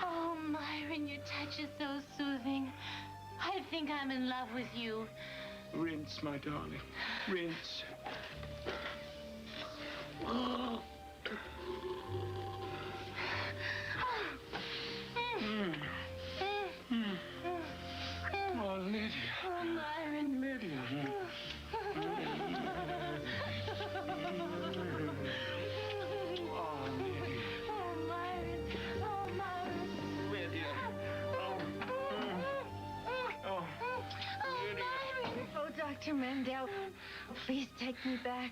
Oh, Myron, your touch is so soothing. I think I'm in love with you. Rinse, my darling. Rinse. Oh. Oh, Lydia. Oh, Myron. Lydia. Oh, Lydia. Oh, Myron. Oh, Myron. Lydia. Oh, Myron. Oh, Dr. Mandel, please take me back.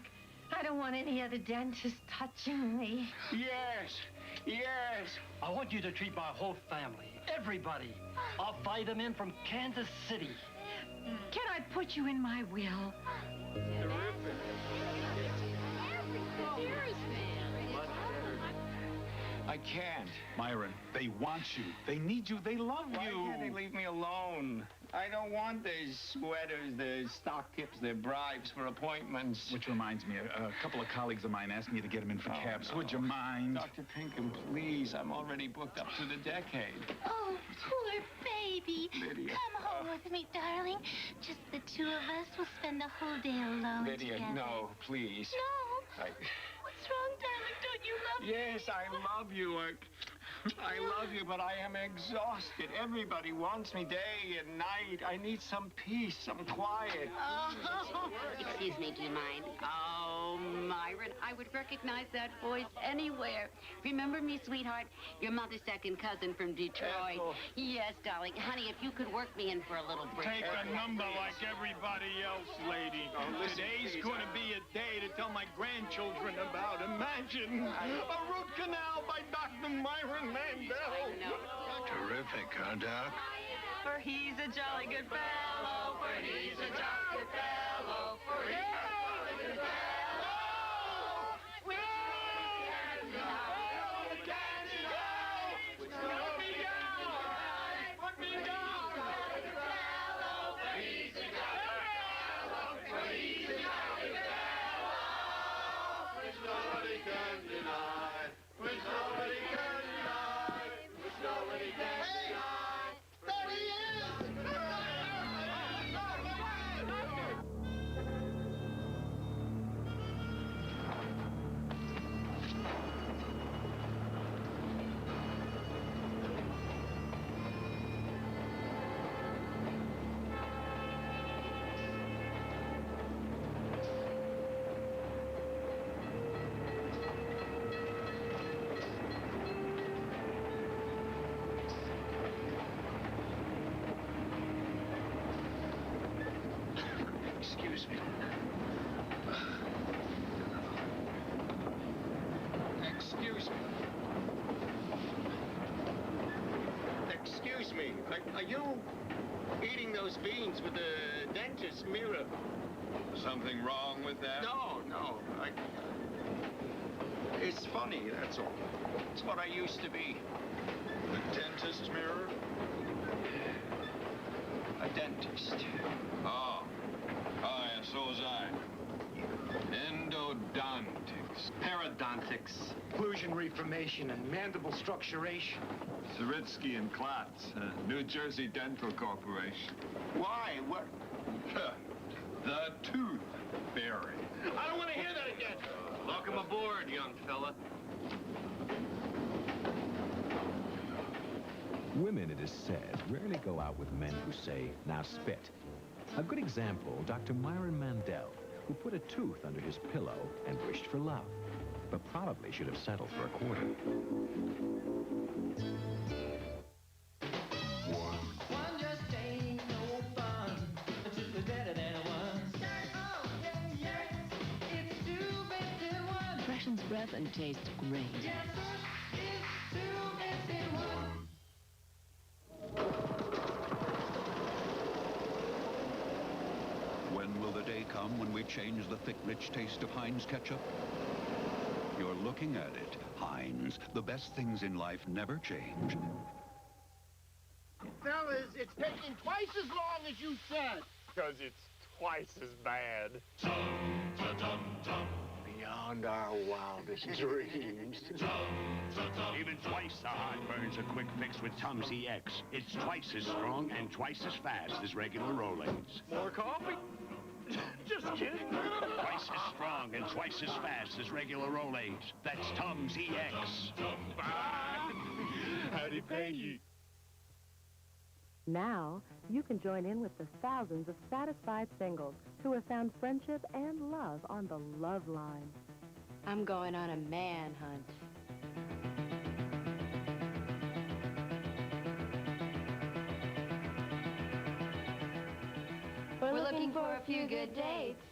I don't want any other dentist touching me. Yes. Yes. I want you to treat my whole family, everybody. I'll fly them in from Kansas City. Can I put you in my will? I can't. Myron, they want you. They need you. They love you. Why can't they leave me alone? I don't want their sweaters, their stock tips, their bribes for appointments. Which reminds me, a couple of colleagues of mine asking you to get them in for cabs. No. Would you mind? Dr. Pinkham, please. I'm already booked up to the decade. Oh, poor baby. Lydia. Come home with me, darling. Just the two of us. We'll spend the whole day alone Lydia, together. no, please. No. What's wrong, darling? Don't you love me? Yes, I love you. I love you, but I am exhausted. Everybody wants me day and night. I need some peace, some quiet. Oh, excuse me, do you mind? Oh, Myron, I would recognize that voice anywhere. Remember me, sweetheart? Your mother's second cousin from Detroit. Ethel. Yes, darling. Honey, if you could work me in for a little break. Take a number like everybody else, lady. Today's going to be a day to tell my grandchildren about. Imagine a root canal by Dr. Myron Mandel. Terrific, huh, Doc? For he's a jolly good fellow. For he's a jolly good fellow. For he's a jolly good fellow. Excuse me. Excuse me. Excuse me. Are you eating those beans with the dentist mirror? Something wrong with that? No. It's funny, that's all. It's what I used to be. The dentist's mirror? A dentist. Oh. Oh, yeah, so was I. Endodontics. Parodontics, occlusion reformation, and mandible structuration. Zaritsky and Klotz, New Jersey Dental Corporation. Why? What? The Tooth Fairy. I don't want to hear that again. Welcome aboard, young fella. Women, it is said, rarely go out with men who say, now spit. A good example, Dr. Myron Mandel, who put a tooth under his pillow and wished for love. but probably should have settled for a quarter. One just ain't no fun. Two is better than one. Oh, yeah, it's two best in one. Freshen's breath and tastes great. Yes, sir, it's two best in one. When will the day come when we change the thick, rich taste of Heinz ketchup? You're looking at it. Heinz, the best things in life never change. Fellas, it's taking twice as long as you said. Because it's twice as bad. Beyond our wildest dreams. Even twice the heartburn's a quick fix with Tums EX. It's twice as strong and twice as fast as regular Rolaids. More coffee? Just kidding. Twice as strong and twice as fast as regular Rolaids. That's Tums EX. How'd he pay you? Now, you can join in with the thousands of satisfied singles who have found friendship and love on the Love Line. I'm going on a manhunt. We're looking for a few good dates.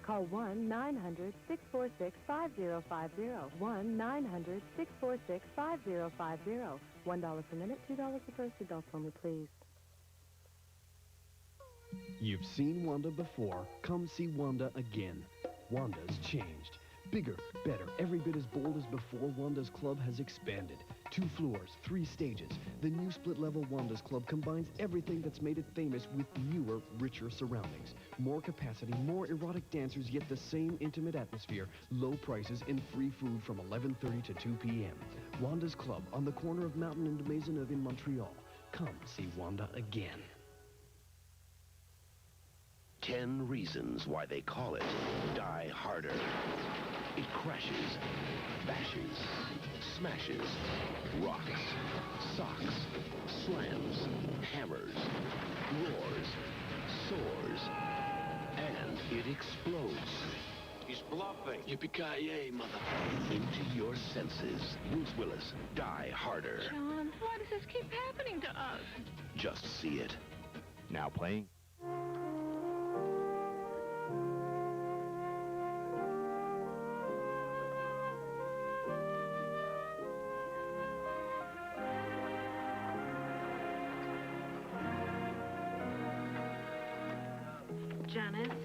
Call 1-900-646-5050. 1-900-646-5050. $1 per minute, $2 per person. Adults only, please. You've seen Wanda before. Come see Wanda again. Wanda's changed. Bigger, better, every bit as bold as before. Wanda's Club has expanded. 2 floors, 3 stages. The new split-level Wanda's Club combines everything that's made it famous with newer, richer surroundings. More capacity, more erotic dancers, yet the same intimate atmosphere. Low prices and free food from 11:30 to 2 p.m. Wanda's Club on the corner of Mountain and Maisonneuve in Montreal. Come see Wanda again. 10 reasons why they call it Die Harder. It crashes, bashes, smashes, rocks, socks, slams, hammers, roars, soars, and it explodes. He's bluffing. Yippee-ki-yay, motherfucker. Into your senses. Bruce Willis, Die Harder. John, why does this keep happening to us? Just see it. Now playing. Janice,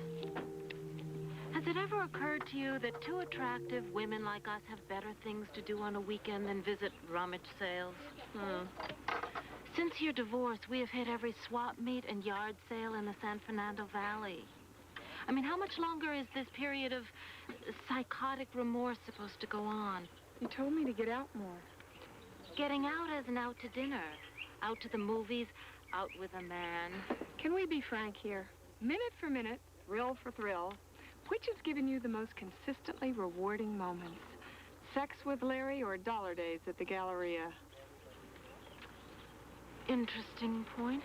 has it ever occurred to you that 2 attractive women like us have better things to do on a weekend than visit rummage sales? Since your divorce, we have hit every swap meet and yard sale in the San Fernando Valley. I mean, how much longer is this period of psychotic remorse supposed to go on? You told me to get out more. Getting out as in out to dinner, out to the movies, out with a man. Can we be frank here? Minute for minute, thrill for thrill, which has given you the most consistently rewarding moments? Sex with Larry or dollar days at the Galleria? Interesting point.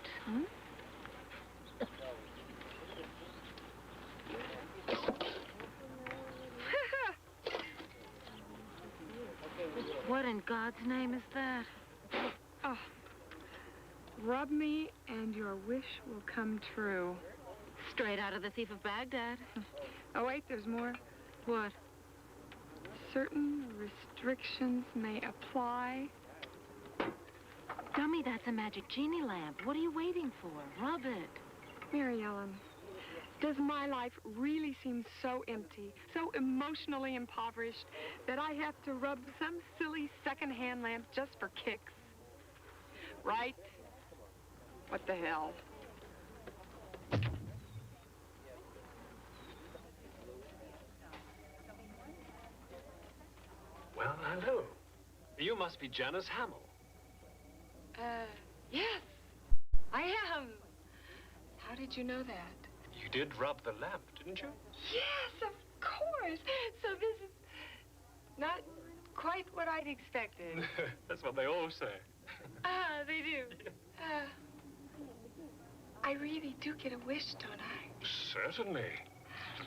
What in God's name is that? Oh. Rub me and your wish will come true. Straight out of The Thief of Baghdad. Oh, wait, there's more. What? Certain restrictions may apply. Dummy, that's a magic genie lamp. What are you waiting for? Rub it. Mary Ellen, does my life really seem so empty, so emotionally impoverished, that I have to rub some silly second-hand lamp just for kicks? Right? What the hell? Well, hello. You must be Janice Hamill. Yes, I am. How did you know that? You did rub the lamp, didn't you? Yes, of course. So this is not quite what I'd expected. That's what they all say. They do. I really do get a wish, don't I? Certainly.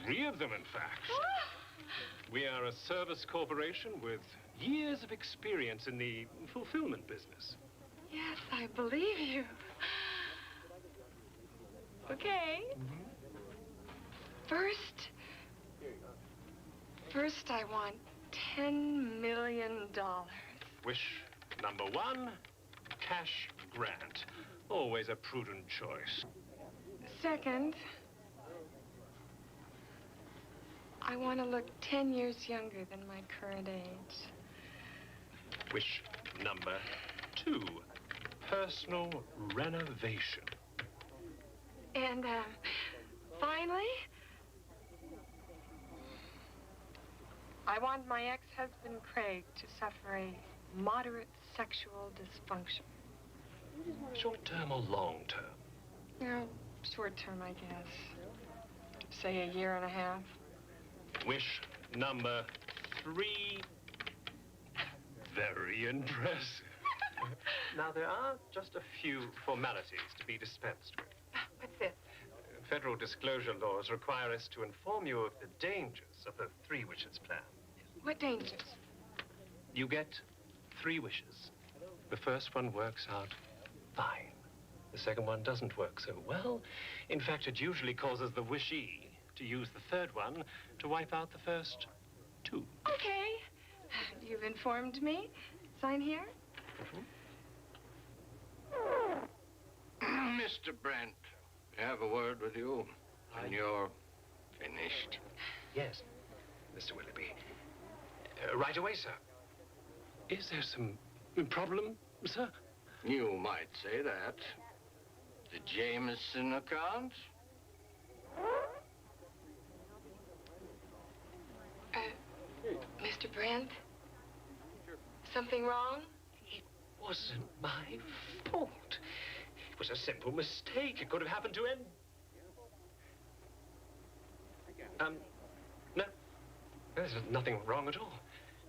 3 of them, in fact. We are a service corporation with years of experience in the fulfillment business. Yes, I believe you. Okay. First, I want $10 million. Wish number 1, cash grant. Always a prudent choice. Second, I want to look 10 years younger than my current age. Wish number 2, personal renovation. And, finally, I want my ex-husband, Craig, to suffer a moderate sexual dysfunction. Short term or long term? No, short term, I guess. Say a year and a half. Wish number 3, very impressive. Now, there are just a few formalities to be dispensed with. What's this? Federal disclosure laws require us to inform you of the dangers of the 3 wishes plan. What dangers? You get 3 wishes. The first one works out fine. The second one doesn't work so well. In fact, it usually causes the wishee to use the third one to wipe out the first 2. Okay. You've informed me. Sign here. Mr. Brent, I have a word with you when you're finished. Yes, Mr. Willoughby. Right away, sir. Is there some problem, sir? You might say that. The Jameson account? Mr. Brent? Something wrong? It wasn't my fault. It was a simple mistake. It could have happened to any... No. There's nothing wrong at all.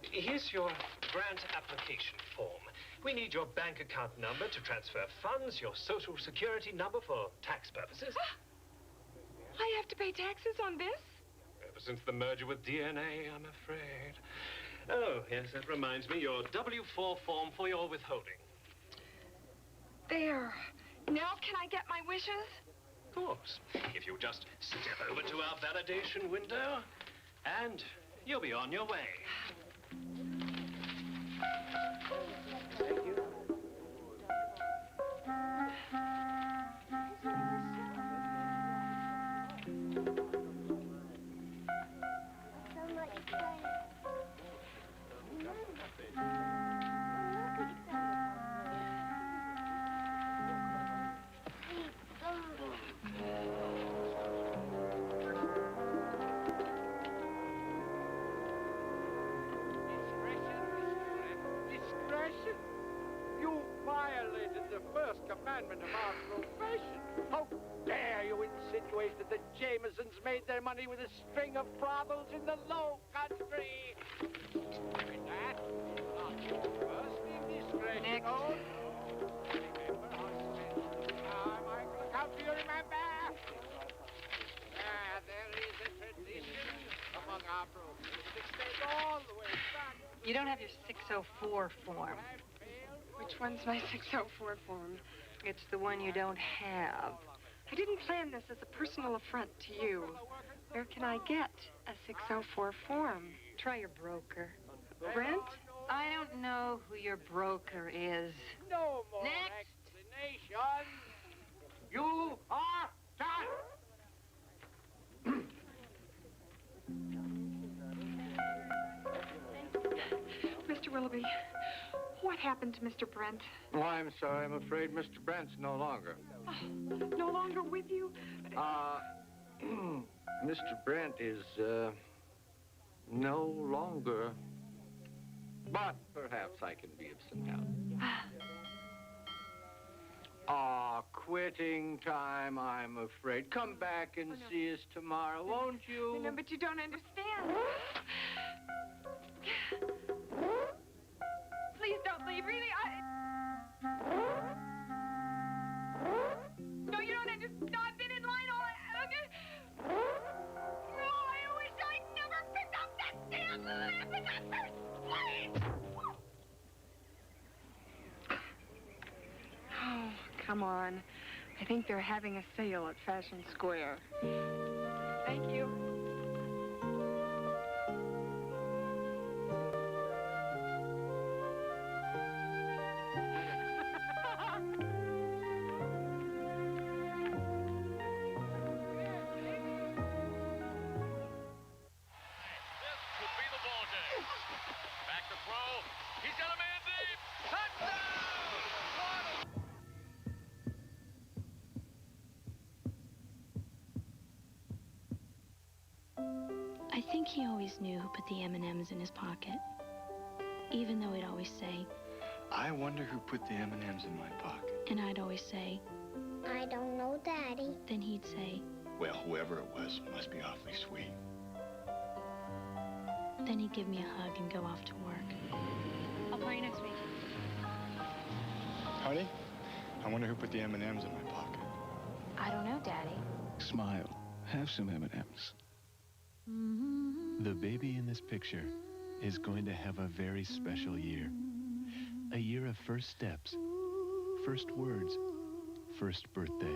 Here's your grant application form. We need your bank account number to transfer funds, your social security number for tax purposes. I have to pay taxes on this? Ever since the merger with DNA, I'm afraid. Oh, yes, that reminds me, your W-4 form for your withholding. There. Now can I get my wishes? Of course. If you just step over to our validation window, and you'll be on your way. Thank you. Discretion? You violated the first commandment of our profession. How dare you insinuate that the Jamesons made their money with a string of brothels in the Low Country? That is not your first indiscretion. Next. Oh, no. Remember our special time. I will come to you, remember? There is a tradition among our brokers that extends all the way back. You don't have your 604 form. Which one's my 604 form? It's the one you don't have. I didn't plan this as a personal affront to you. Where can I get a 604 form? Try your broker. Brent? I don't know who your broker is. No more Next. explanation. You are done. Mr. Willoughby, what happened to Mr. Brent? Oh, I'm sorry. I'm afraid Mr. Brent's no longer. Oh, no longer with you? Mr. Brent is, no longer. But perhaps I can be of some help. Quitting time, I'm afraid. Come back and see us tomorrow, won't you? No, but you don't understand. Please don't leave, really. No, you don't understand. No, I've been in line all... Okay. Oh, I wish I'd never picked up that damn Oh, come on. I think they're having a sale at Fashion Square. Thank you. Back to throw. He's got a man deep. Touchdown! I think he always knew who put the M&Ms in his pocket. Even though he'd always say, I wonder who put the M&Ms in my pocket. and I'd always say, I don't know, Daddy. then he'd say, Well, whoever it was must be awfully sweet. then he'd give me a hug and go off to work. I'll call you next week. Honey, I wonder who put the M&Ms in my pocket. I don't know, Daddy. Smile. Have some M&Ms. The baby in this picture is going to have a very special year. A year of first steps, first words, first birthday.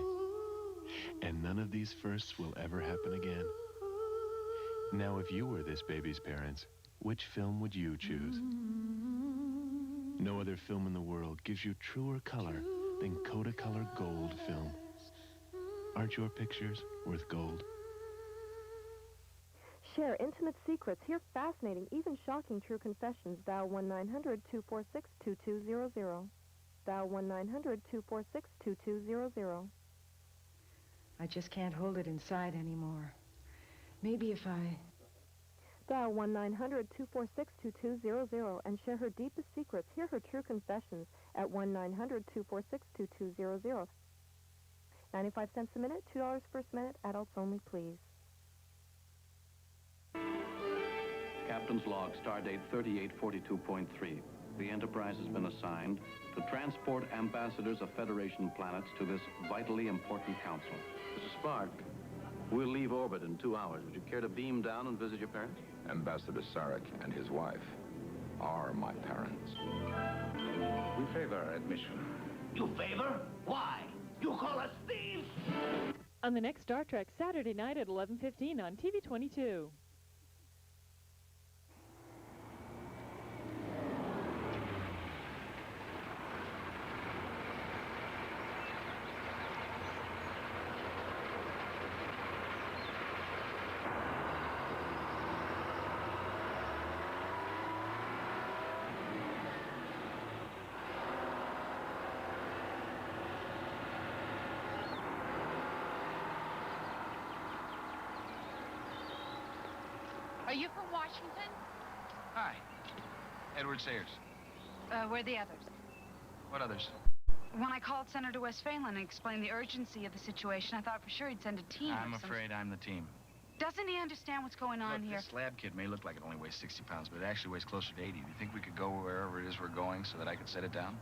And none of these firsts will ever happen again. Now, if you were this baby's parents, which film would you choose? No other film in the world gives you truer color than Kodacolor Gold film. Aren't your pictures worth gold? Share intimate secrets. Hear fascinating, even shocking true confessions. Dial 1-900-246-2200. Dial 1-900-246-2200. I just can't hold it inside anymore. Maybe if I... Dial 1-900-246-2200 and share her deepest secrets. Hear her true confessions at 1-900-246-2200. 95 cents a minute, $2 first minute, adults only, please. Captain's log, stardate 3842.3. The Enterprise has been assigned to transport ambassadors of Federation planets to this vitally important council. Mr. Spark, we'll leave orbit in 2 hours. Would you care to beam down and visit your parents? Ambassador Sarek and his wife are my parents. We favor admission. You favor? Why? You call us thieves? On the next Star Trek, Saturday night at 11:15 on TV 22. Are you from Washington? Hi. Edward Sayers. Where are the others? What others? When I called Senator Westphalen and explained the urgency of the situation, I thought for sure he'd send a team. I'm afraid I'm the team. Doesn't he understand what's going on here? This lab kit may look like it only weighs 60 pounds, but it actually weighs closer to 80. Do you think we could go wherever it is we're going so that I could set it down?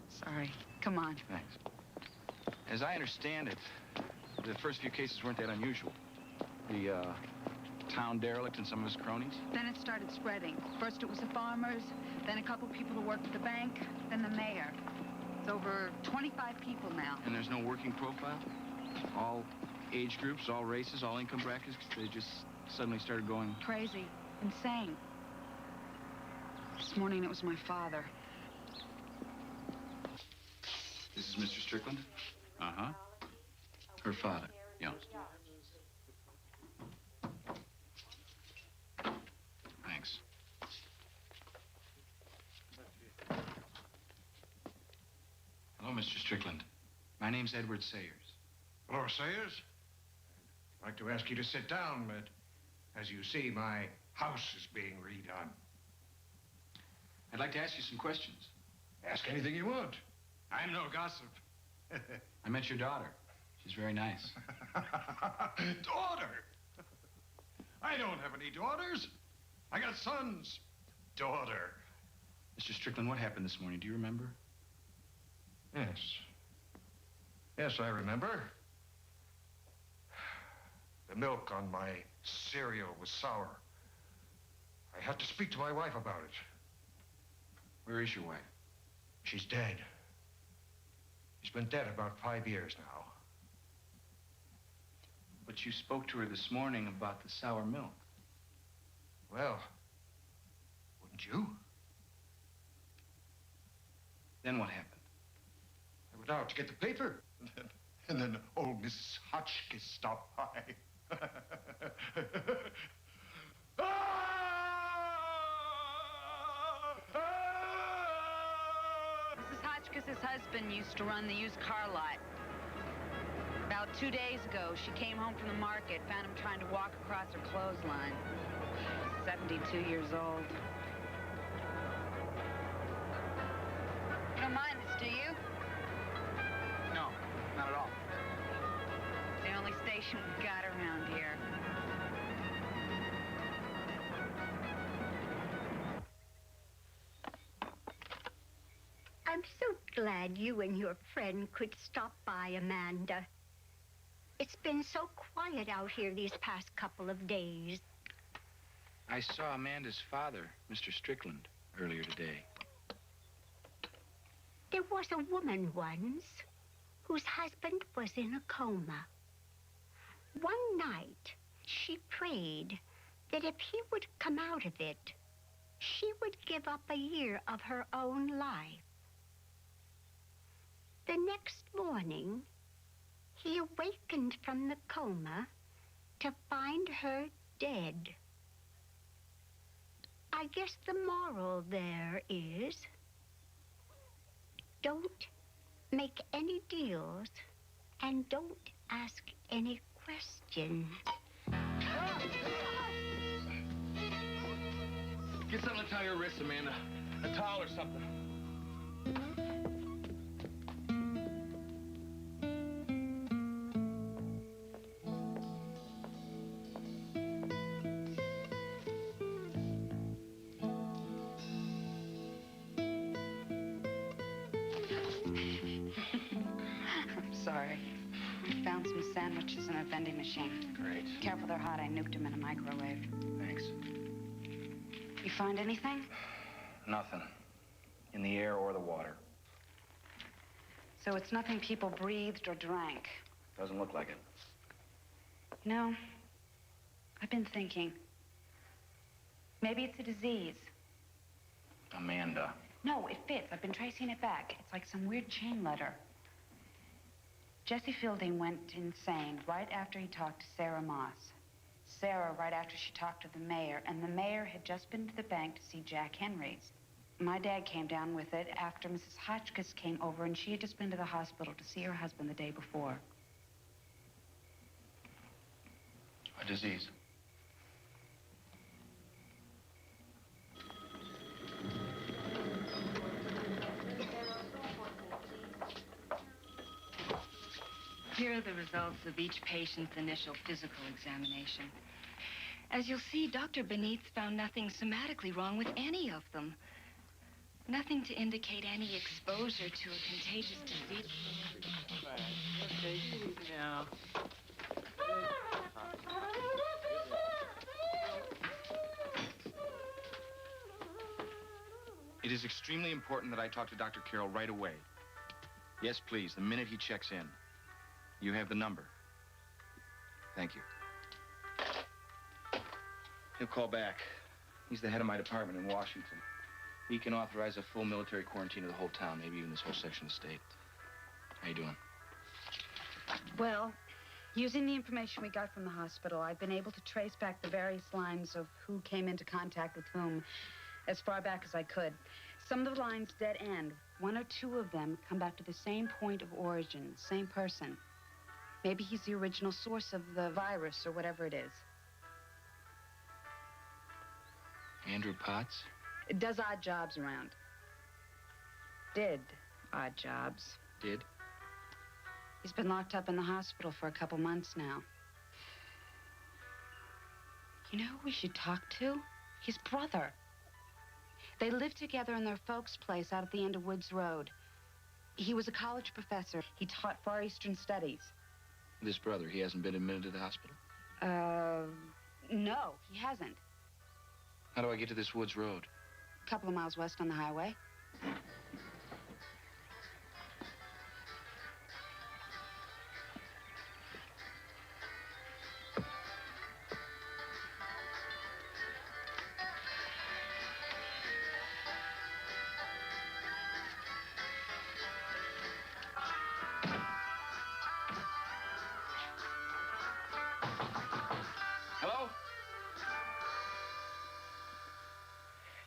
Sorry. Come on. Thanks. As I understand it, the first few cases weren't that unusual. The, town derelict and some of his cronies? Then it started spreading. First it was the farmers, then a couple people who worked at the bank, then the mayor. It's over 25 people now. And there's no working profile? All age groups, all races, all income brackets? They just suddenly started going... Crazy. Insane. This morning it was my father. This is Mr. Strickland? Uh-huh. Her father? Yeah. Thanks. Hello, Mr. Strickland. My name's Edward Sayers. Hello, Sayers. I'd like to ask you to sit down, but as you see, my house is being redone. I'd like to ask you some questions. Ask anything you want. I'm no gossip. I met your daughter. She's very nice. Daughter? I don't have any daughters. I got sons. Daughter. Mr. Strickland, what happened this morning? Do you remember? Yes. Yes, I remember. The milk on my cereal was sour. I have to speak to my wife about it. Where is your wife? She's dead. She's been dead about 5 years now. But you spoke to her this morning about the sour milk. Well, wouldn't you? Then what happened? I went out to get the paper. And then old Mrs. Hotchkiss stopped by. Mrs. Hotchkiss's husband used to run the used car lot. About 2 days ago, she came home from the market, found him trying to walk across her clothesline. 72 years old. You don't mind this, do you? No, not at all. It's the only station we've got around here. I'm so glad you and your friend could stop by, Amanda. It's been so quiet out here these past couple of days. I saw Amanda's father, Mr. Strickland, earlier today. There was a woman once whose husband was in a coma. One night, she prayed that if he would come out of it, she would give up a year of her own life. The next morning, he awakened from the coma to find her dead. I guess the moral there is, don't make any deals and don't ask any questions. Get something to tie your wrists, Amanda. A towel or something. Sorry. I found some sandwiches in a vending machine. Great. Careful, they're hot. I nuked them in a microwave. Thanks. You find anything? Nothing. In the air or the water. So it's nothing people breathed or drank. Doesn't look like it. You know, I've been thinking. Maybe it's a disease. Amanda. No, it fits. I've been tracing it back. It's like some weird chain letter. Jesse Fielding went insane right after he talked to Sarah Moss. Sarah right after she talked to the mayor, and the mayor had just been to the bank to see Jack Henry's. My dad came down with it after Mrs. Hotchkiss came over, and she had just been to the hospital to see her husband the day before. A disease. Here are the results of each patient's initial physical examination. As you'll see, Dr. Benitez found nothing somatically wrong with any of them. Nothing to indicate any exposure to a contagious disease. Okay, easy now. It is extremely important that I talk to Dr. Carroll right away. Yes, please, the minute he checks in. You have the number. Thank you. He'll call back. He's the head of my department in Washington. He can authorize a full military quarantine of the whole town, maybe even this whole section of the state. How you doing? Well, using the information we got from the hospital, I've been able to trace back the various lines of who came into contact with whom as far back as I could. Some of the lines dead end. One or two of them come back to the same point of origin, same person. Maybe he's the original source of the virus or whatever it is. Andrew Potts? It does odd jobs around. Did odd jobs. Did? He's been locked up in the hospital for a couple months now. You know who we should talk to? His brother. They lived together in their folks' place out at the end of Woods Road. He was a college professor. He taught Far Eastern Studies. This brother, he hasn't been admitted to the hospital? No, he hasn't. How do I get to this woods road? A couple of miles west on the highway. Hello?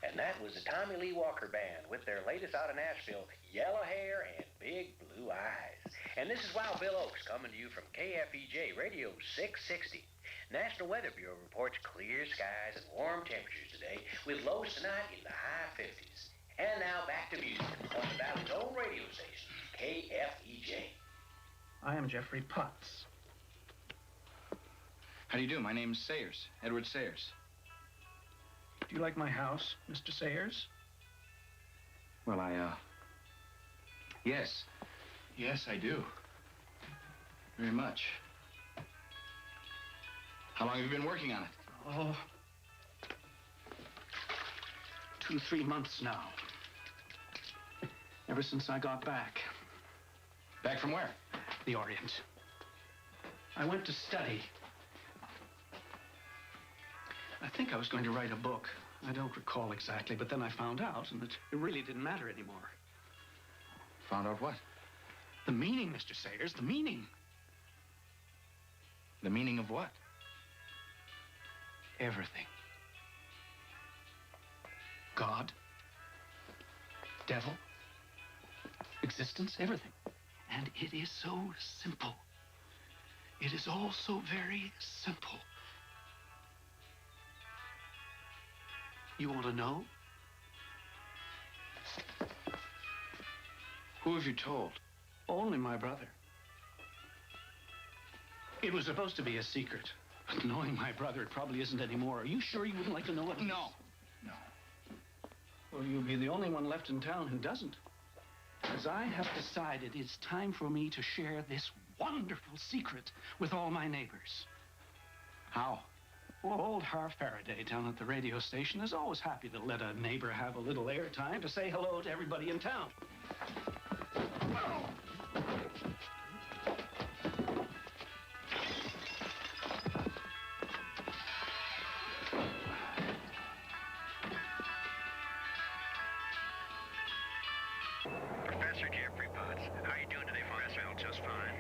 And that was the Tommy Lee Walker Band with their latest out of Nashville, Yellow Hair and Big Blue Eyes. And this is Wild Bill Oakes coming to you from KFEJ Radio 660. National Weather Bureau reports clear skies and warm temperatures today with lows tonight in the high 50s. And now back to music on the Valley's own radio station, KFEJ. I am Jeffrey Potts. How do you do? My name's Sayers, Edward Sayers. Do you like my house, Mr. Sayers? Well, yes. Yes, I do. Very much. How long have you been working on it? Oh, 2-3 months now. Ever since I got back. Back from where? The Orient. I went to study. I think I was going to write a book. I don't recall exactly, but then I found out, and it really didn't matter anymore. Found out what? The meaning, Mr. Sayers, the meaning. The meaning of what? Everything. God, devil, existence, everything. And it is so simple. It is all so very simple. You want to know? Who have you told? Only my brother. It was supposed to be a secret. But knowing my brother, it probably isn't anymore. Are you sure you wouldn't like to know it? No. No. Well, you'll be the only one left in town who doesn't. As I have decided, it's time for me to share this wonderful secret with all my neighbors. How? Well, old Har Faraday down at the radio station is always happy to let a neighbor have a little airtime to say hello to everybody in town. Professor Jeffrey Potts, how are you doing today, Professor? Well, just fine.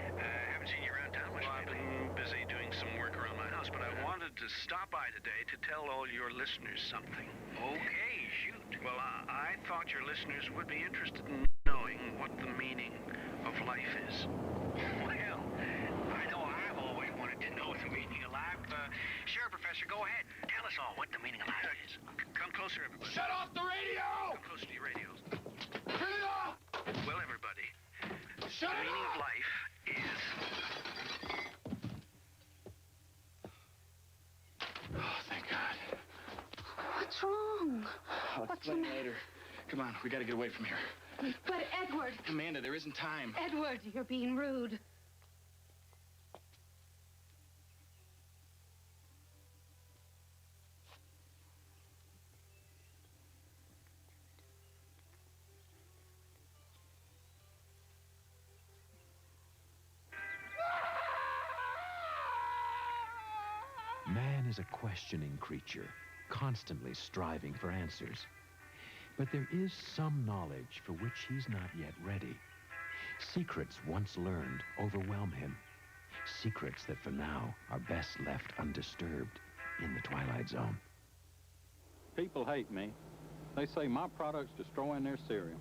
Haven't seen you around town much lately. I've been busy doing some work around my house, but I wanted to stop by today to tell all your listeners something. Okay, shoot. Well, I thought your listeners would be interested in knowing what the meaning of life is. Well, I know I've always wanted to know the meaning of life. Sure, Professor, go ahead. Tell us all what the meaning of life is. Come closer, everybody. Shut off the radio! Come closer to your radios. Turn it off! Well, everybody, Shut the it meaning off! of life is... Oh, thank God. What's wrong? I'll explain later. Come on, we gotta get away from here. But Edward. Amanda, there isn't time. Edward, you're being rude. Man is a questioning creature, constantly striving for answers. But there is some knowledge for which he's not yet ready. Secrets once learned overwhelm him. Secrets that for now are best left undisturbed in the Twilight Zone. People hate me. They say my product's destroying their cereal.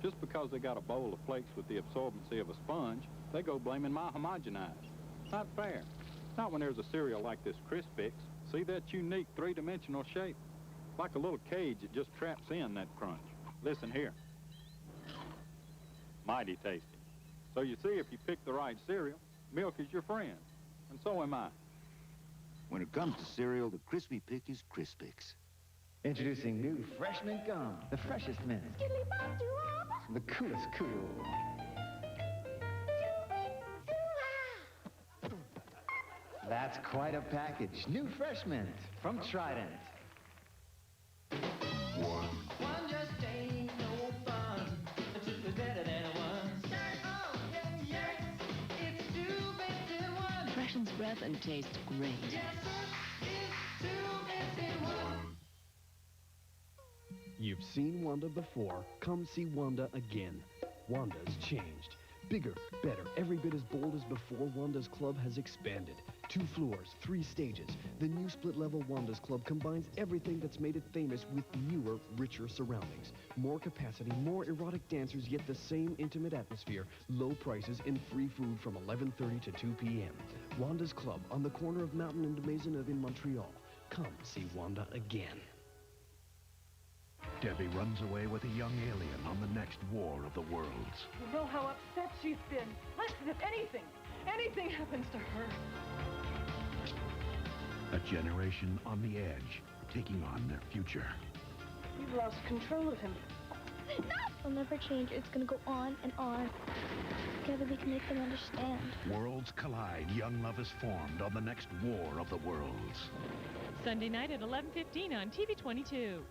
Just because they got a bowl of flakes with the absorbency of a sponge, they go blaming my homogenized. Not fair. Not when there's a cereal like this Crispix. See that unique three-dimensional shape? Like a little cage that just traps in that crunch. Listen here. Mighty tasty. So you see, if you pick the right cereal, milk is your friend. And so am I. When it comes to cereal, the crispy pick is Crispix. Introducing new Fresh Mint Gum, the freshest mint. The coolest cool. That's quite a package. New Fresh Mint from Trident. one. One just ain't no fun. Two is better than one. Oh, yes, it's two bits in one. Freshens breath and tastes great. Yes, sir, it's two bits in one. You've seen Wanda before. Come see Wanda again. Wanda's changed. Bigger, better, every bit as bold as before. Wanda's Club has expanded. 2 floors, 3 stages. The new split-level Wanda's Club combines everything that's made it famous with newer, richer surroundings. More capacity, more erotic dancers, yet the same intimate atmosphere. Low prices and free food from 11:30 to 2 p.m. Wanda's Club on the corner of Mountain and Maisonneuve in Montreal. Come see Wanda again. Debbie runs away with a young alien on the next war of the worlds. You know how upset she's been. Listen, if anything happens to her. A generation on the edge, taking on their future. You've lost control of him. No! It'll never change. It's gonna go on and on. Together we can make them understand. Worlds collide. Young love is formed on the next war of the worlds. Sunday night at 11:15 on TV 22.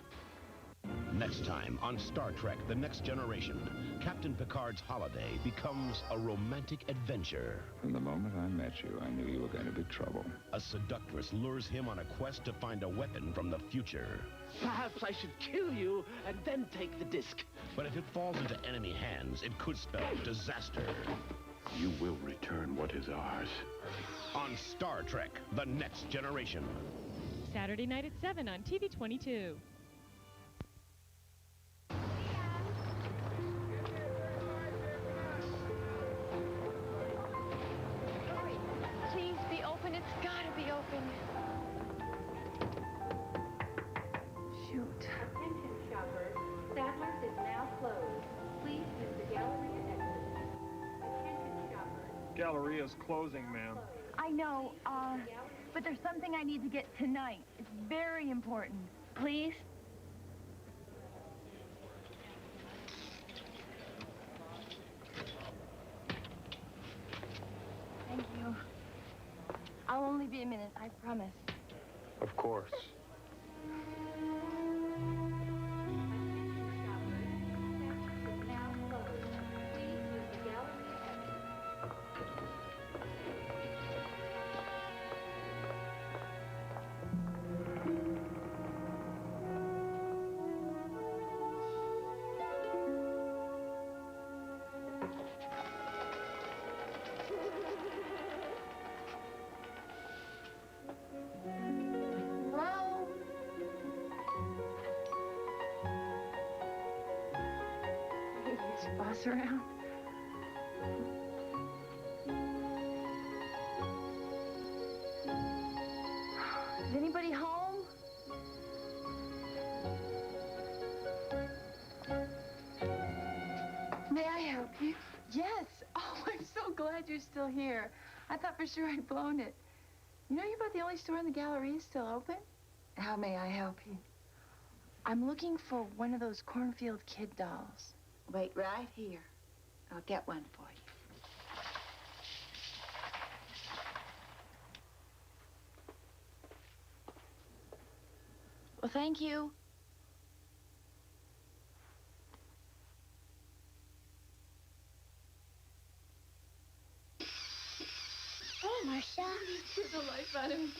Next time on Star Trek: The Next Generation, Captain Picard's holiday becomes a romantic adventure. From the moment I met you, I knew you were going to be trouble. A seductress lures him on a quest to find a weapon from the future. Perhaps I should kill you and then take the disc. But if it falls into enemy hands, it could spell disaster. You will return what is ours. On Star Trek: The Next Generation. Saturday night at 7 on TV 22. Please be open. It's gotta be open. Shoot. Attention shoppers. Sadler's is now closed. Please use the Galleria exit. Attention shoppers. Galleria's closing, ma'am. I know, but there's something I need to get tonight. It's very important. Please? Thank you. I'll only be a minute, I promise. Of course. Hello? Is boss around? Is anybody home? May I help you? Yes. Oh, I'm so glad you're still here. I thought for sure I'd blown it. You know you're about the only store in the Galleria still open? How may I help you? I'm looking for one of those cornfield kid dolls. Wait right here. I'll get one for you. Well, thank you. Hey, Marcia. You're the life out of him.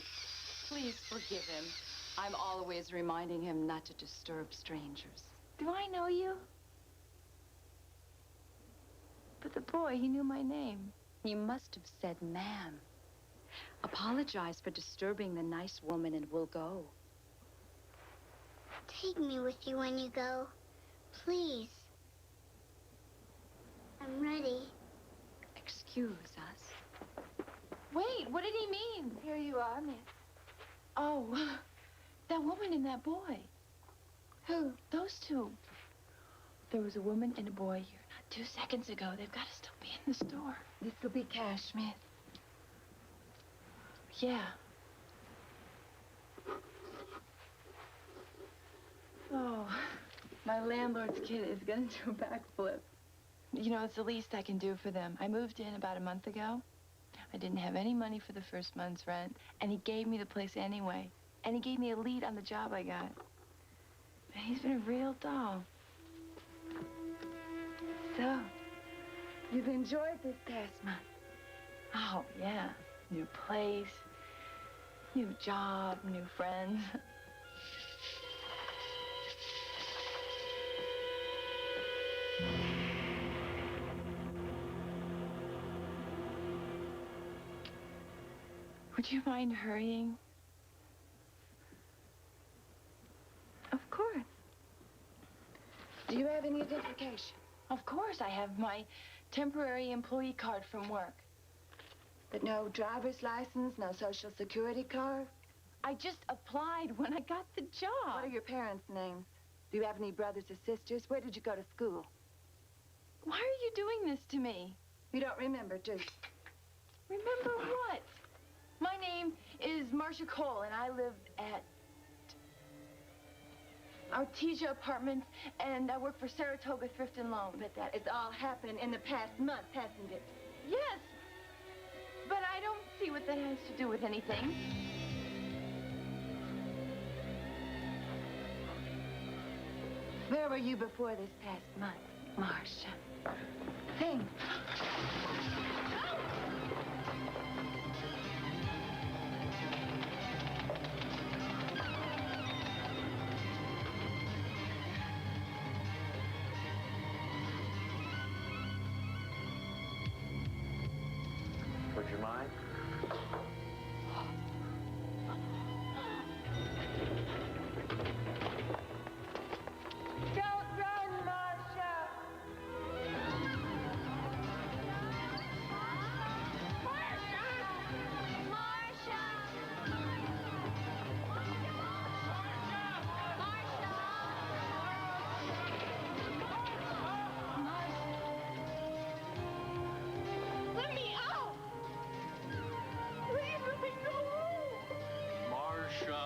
Please forgive him. I'm always reminding him not to disturb strangers. Do I know you? But the boy, he knew my name. You must have said ma'am. Apologize for disturbing the nice woman and we'll go. Take me with you when you go. Please. I'm ready. Excuse us. Wait, what did he mean? Here you are, miss. Oh, that woman and that boy. Who? Those two. There was a woman and a boy here not 2 seconds ago. They've got to still be in the store. This will be cash, Smith. Yeah. Oh, my landlord's kid is gonna do a backflip. You know, it's the least I can do for them. I moved in about a month ago. I didn't have any money for the first month's rent, and he gave me the place anyway. And he gave me a lead on the job I got. And he's been a real doll. So, you've enjoyed this past month? Oh, yeah. New place, new job, new friends. Would you mind hurrying? Of course. Do you have any identification? Of course, I have my temporary employee card from work. But no driver's license, no social security card? I just applied when I got the job. What are your parents' names? Do you have any brothers or sisters? Where did you go to school? Why are you doing this to me? You don't remember, do you? Remember what? My name is Marcia Cole, and I live at Artesia Apartments, and I work for Saratoga Thrift and Loan. But that has all happened in the past month, hasn't it? Yes, but I don't see what that has to do with anything. Where were you before this past month, Marcia? Think. Would you mind? Don't run, Marcia! Let me out! Please let me go home! Marcia,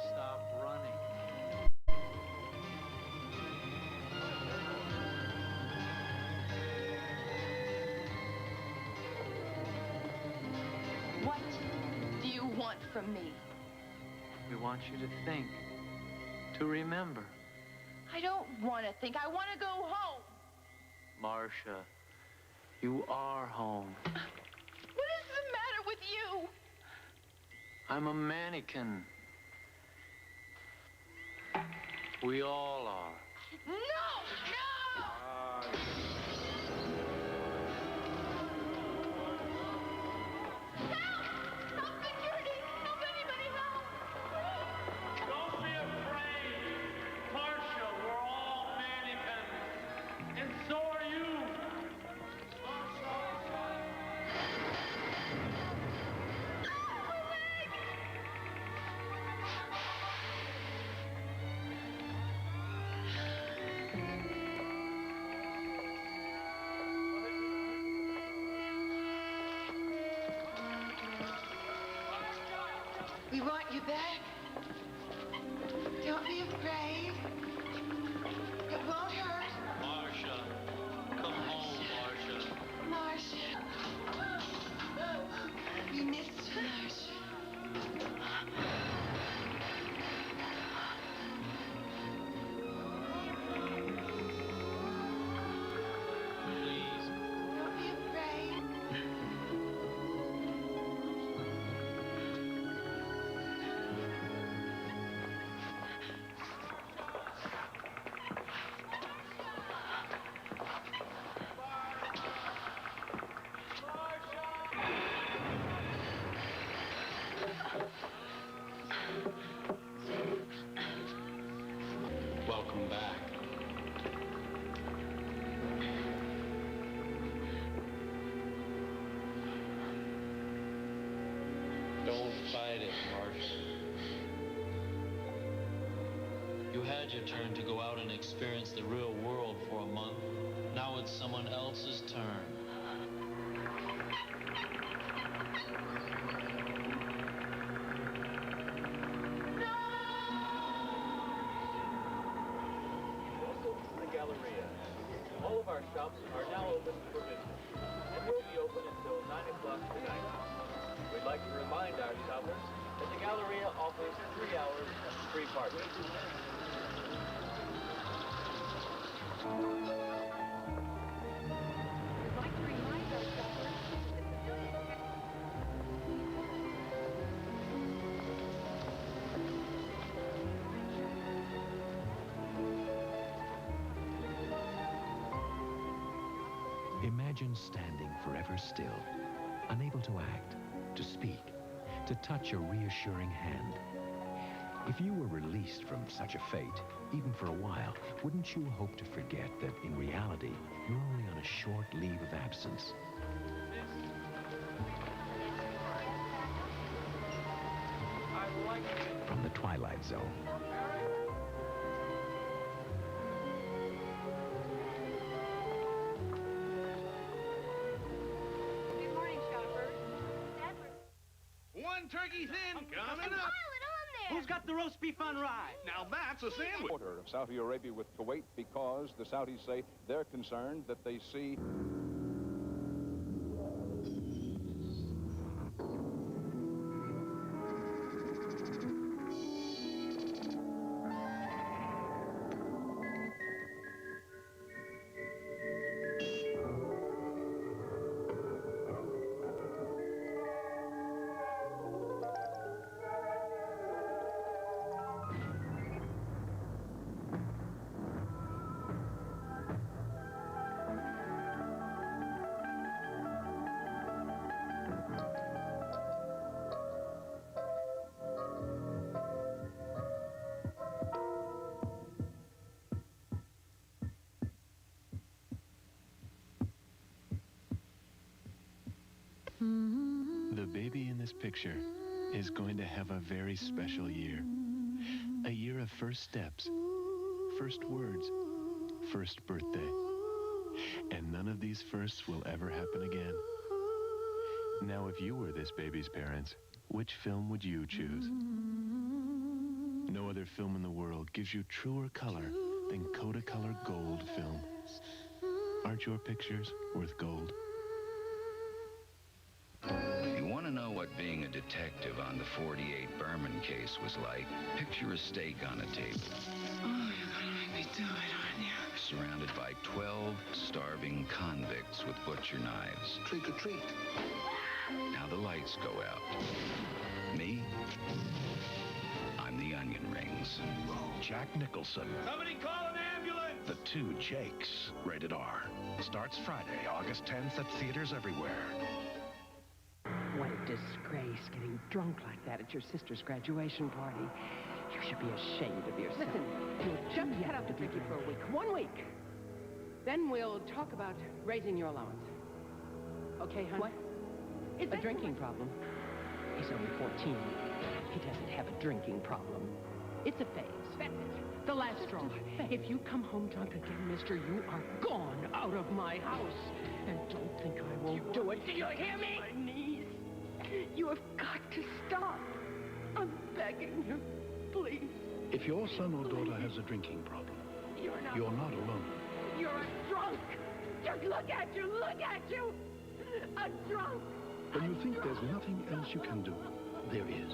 stop running. What do you want from me? We want you to think, to remember. I don't want to think. I want to go home. Marcia, you are home. What is the matter with you? I'm a mannequin. We all are. No! No! Help! Security! Help anybody help! Don't be afraid. Marcia, we're all mannequins. And so are you. We want you back. Don't be afraid. It won't hurt. Marcia, come home, Marcia. Marcia. We missed you, Marcia. Please. Don't be afraid. Welcome back. Don't fight it, Marcia. You had your turn to go out and experience the real world for a month. Now it's someone else's turn. The Galleria. All of our shops are now open for business and will be open until 9 o'clock tonight. We'd like to remind our shoppers that the Galleria offers 3 hours free parking. Imagine standing forever still, unable to act, to speak, to touch a reassuring hand. If you were released from such a fate, even for a while, wouldn't you hope to forget that in reality, you're only on a short leave of absence? From the Twilight Zone. Good morning, shoppers. One turkey thin coming up. Who's got the roast beef on rye? Now that's a sandwich. Border of Saudi Arabia with Kuwait because the Saudis say they're concerned that they see The baby in this picture is going to have a very special year. A year of first steps, first words, first birthday. And none of these firsts will ever happen again. Now, if you were this baby's parents, which film would you choose? No other film in the world gives you truer color than Kodacolor Gold film. Aren't your pictures worth gold? You want to know what being a detective on the 48 Berman case was like? Picture a steak on a table. Oh, you're gonna make me do it, aren't you? Surrounded by 12 starving convicts with butcher knives. Trick or treat. Now the lights go out. Me? I'm the onion rings. Jack Nicholson. Somebody call an ambulance! The Two Jakes. Rated R. Starts Friday, August 10th at theaters everywhere. What a disgrace, getting drunk like that at your sister's graduation party. You should be ashamed of yourself. Listen, just cut out the drinking for a week. 1 week. Then we'll talk about raising your allowance. Okay, honey? What? It's a drinking problem. He's only 14. He doesn't have a drinking problem. It's a phase. That's it. The last straw. If you come home drunk again, mister, you are gone out of my house. And don't think I won't do it. Do you hear me? My knees. You have got to stop. I'm begging you. Please. If your son or daughter has a drinking problem, you're not alone. You're a drunk. Just look at you. Look at you. A drunk. When you think there's nothing else you can do, there is.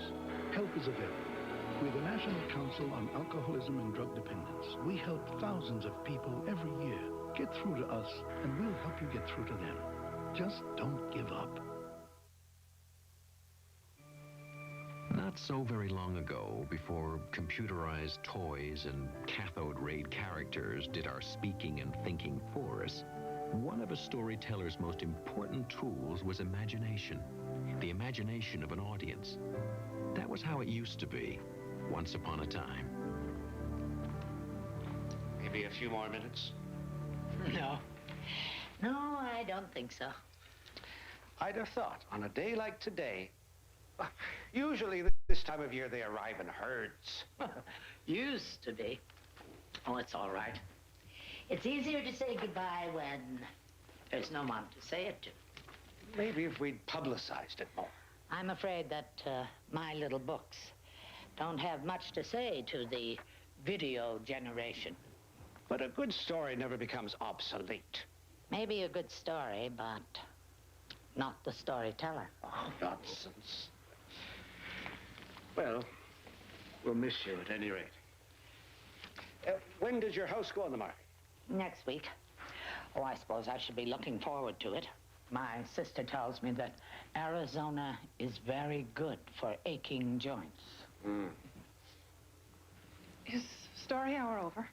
Help is available. We're the National Council on Alcoholism and Drug Dependence. We help thousands of people every year. Get through to us, and we'll help you get through to them. Just don't give up. Not so very long ago, before computerized toys and cathode ray characters did our speaking and thinking for us, one of a storyteller's most important tools was imagination. The imagination of an audience. That was how it used to be, once upon a time. Maybe a few more minutes? No. No, I don't think so. I'd have thought, on a day like today, usually this time of year they arrive in herds. Used to be. Oh, it's all right. It's easier to say goodbye when there's no one to say it to. Maybe if we'd publicized it more. I'm afraid that my little books don't have much to say to the video generation. But a good story never becomes obsolete. Maybe a good story, but not the storyteller. Oh, nonsense. Well, we'll miss you at any rate. When does your house go on the market? Next week. Oh, I suppose I should be looking forward to it. My sister tells me that Arizona is very good for aching joints. Is story hour over?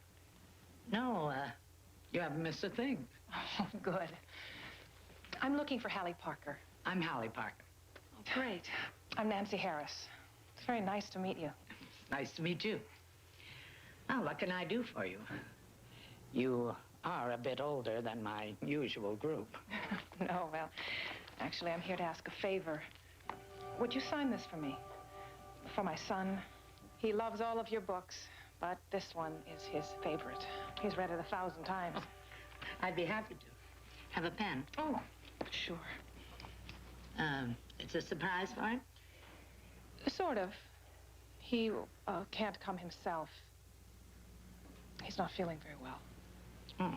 No, you haven't missed a thing. Oh, good. I'm looking for Hallie Parker. I'm Hallie Parker. Oh, great. I'm Nancy Harris. It's very nice to meet you. Nice to meet you. Well, what can I do for you? You are a bit older than my usual group. No, well, actually, I'm here to ask a favor. Would you sign this for me? For my son. He loves all of your books, but this one is his favorite. He's read it 1,000 times. Oh, I'd be happy to. Have a pen? Oh, sure. It's a surprise for him? Sort of. He can't come himself. He's not feeling very well. Oh,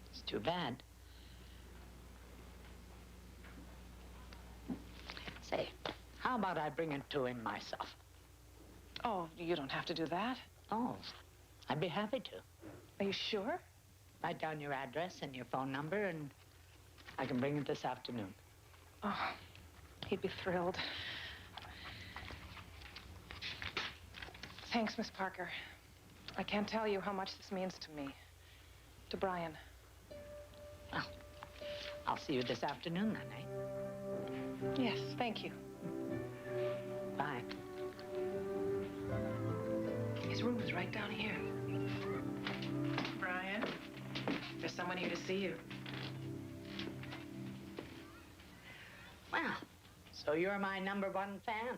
it's too bad. Say, how about I bring it to him myself? Oh, you don't have to do that. Oh, I'd be happy to. Are you sure? Write down your address and your phone number, and I can bring it this afternoon. Oh, he'd be thrilled. Thanks, Miss Parker. I can't tell you how much this means to me. To Brian. Well, I'll see you this afternoon, then, eh? Yes, thank you. Bye. His room is right down here. Brian, there's someone here to see you. Well, so you're my #1 fan.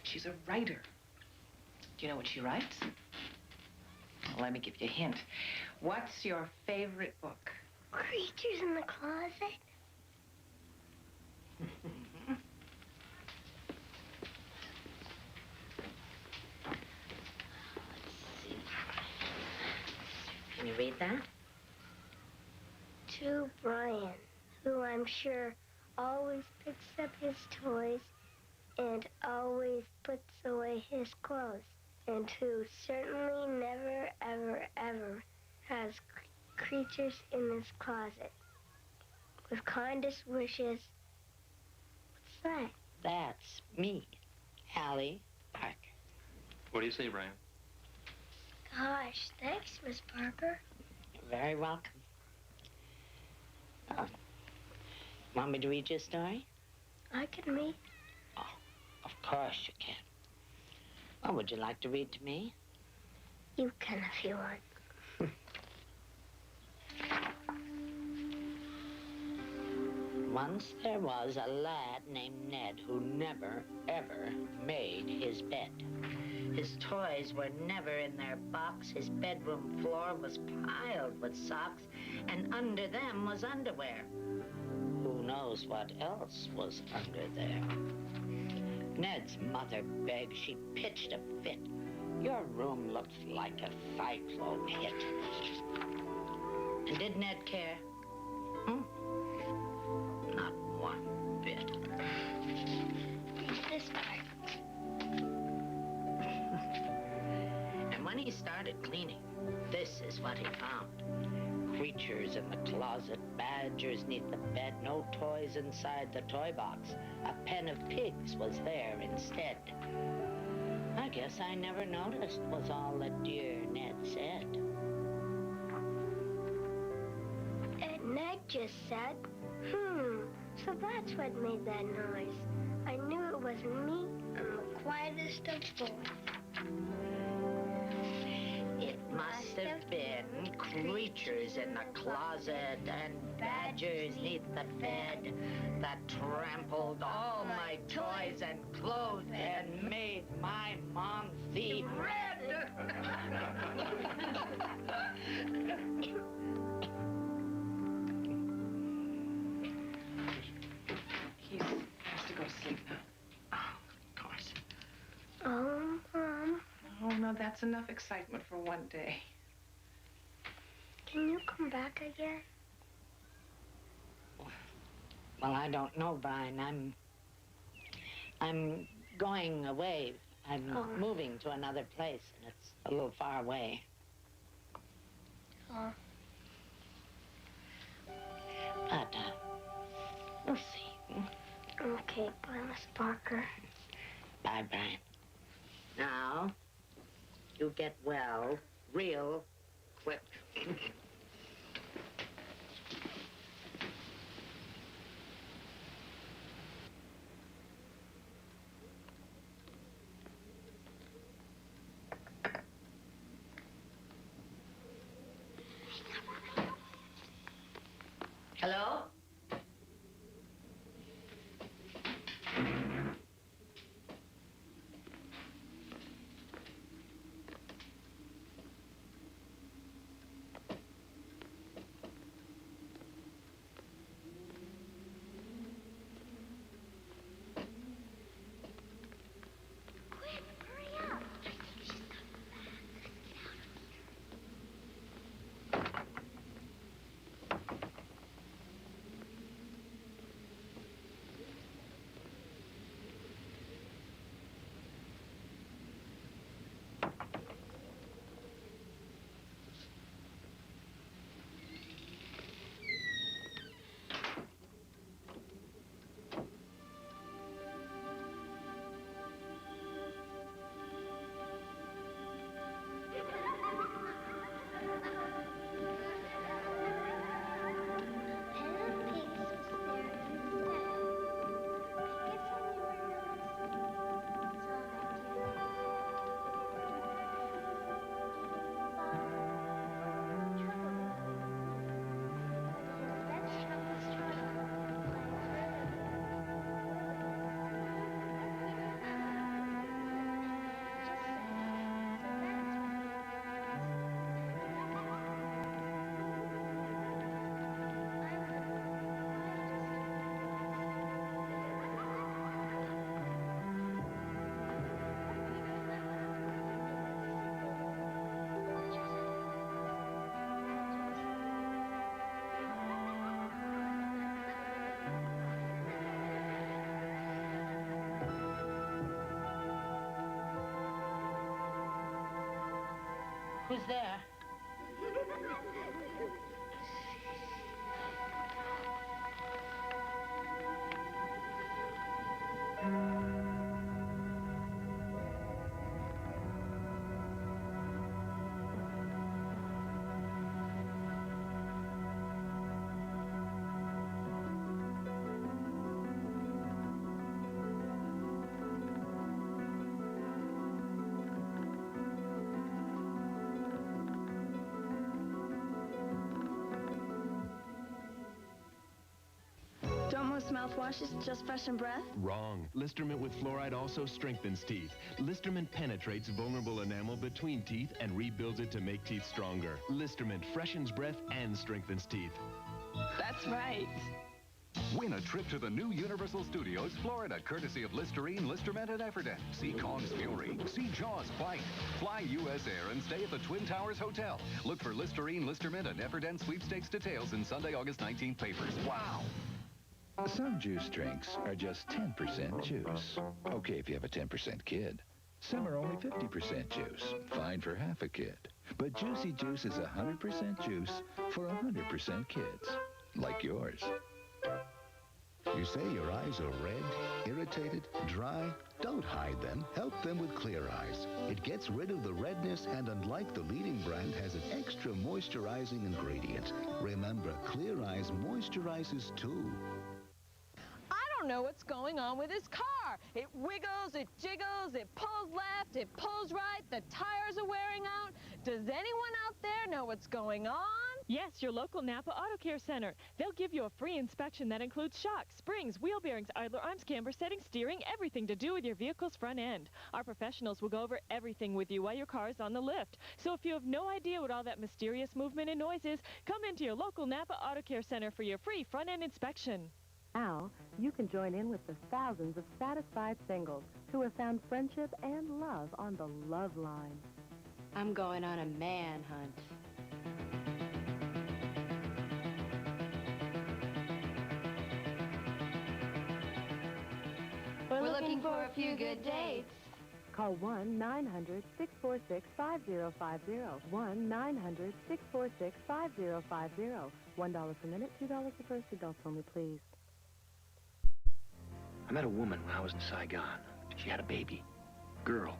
She's a writer. Do you know what she writes? Well, let me give you a hint. What's your favorite book? Creatures in the Closet? Can you read that? To Brian, who I'm sure always picks up his toys and always puts away his clothes, and who certainly never, ever, ever has creatures in his closet. With kindest wishes. What's that? That's me, Hallie Parker. What do you say, Brian? Gosh, thanks, Miss Parker. You're very welcome. Oh, want me to read your story? I can read. Oh, of course you can. What would you like to read to me? You can if you want. Once there was a lad named Ned who never, ever made his bed. His toys were never in their box. His bedroom floor was piled with socks, and under them was underwear. Who knows what else was under there? Ned's mother begged. She pitched a fit. Your room looks like a cyclone hit. And did Ned care? Not one bit. This part. And when he started cleaning, this is what he found. Creatures in the closet, badgers neath the bed, no toys inside the toy box. A pen of pigs was there instead. I guess I never noticed, was all that dear Ned said. And Ned just said, so that's what made that noise. I knew it wasn't me. I'm the quietest of boys. It must have been creatures in the closet and badgers neath the bed that trampled all my toys and clothes and made my mom see red. He has to go to sleep now. Oh, of course. Oh, Mom. Oh, no, that's enough excitement for one day. Can you come back again? Well, I don't know, Brian. I'm going away. I'm moving to another place, and it's a little far away. Oh. But, we'll see. Okay, bye, Miss Parker. Bye, Brian. Now, you get well real equipped. Hello? Who's there? Don't most mouthwashes just freshen breath? Wrong. Listerment with fluoride also strengthens teeth. Listerment penetrates vulnerable enamel between teeth and rebuilds it to make teeth stronger. Listerment freshens breath and strengthens teeth. That's right. Win a trip to the new Universal Studios, Florida, courtesy of Listerine, Listerment, and Efferdent. See Kong's Fury. See Jaws fight. Fly U.S. Air and stay at the Twin Towers Hotel. Look for Listerine, Listerment, and Efferdent sweepstakes details in Sunday, August 19th papers. Wow! Some juice drinks are just 10% juice. Okay if you have a 10% kid. Some are only 50% juice. Fine for half a kid. But Juicy Juice is 100% juice for 100% kids. Like yours. You say your eyes are red, irritated, dry? Don't hide them. Help them with Clear Eyes. It gets rid of the redness and, unlike the leading brand, has an extra moisturizing ingredient. Remember, Clear Eyes moisturizes too. I don't know what's going on with his car. It wiggles, it jiggles, it pulls left, it pulls right, the tires are wearing out. Does anyone out there know what's going on? Yes, your local Napa Auto Care Center. They'll give you a free inspection that includes shocks, springs, wheel bearings, idler arms, camber settings, steering, everything to do with your vehicle's front end. Our professionals will go over everything with you while your car is on the lift. So if you have no idea what all that mysterious movement and noise is, come into your local Napa Auto Care Center for your free front end inspection. Now, you can join in with the thousands of satisfied singles who have found friendship and love on the Love Line. I'm going on a manhunt. We're looking for a few good dates. Call 1-900-646-5050. 1-900-646-5050. $1 per minute, $2 the first. Adults only, please. I met a woman when I was in Saigon. She had a baby. Girl.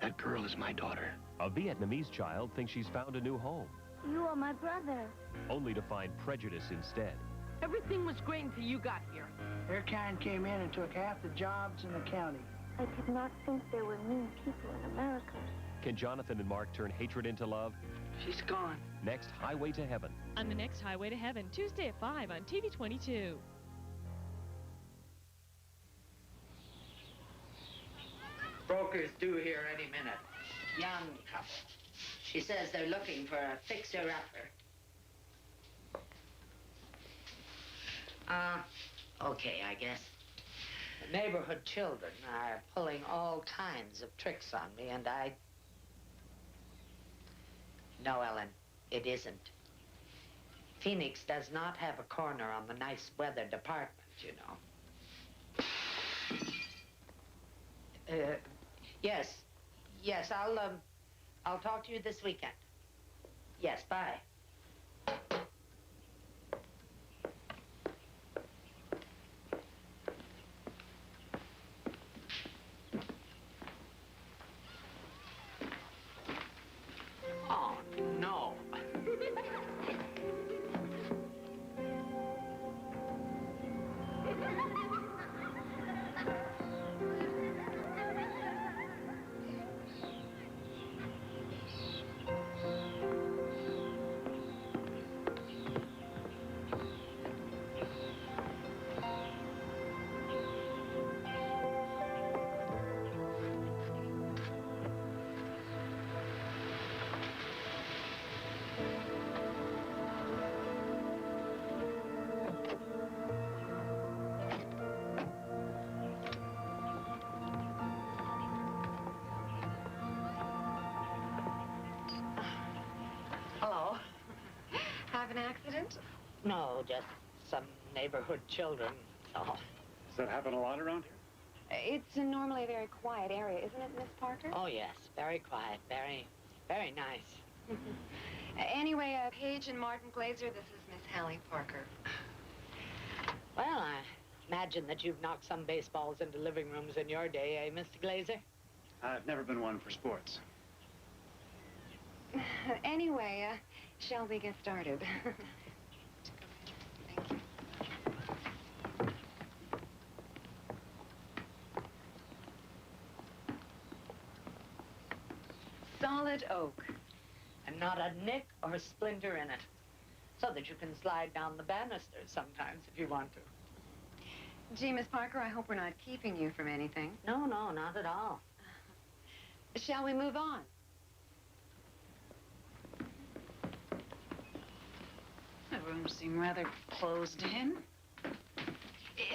That girl is my daughter. A Vietnamese child thinks she's found a new home. You are my brother. only to find prejudice instead. Everything was great until you got here. Their kind came in and took half the jobs in the county. I did not think there were mean people in America. Can Jonathan and Mark turn hatred into love? She's gone. Next, Highway to Heaven. On the next Highway to Heaven, Tuesday at 5 on TV 22. Broker's due here any minute. Young couple. She says they're looking for a fixer-upper. Okay, I guess. The neighborhood children are pulling all kinds of tricks on me, and I... No, Ellen, it isn't. Phoenix does not have a corner on the nice weather department, you know. Yes, I'll talk to you this weekend. Yes, bye. Oh, no. Hello. Have an accident? No, just some neighborhood children. Oh. Does that happen a lot around here? It's normally a very quiet area, isn't it, Miss Parker? Oh, yes. Very quiet. Very nice. Anyway, Paige and Martin Glazer, this is Miss Hallie Parker. Well, I imagine that you've knocked some baseballs into living rooms in your day, eh, Mr. Glazer? I've never been one for sports. Anyway, shall we get started? Thank you. Solid oak. And not a nick or splinter in it. So that you can slide down the banisters sometimes if you want to. Gee, Miss Parker, I hope we're not keeping you from anything. No, not at all. Shall we move on? The rooms seem rather closed in.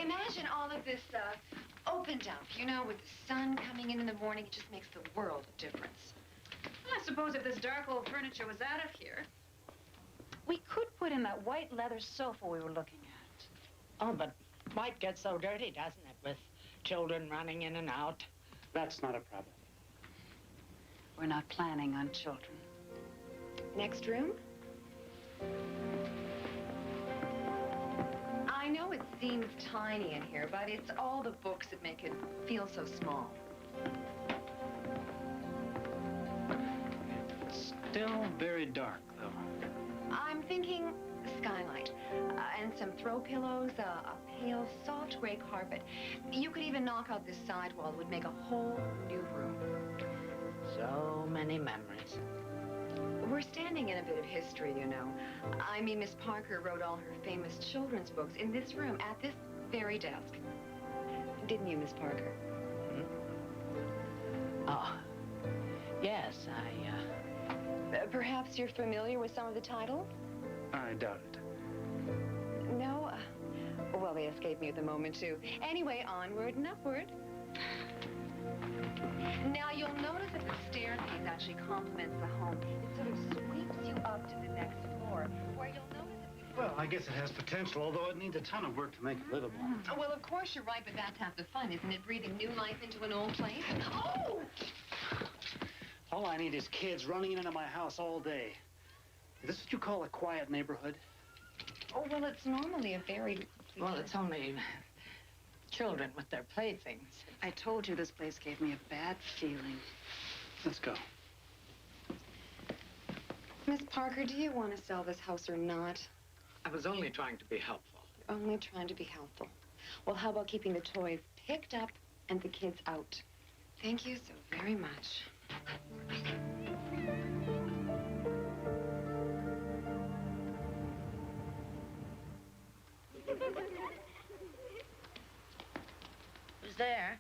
Imagine all of this opened up, you know, with the sun coming in the morning. It just makes the world of difference. Well, I suppose if this dark old furniture was out of here, we could put in that white leather sofa we were looking at. Oh, but might get so dirty, doesn't it, with children running in and out? That's not a problem. We're not planning on children. Next room? I know it seems tiny in here, but it's all the books that make it feel so small. It's still very dark, though. I'm thinking skylight, and some throw pillows, a pale, soft gray carpet. You could even knock out this side wall. It would make a whole new room. So many memories. We're standing in a bit of history, you know. I mean, Miss Parker wrote all her famous children's books in this room, at this very desk. Didn't you, Miss Parker? Oh, yes, Perhaps you're familiar with some of the titles? I doubt it. No? Well, they escape me at the moment, too. Anyway, onward and upward. Now, you'll notice that the staircase actually complements the home. It sort of sweeps you up to the next floor, where you'll notice that... Well, I guess it has potential, although it needs a ton of work to make it livable. Well, of course you're right, but that's half the fun, isn't it? Breathing new life into an old place. Oh! All I need is kids running into my house all day. Is this what you call a quiet neighborhood? Oh, well, it's normally a very... Well, it's only children with their playthings. I told you this place gave me a bad feeling. Let's go. Miss Parker, do you want to sell this house or not? I was only trying to be helpful. You're only trying to be helpful. Well, how about keeping the toys picked up and the kids out? Thank you so very much. Who's there?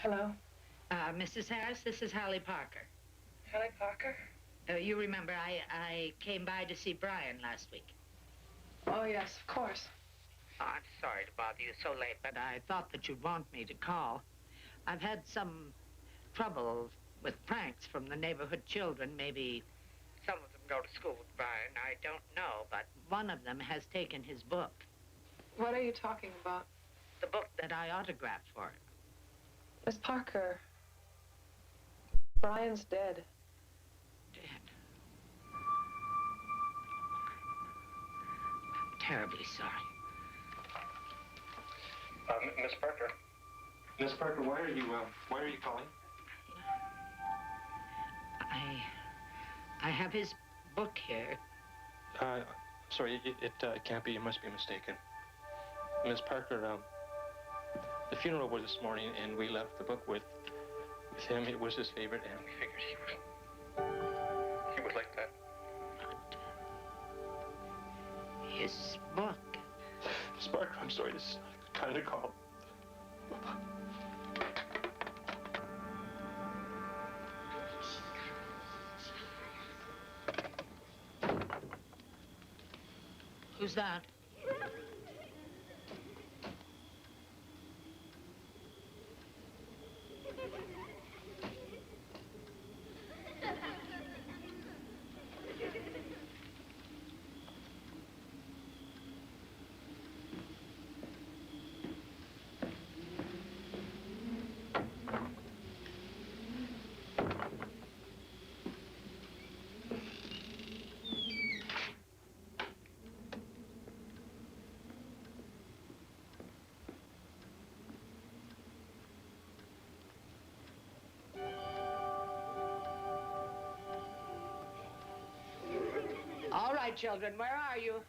Hello? Mrs. Harris, this is Holly Parker. Holly Parker? You remember I came by to see Brian last week. Oh, yes, of course. Oh, I'm sorry to bother you so late, but I thought that you'd want me to call. I've had some trouble with pranks from the neighborhood children. Maybe some of them go to school with Brian. I don't know, but one of them has taken his book. What are you talking about? The book that I autographed for him. Miss Parker, Brian's dead. Dead. I'm terribly sorry. Miss Parker. Miss Parker, why are you calling? I have his book here. Sorry, it can't be. You must be mistaken. Miss Parker, the funeral was this morning, and we left the book with him. It was his favorite, and we figured he would like that. His book? Miss Parker, I'm sorry. This is not kind of call. Who's that? All right, children, where are you?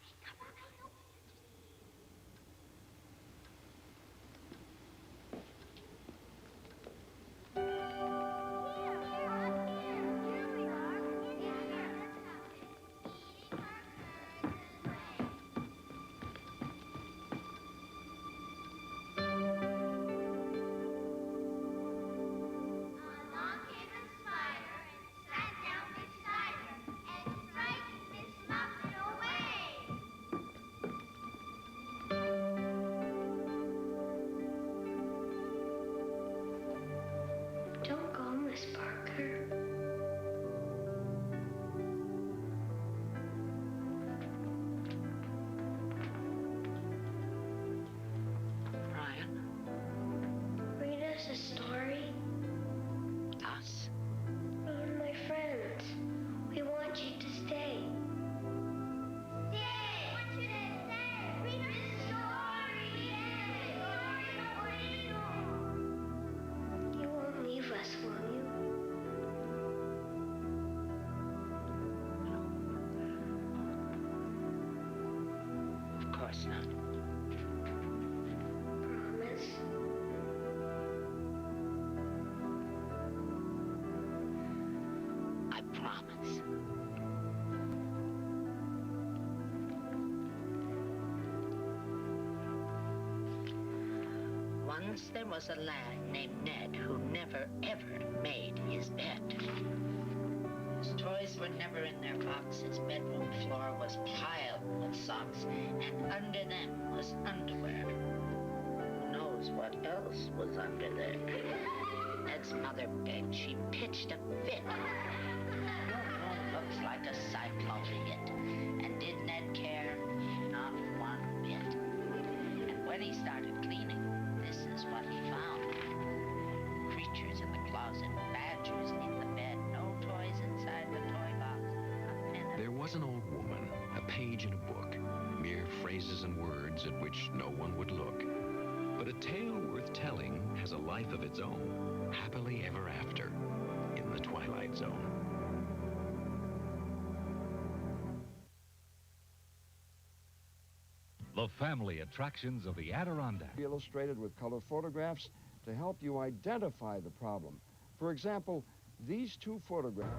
course not. Promise? I promise. Once there was a lad named Ned who never, ever made his bed. His toys were never in their box. His bedroom floor was piled with socks, and under them was underwear. Who knows what else was under there? Ned's mother begged. She pitched a fit. Your room looks like a cyclone hit. And did Ned care? Not one bit. And when he started cleaning, this is what he found. Creatures in the closet, badgers in the bed, no toys inside the toy box. There was an old woman, a page in a book, mere phrases and words at which no one would look. But a tale worth telling has a life of its own, happily ever after, in the Twilight Zone. The family attractions of the Adirondack. Illustrated with color photographs to help you identify the problem. For example, these two photographs.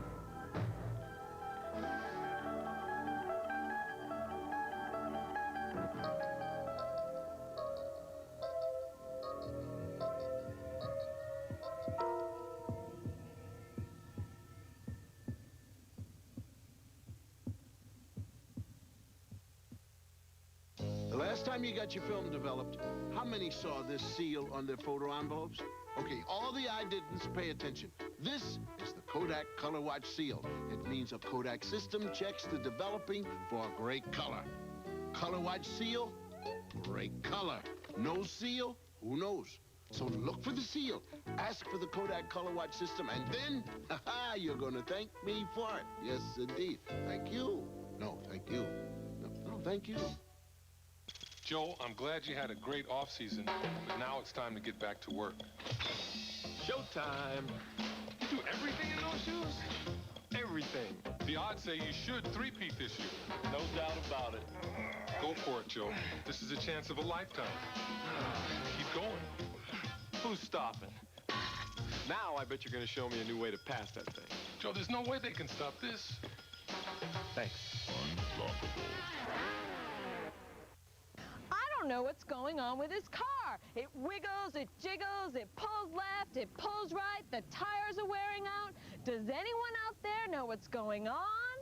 The last time you got your film developed, how many saw this seal on their photo envelopes? Okay, all the I didn'ts pay attention. This is the Kodak Color Watch seal. It means a Kodak system checks the developing for great color. Color Watch seal, great color. No seal, who knows? So look for the seal, ask for the Kodak Color Watch system, and then, ha-ha, you're gonna thank me for it. Yes, indeed. Thank you. No, thank you. No, thank you. Joe, I'm glad you had a great off-season, but now it's time to get back to work. Showtime. You do everything in those shoes? Everything. The odds say you should three-peat this year. No doubt about it. Go for it, Joe. This is a chance of a lifetime. Keep going. Who's stopping? Now I bet you're going to show me a new way to pass that thing. Joe, there's no way they can stop this. Thanks. I don't know what's going on with his car. It wiggles, it jiggles, it pulls left, it pulls right, the tires are wearing out. Does anyone out there know what's going on?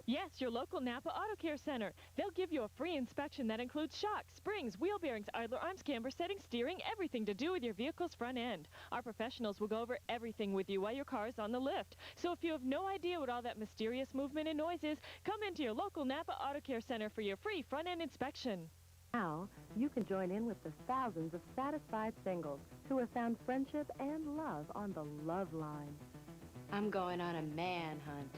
Yes, your local Napa Auto Care Center. They'll give you a free inspection that includes shocks, springs, wheel bearings, idler arms, camber settings, steering, everything to do with your vehicle's front end. Our professionals will go over everything with you while your car is on the lift. So if you have no idea what all that mysterious movement and noise is, come into your local Napa Auto Care Center for your free front end inspection. Now, you can join in with the thousands of satisfied singles who have found friendship and love on the love line. I'm going on a manhunt.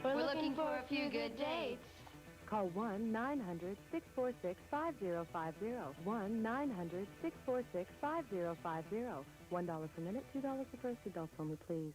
We're looking for a few good dates. Call 1-900-646-5050. 1-900-646-5050. $1 per minute, $2 for first adults only, please.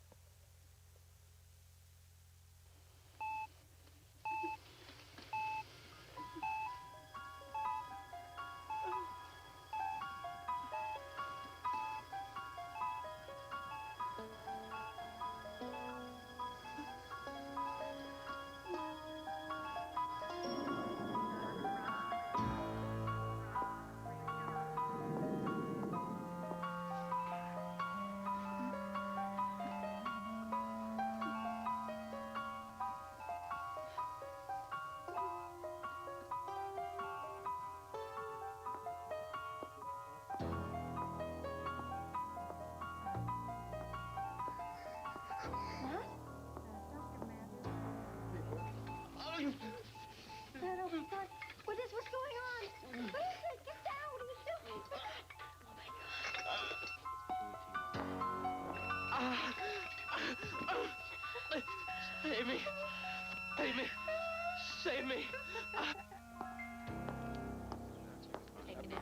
What is, what's going on? What is it? Get down. What are you doing? Oh, my God. Amy! Amy! Save me! Take it out.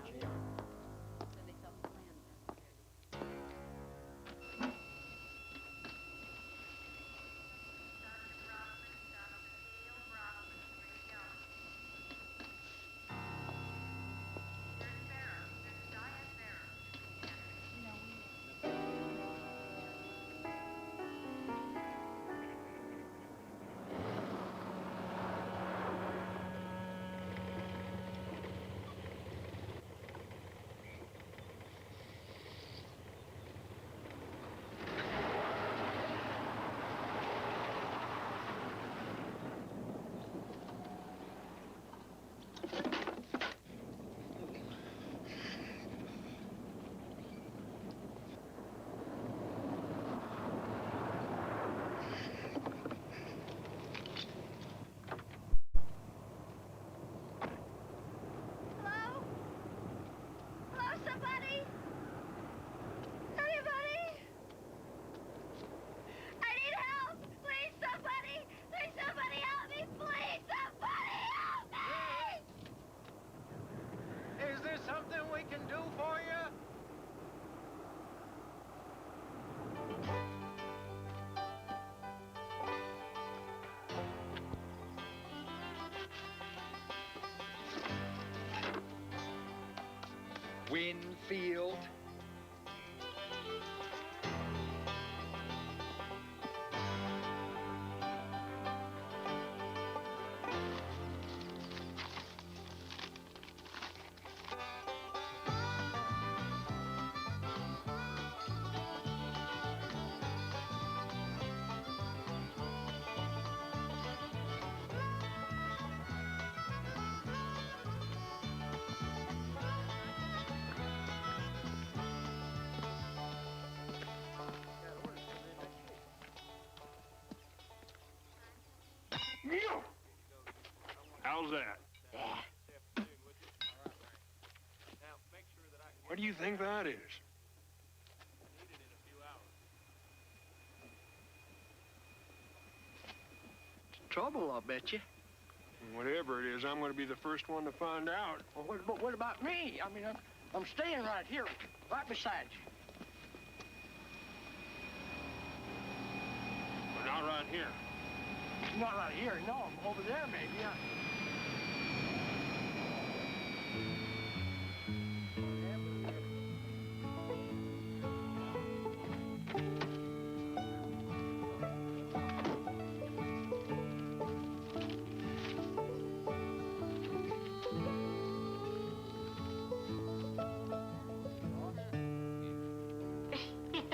Winfield. How's that? What do you think that is? Trouble, I'll bet you. Whatever it is, I'm going to be the first one to find out. Well, what about me? I mean, I'm staying right here, right beside you. But not right here. Not right here, no. I'm over there, maybe.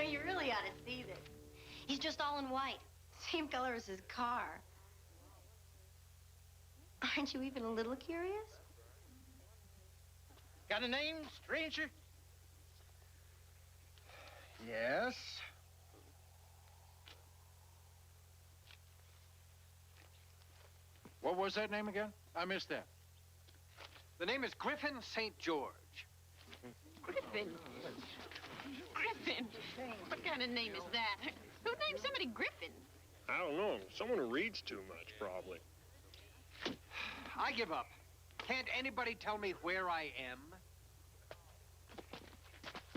You really ought to see this. He's just all in white. Same color as his car. Aren't you even a little curious? Got a name, stranger? Yes. What was that name again? I missed that. The name is Griffin St. George. Griffin? Griffin? What kind of name is that? Who named somebody Griffin? I don't know. Someone who reads too much, probably. I give up. Can't anybody tell me where I am?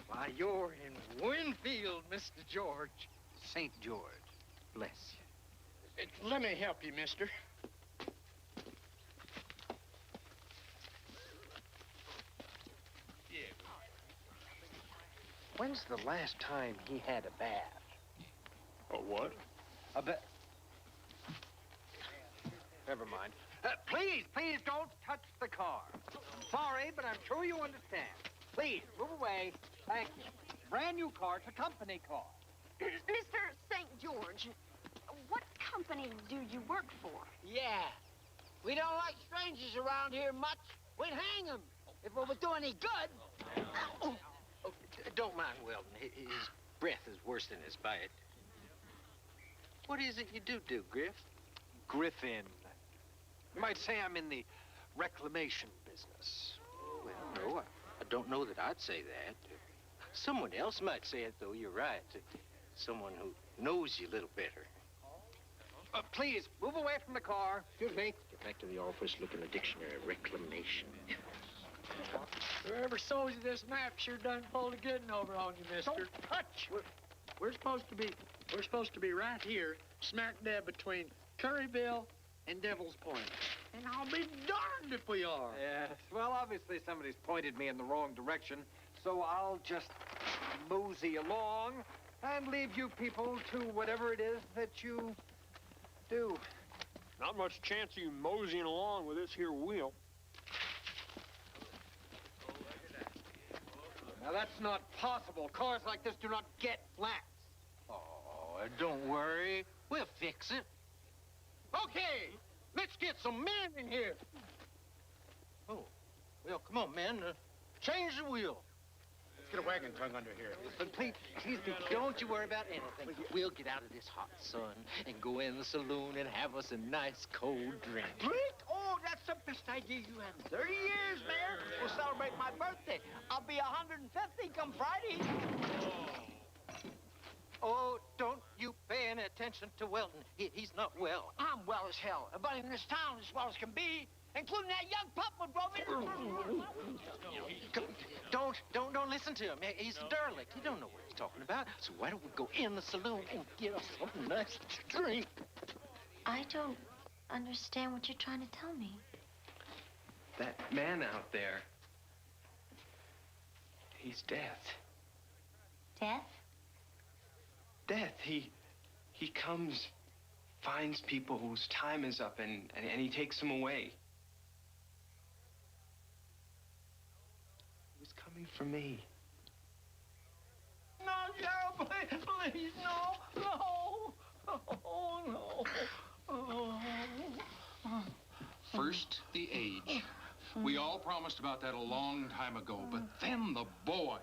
Why, you're in Winfield, Mr. George. St. George. Bless you. Let me help you, mister. When's the last time he had a bath? A what? A bath. Never mind. Please don't touch the car. I'm sorry, but I'm sure you understand. Please, move away. Thank you. Brand new car. It's a company car. Mr. St. George, what company do you work for? Yeah. We don't like strangers around here much. We'd hang them if it would do any good. Oh, don't mind Weldon. His breath is worse than his bite. What is it you do, Griff? Griffin. You might say I'm in the reclamation business. Well, no, I don't know that I'd say that. Someone else might say it, though. You're right. Someone who knows you a little better. Please, move away from the car. Excuse me. Get back to the office, look in the dictionary. Reclamation. Whoever sold you this map sure done pulled a good one over on you, mister. Don't touch. We're supposed to be right here, smack dab between Curryville and Devil's Point. And I'll be darned if we are. Yes. Well, obviously somebody's pointed me in the wrong direction, so I'll just mosey along and leave you people to whatever it is that you do. Not much chance of you moseying along with this here wheel. Now, that's not possible. Cars like this do not get flats. Oh, don't worry. We'll fix it. Okay, let's get some men in here. Oh, well, come on, man. Change the wheel. Let's get a wagon tongue under here. But please, don't you worry about anything. We'll get out of this hot sun and go in the saloon and have us a nice cold drink. Drink? Oh, that's the best idea you had in 30 years, Mayor. We'll celebrate my birthday. I'll be 150 come Friday. Oh, don't you pay any attention to Weldon. He's not well. I'm well as hell. Everybody in this town is as well as can be, including that young pup who drove in. Don't listen to him. He's a derelict. He don't know what he's talking about. So why don't we go in the saloon and get us something nice to drink? I don't understand what you're trying to tell me. That man out there, He's death. Death? Death. He comes, finds people whose time is up, and he takes them away. He was coming for me. No, Sheriff, please, no, no. Oh, no. Oh. First, the age. We all promised about that a long time ago, but then the boy.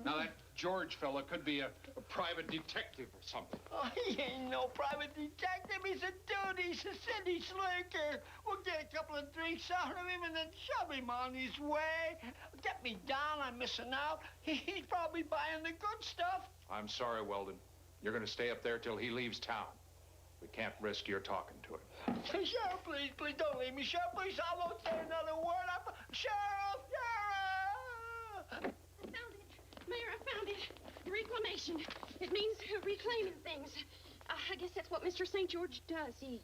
Now, that George fella could be a private detective or something. Oh, he ain't no private detective. He's a dude. He's a city slinker. We'll get a couple of drinks out of him and then shove him on his way. Get me down. I'm missing out. He's probably buying the good stuff. I'm sorry, Weldon. You're going to stay up there till he leaves town. We can't risk your talking to him. Sheriff, please don't leave me. Sheriff, please, I won't say another word. Sheriff! I found it. Mayor, I found it. Reclamation. It means reclaiming things. I guess that's what Mr. St. George does. He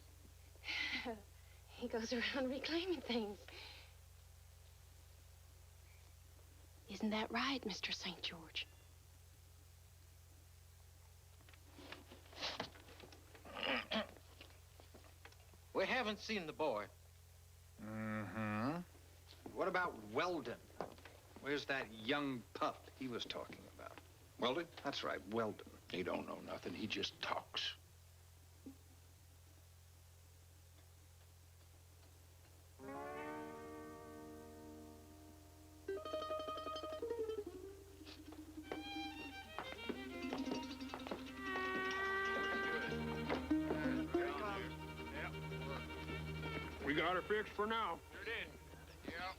goes around reclaiming things. Isn't that right, Mr. St. George? We haven't seen the boy. Mm-hmm. What about Weldon? Where's that young pup he was talking about? Weldon? That's right, Weldon. He don't know nothing. He just talks. We got her fixed for now. Sure did. Yeah.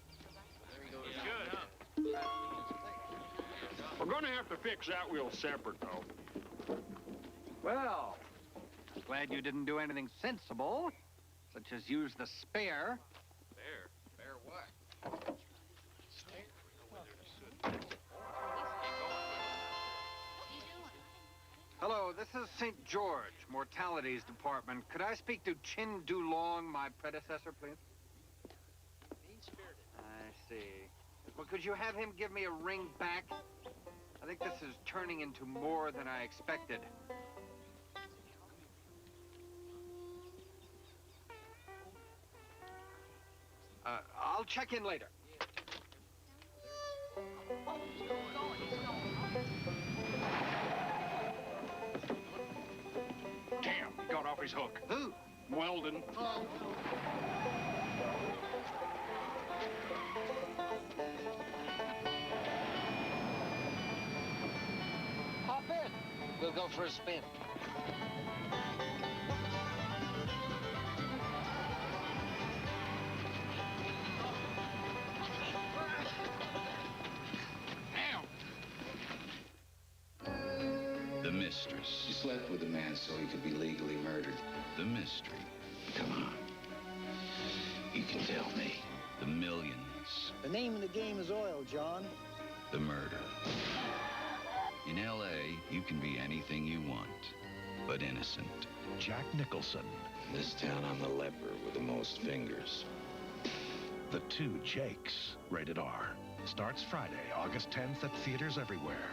It's good, huh? We're gonna have to fix that wheel separate, though. Well, glad you didn't do anything sensible, such as use the spare. Spare what? Hello, this is St. George, Mortalities Department. Could I speak to Chin Dulong, my predecessor, please? I see. Well, could you have him give me a ring back? I think this is turning into more than I expected. I'll check in later. Damn, he got off his hook. Who? Weldon. Oh. Hop in. We'll go for a spin. The mistress. She slept with the man so he could be legally murdered. The mystery. Come on. You can tell me. The millions. The name of the game is oil, John. The murder. In L.A., you can be anything you want, but innocent. Jack Nicholson. In this town, I'm the leper with the most fingers. The Two Jakes, rated R. Starts Friday, August 10th at theaters everywhere.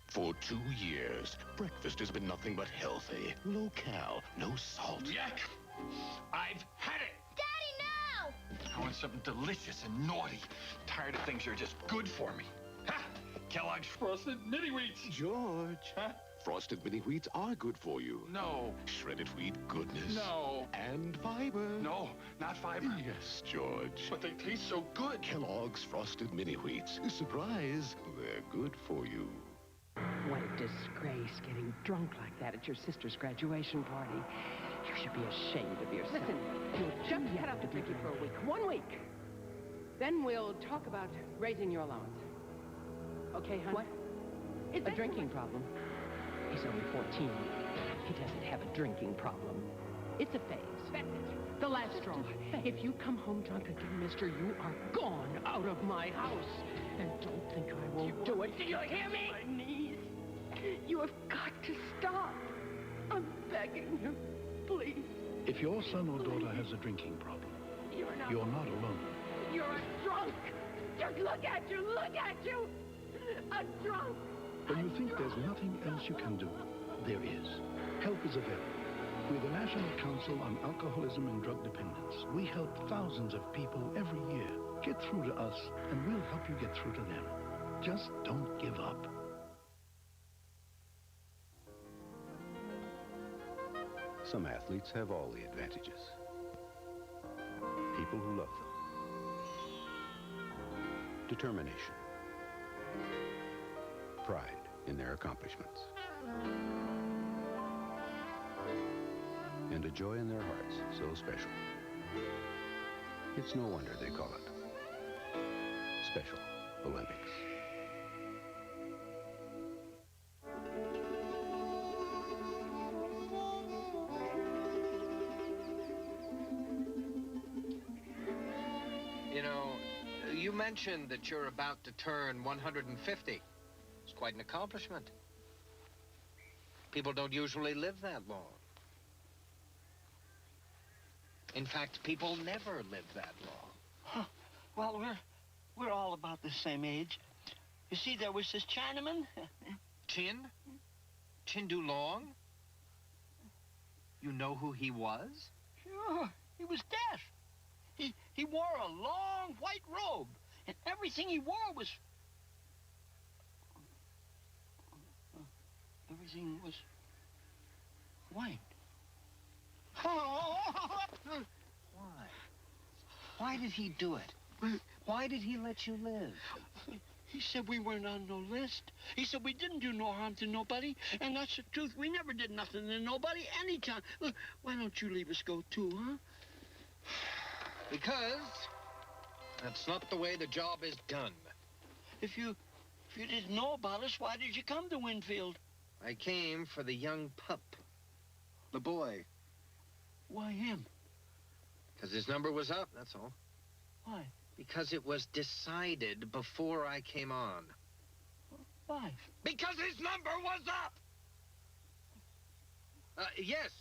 For 2 years, breakfast has been nothing but healthy. Low-cal, no salt. Yuck! I've had it! Daddy, no! I want something delicious and naughty. Tired of things that are just good for me. Ha! Kellogg's Frosted Mini Wheats. George. Huh? Frosted Mini Wheats are good for you. No. Shredded wheat goodness. No. And fiber. No, not fiber. Yes, George. But they taste so good. Kellogg's Frosted Mini Wheats. Surprise, they're good for you. What a disgrace, getting drunk like that at your sister's graduation party. You should be ashamed of yourself. Listen, just cut out the drinking for a week. 1 week. Then we'll talk about raising your allowance. Okay, hon? What? It's A drinking problem? He's only 14. He doesn't have a drinking problem. It's a phase. That's it. The last straw. If you come home drunk again, mister, you are gone out of my house. And don't think I won't do it. Do you hear me? My knees. You have got to stop. I'm begging you. Please. If your son or daughter has a drinking problem, you're not alone. You're a drunk. Just look at you! Look at you! A drunk! When you think there's nothing else you can do, there is. Help is available. We're the National Council on Alcoholism and Drug Dependence. We help thousands of people every year. Get through to us, and we'll help you get through to them. Just don't give up. Some athletes have all the advantages. People who love them. Determination. Pride in their accomplishments. And a joy in their hearts so special. It's no wonder they call it Special Olympics. You know, you mentioned that you're about to turn 150. It's quite an accomplishment. People don't usually live that long. In fact, people never live that long. Huh. Well, we're all about the same age. You see, there was this Chinaman. Chin? Chin Dulong? You know who he was? Sure, he was deaf. He wore a long white robe, and everything he wore was... everything was white. Why? Why did he do it? Why did he let you live? He said we weren't on no list. He said we didn't do no harm to nobody, and that's the truth. We never did nothing to nobody anytime. Look, why don't you leave us go too, huh? Because that's not the way the job is done. If you didn't know about us, why did you come to Winfield? I came for the young pup. The boy. Why him? Because his number was up, that's all. Why? Because it was decided before I came on. Why? Because his number was up! Yes,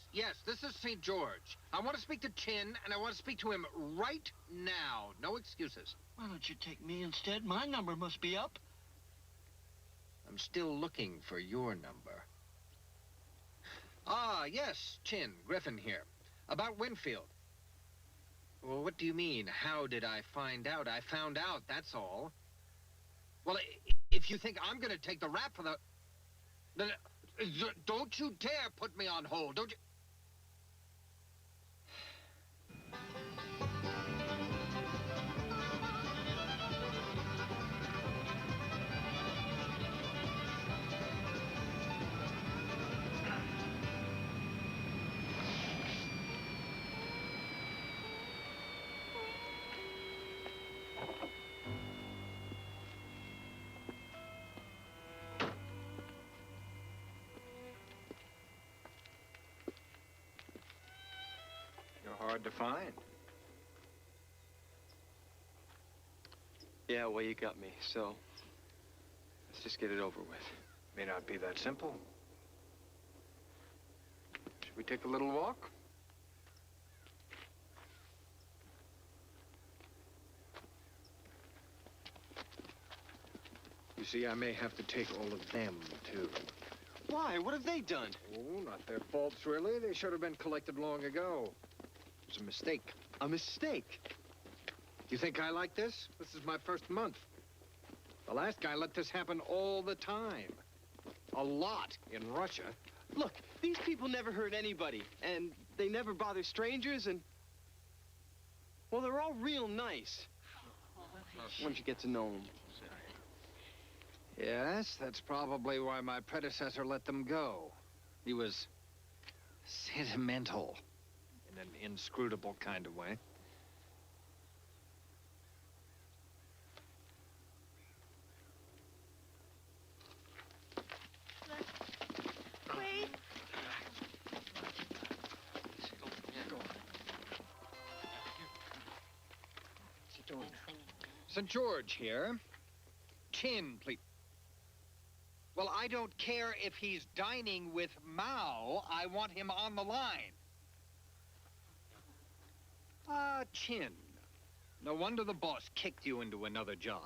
this is St. George. I want to speak to Chin, and I want to speak to him right now. No excuses. Why don't you take me instead? My number must be up. I'm still looking for your number. Ah, yes, Chin, Griffin here. About Winfield. Well, what do you mean, how did I find out? I found out, that's all. Well, if you think I'm going to take the rap for the... Then, don't you dare put me on hold, don't you... Hard to find. Yeah, well, you got me, so let's just get it over with. May not be that simple. Should we take a little walk? You see, I may have to take all of them, too. Why? What have they done? Oh, not their faults, really. They should have been collected long ago. It was a mistake. A mistake? You think I like this? This is my first month. The last guy let this happen all the time. A lot in Russia. Look, these people never hurt anybody, and they never bother strangers, and... well, they're all real nice. Once you get to know them. Yes, that's probably why my predecessor let them go. He was sentimental in an inscrutable kind of way. Wait. St. George here. Chin, please. Well, I don't care if he's dining with Mao. I want him on the line. Chin. No wonder the boss kicked you into another job.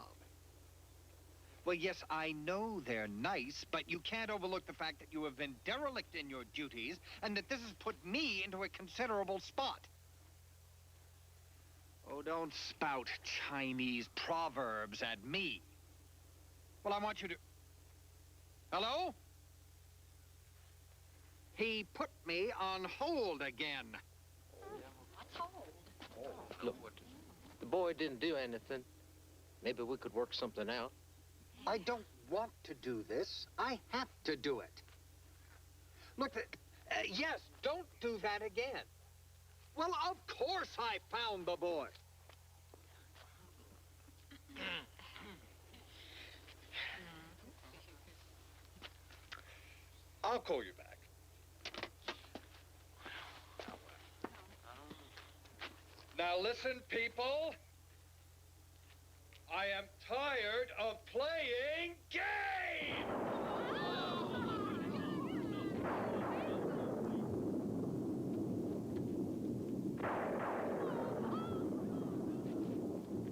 Well, yes, I know they're nice, but you can't overlook the fact that you have been derelict in your duties and that this has put me into a considerable spot. Oh, don't spout Chinese proverbs at me. Well, I want you to... Hello? He put me on hold again. What's hold? Look, the boy didn't do anything. Maybe we could work something out. I don't want to do this. I have to do it. Look, yes, don't do that again. Well, of course I found the boy. I'll call you back. Now listen, people. I am tired of playing games!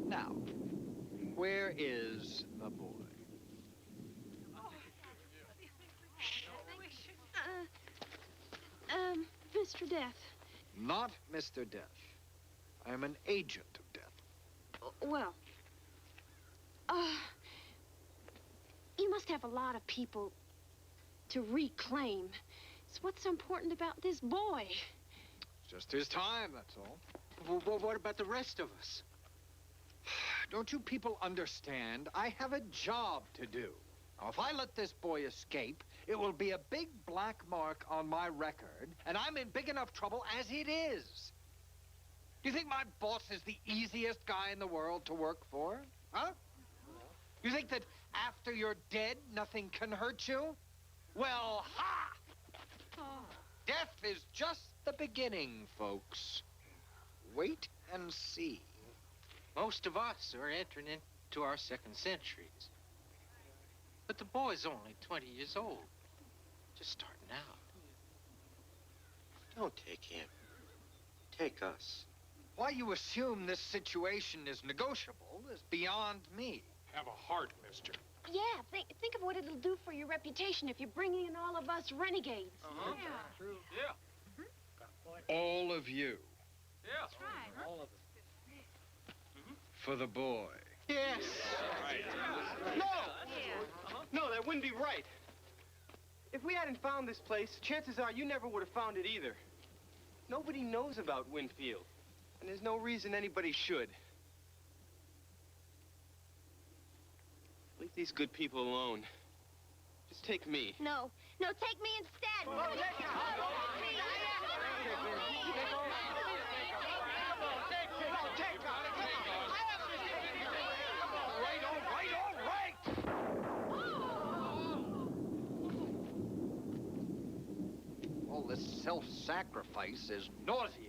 Now, where is the boy? Mr. Death. Not Mr. Death. I am an agent of death. Well, you must have a lot of people to reclaim. So what's so important about this boy? It's just his time, that's all. Well, what about the rest of us? Don't you people understand? I have a job to do. Now, if I let this boy escape, it will be a big black mark on my record, and I'm in big enough trouble as it is. Do you think my boss is the easiest guy in the world to work for? Huh? You think that after you're dead, nothing can hurt you? Well, ha! Death is just the beginning, folks. Wait and see. Most of us are entering into our second centuries. But the boy's only 20 years old. Just starting out. Don't take him. Take us. Why you assume this situation is negotiable is beyond me. Have a heart, mister. Yeah, think of what it'll do for your reputation if you're bringing in all of us renegades. Uh-huh. Yeah. True. Yeah. All of you. Yeah. That's right. All of it. For the boy. Yes. Right. No! No, that wouldn't be right. If we hadn't found this place, chances are you never would have found it either. Nobody knows about Winfield, and there's no reason anybody should. Leave these good people alone. Just take me. No, take me instead. All this self-sacrifice is nauseating.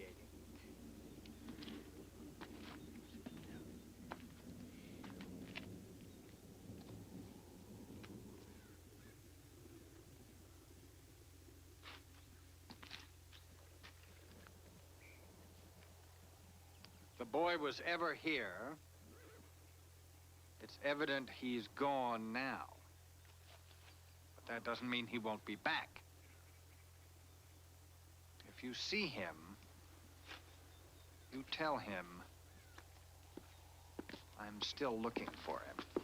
If the boy was ever here, it's evident he's gone now. But that doesn't mean he won't be back. If you see him, you tell him I'm still looking for him.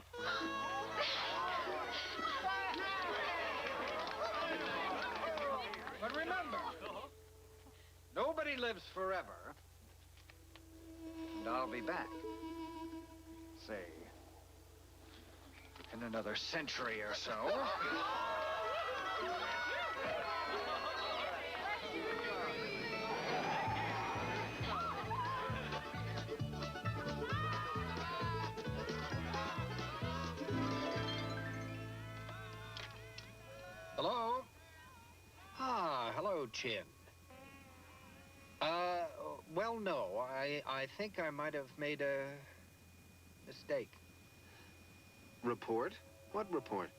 But remember, nobody lives forever, and I'll be back, say, in another century or so. Hello? Ah, hello, Chin. Well, no. I think I might have made a mistake. Report? What report?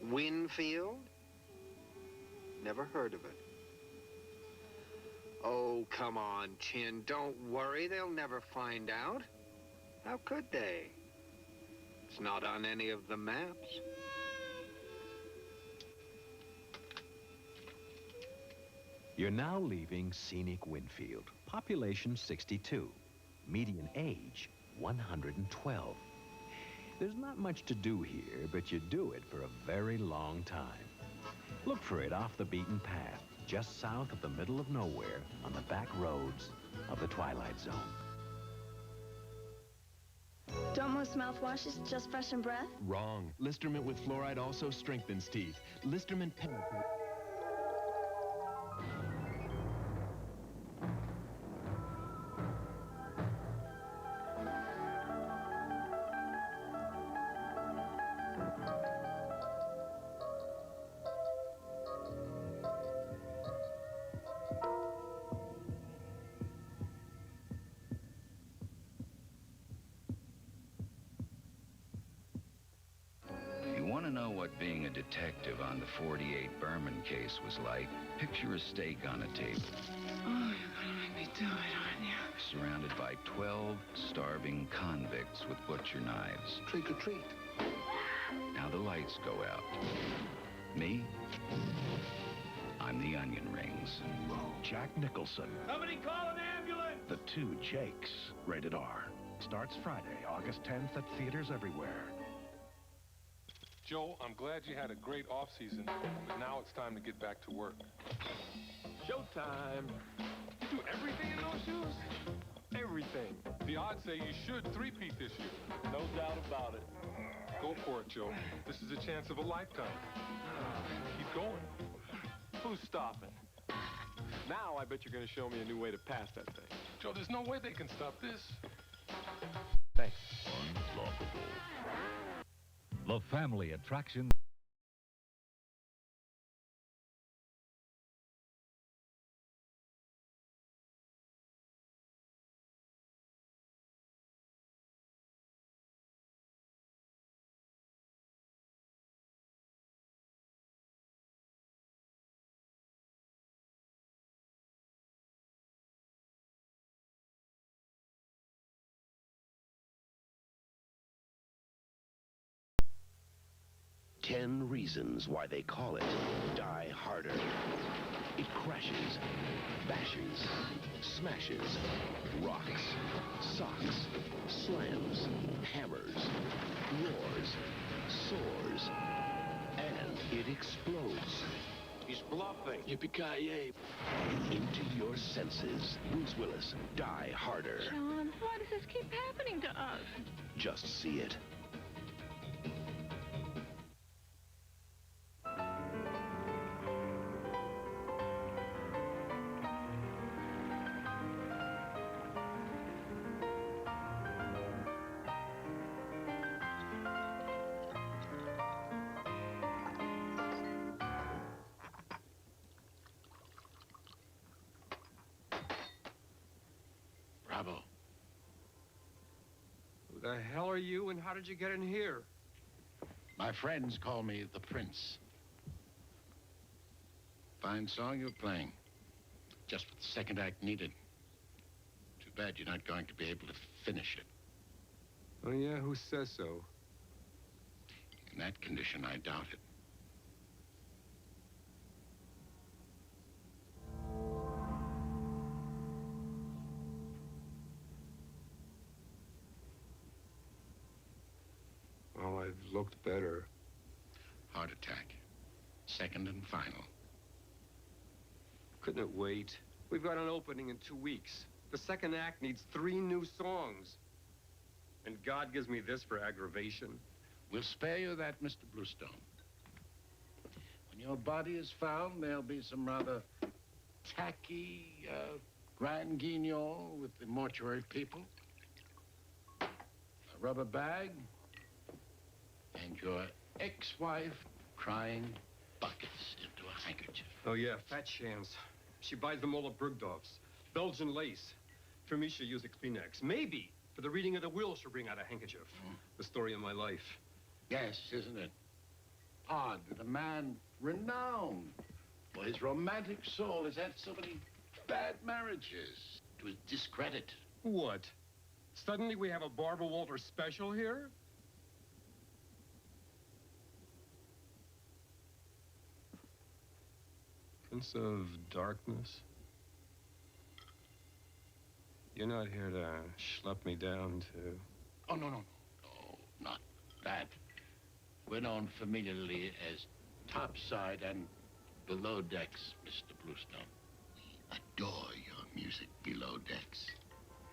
Winfield? Never heard of it. Oh, come on, Chin. Don't worry. They'll never find out. How could they? It's not on any of the maps. You're now leaving scenic Winfield. Population 62. Median age 112. There's not much to do here, but you do it for a very long time. Look for it off the beaten path, just south of the middle of nowhere on the back roads of the Twilight Zone. Don't most mouthwashes just freshen breath? Wrong. Listermint with fluoride also strengthens teeth. Listermint penetrates. Being a detective on the 48 Berman case was like, picture a steak on a table. Oh, you're gonna make me do it, aren't you? Surrounded by 12 starving convicts with butcher knives. Trick or treat. Now the lights go out. Me? I'm the onion rings. Jack Nicholson. Somebody call an ambulance! The Two Jakes. Rated R. Starts Friday, August 10th at theaters everywhere. Joe, I'm glad you had a great off-season, but now it's time to get back to work. Showtime! You do everything in those shoes? Everything. The odds say you should three-peat this year. No doubt about it. Go for it, Joe. This is a chance of a lifetime. Keep going. Who's stopping? Now I bet you're going to show me a new way to pass that thing. Joe, there's no way they can stop this. Thanks. Unstoppable. The family attraction. Ten reasons why they call it Die Harder. It crashes, bashes, smashes, rocks, socks, slams, hammers, roars, soars, and it explodes. He's bluffing. Yippee-ki-yay. Into your senses. Bruce Willis, Die Harder. John, why does this keep happening to us? Just see it. Bravo. Who the hell are you, and how did you get in here? My friends call me the Prince. Fine song you're playing. Just what the second act needed. Too bad you're not going to be able to finish it. Oh, yeah? Who says so? In that condition, I doubt it. Well, I've looked better. Heart attack. Second and final. Couldn't it wait? We've got an opening in 2 weeks. The second act needs 3 new songs. And God gives me this for aggravation. We'll spare you that, Mr. Bluestone. When your body is found, there'll be some rather tacky, grand guignol with the mortuary people. A rubber bag. And your ex-wife crying buckets into a handkerchief. Oh, yeah, fat shams. She buys them all at Brugdorf's. Belgian lace. For me, she'll use a Kleenex. Maybe for the reading of the will, she'll bring out a handkerchief. The story of my life. Yes, isn't it? Odd that a man renowned for his romantic soul has had so many bad marriages. It was discredit. What? Suddenly we have a Barbara Walters special here? Prince of Darkness? You're not here to schlep me down to... Oh, no, no. No, not that. We're known familiarly as topside and below decks, Mr. Bluestone. We adore your music below decks.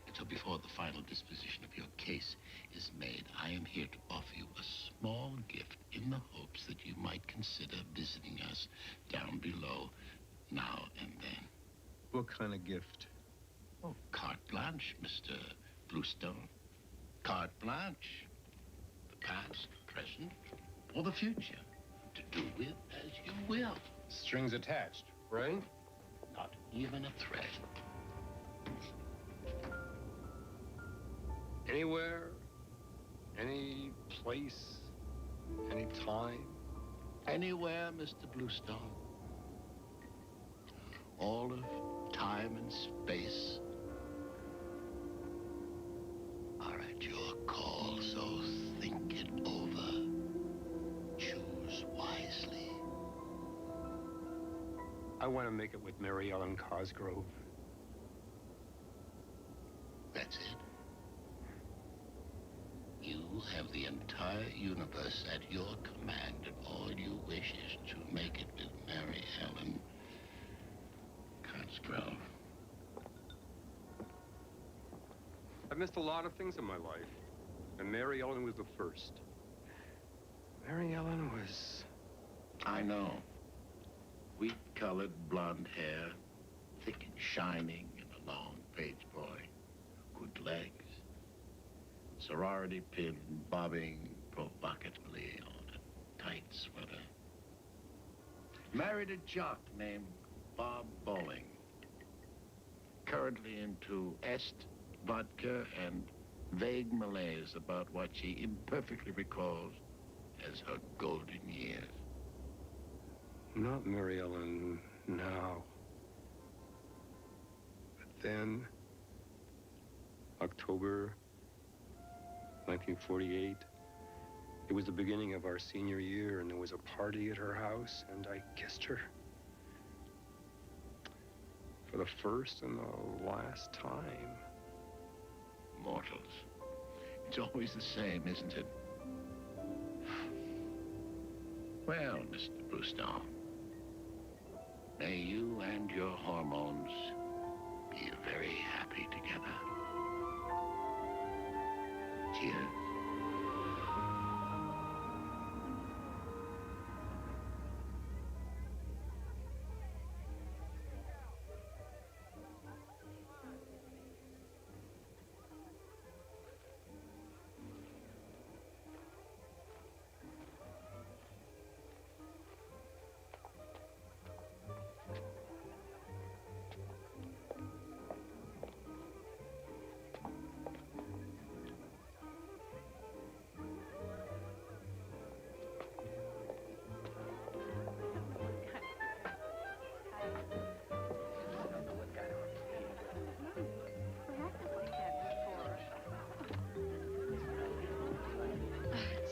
And so before the final disposition of your case is made, I am here to offer you a small gift in the hopes that you might consider visiting us down below now and then. What kind of gift? Oh, carte blanche, Mr. Bluestone. Carte blanche. The past, present, or the future. To do with as you will. Strings attached, right? Not even a thread. Anywhere, any place, any time. Anywhere, Mr. Bluestone. All of time and space are at your call, so think it over. Choose wisely. I want to make it with Mary Ellen Cosgrove. That's it. You have the entire universe at your command, and all you wish is to make it with Mary Ellen Cosgrove. I've missed a lot of things in my life, and Mary Ellen was the first. Mary Ellen was... I know. Wheat-colored blonde hair, thick and shining, and a long page boy. Good legs. Sorority pin bobbing provocatively on a tight sweater. Married a jock named Bob Bowling. Currently into Est vodka and vague malaise about what she imperfectly recalls as her golden years. Not Mary Ellen now. But then, October 1948, it was the beginning of our senior year, and there was a party at her house, and I kissed her. For the first and the last time. Mortals. It's always the same, isn't it? Well, Mr. Bluestone, may you and your hormones be very happy together. Cheers.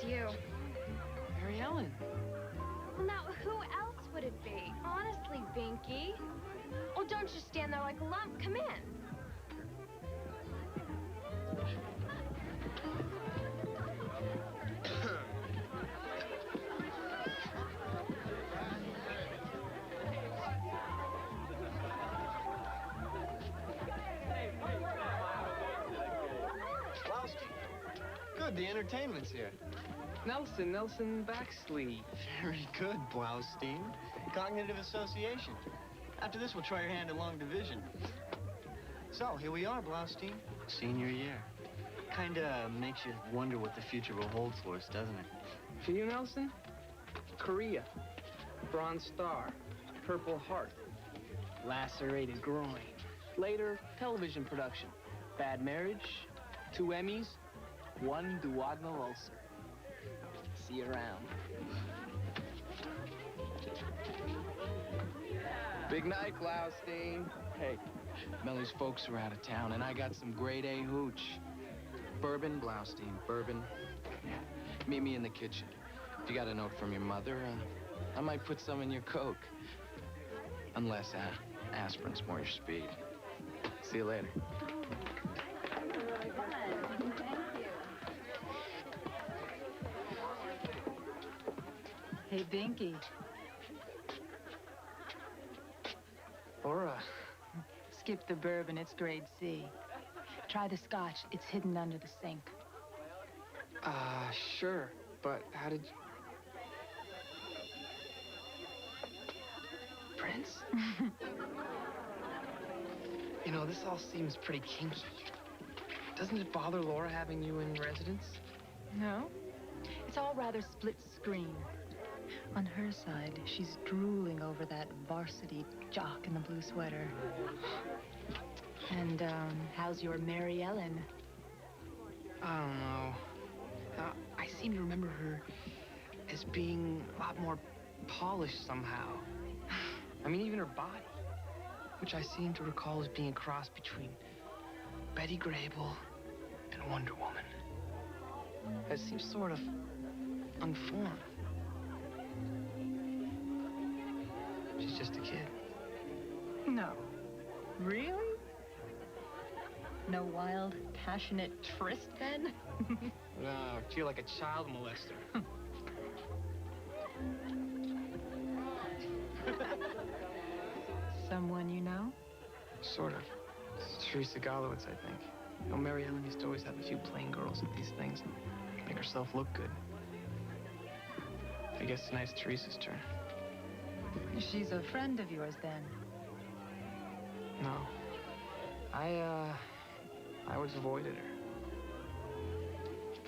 You. Mary Ellen. Well, now, who else would it be? Honestly, Binky. Oh, don't you stand there like a lump. Come in. Good, the entertainment's here. Nelson Baxley. Very good, Blaustein. Cognitive association. After this, we'll try your hand in long division. So, here we are, Blaustein. Senior year. Kinda makes you wonder what the future will hold for us, doesn't it? For you, Nelson? Korea. Bronze Star. Purple Heart. Lacerated groin. Later, television production. Bad marriage. 2 Emmys. 1 duodenal ulcer. See you around. Big night, Blaustein. Hey, Melly's folks are out of town, and I got some grade A hooch. Bourbon, Blaustein, bourbon. Yeah. Meet me in the kitchen. If you got a note from your mother, I might put some in your Coke. Unless aspirin's more your speed. See you later. Hey, Binky. Laura. Skip the bourbon, it's grade C. Try the scotch, it's hidden under the sink. Sure, but how did you... Prince? You know, this all seems pretty kinky. Doesn't it bother Laura having you in residence? No. It's all rather split screen. On her side, she's drooling over that varsity jock in the blue sweater. And, how's your Mary Ellen? I don't know. I seem to remember her as being a lot more polished somehow. I mean, even her body, which I seem to recall as being a cross between Betty Grable and Wonder Woman. It seems sort of unformed. She's just a kid. No. Really? No wild, passionate tryst, then? No, I feel like a child molester. Someone you know? Sort of. It's Teresa Galowitz, I think. You know, Mary Ellen used to always have a few plain girls at these things and make herself look good. I guess tonight's Teresa's turn. She's a friend of yours, then? No. I always avoided her.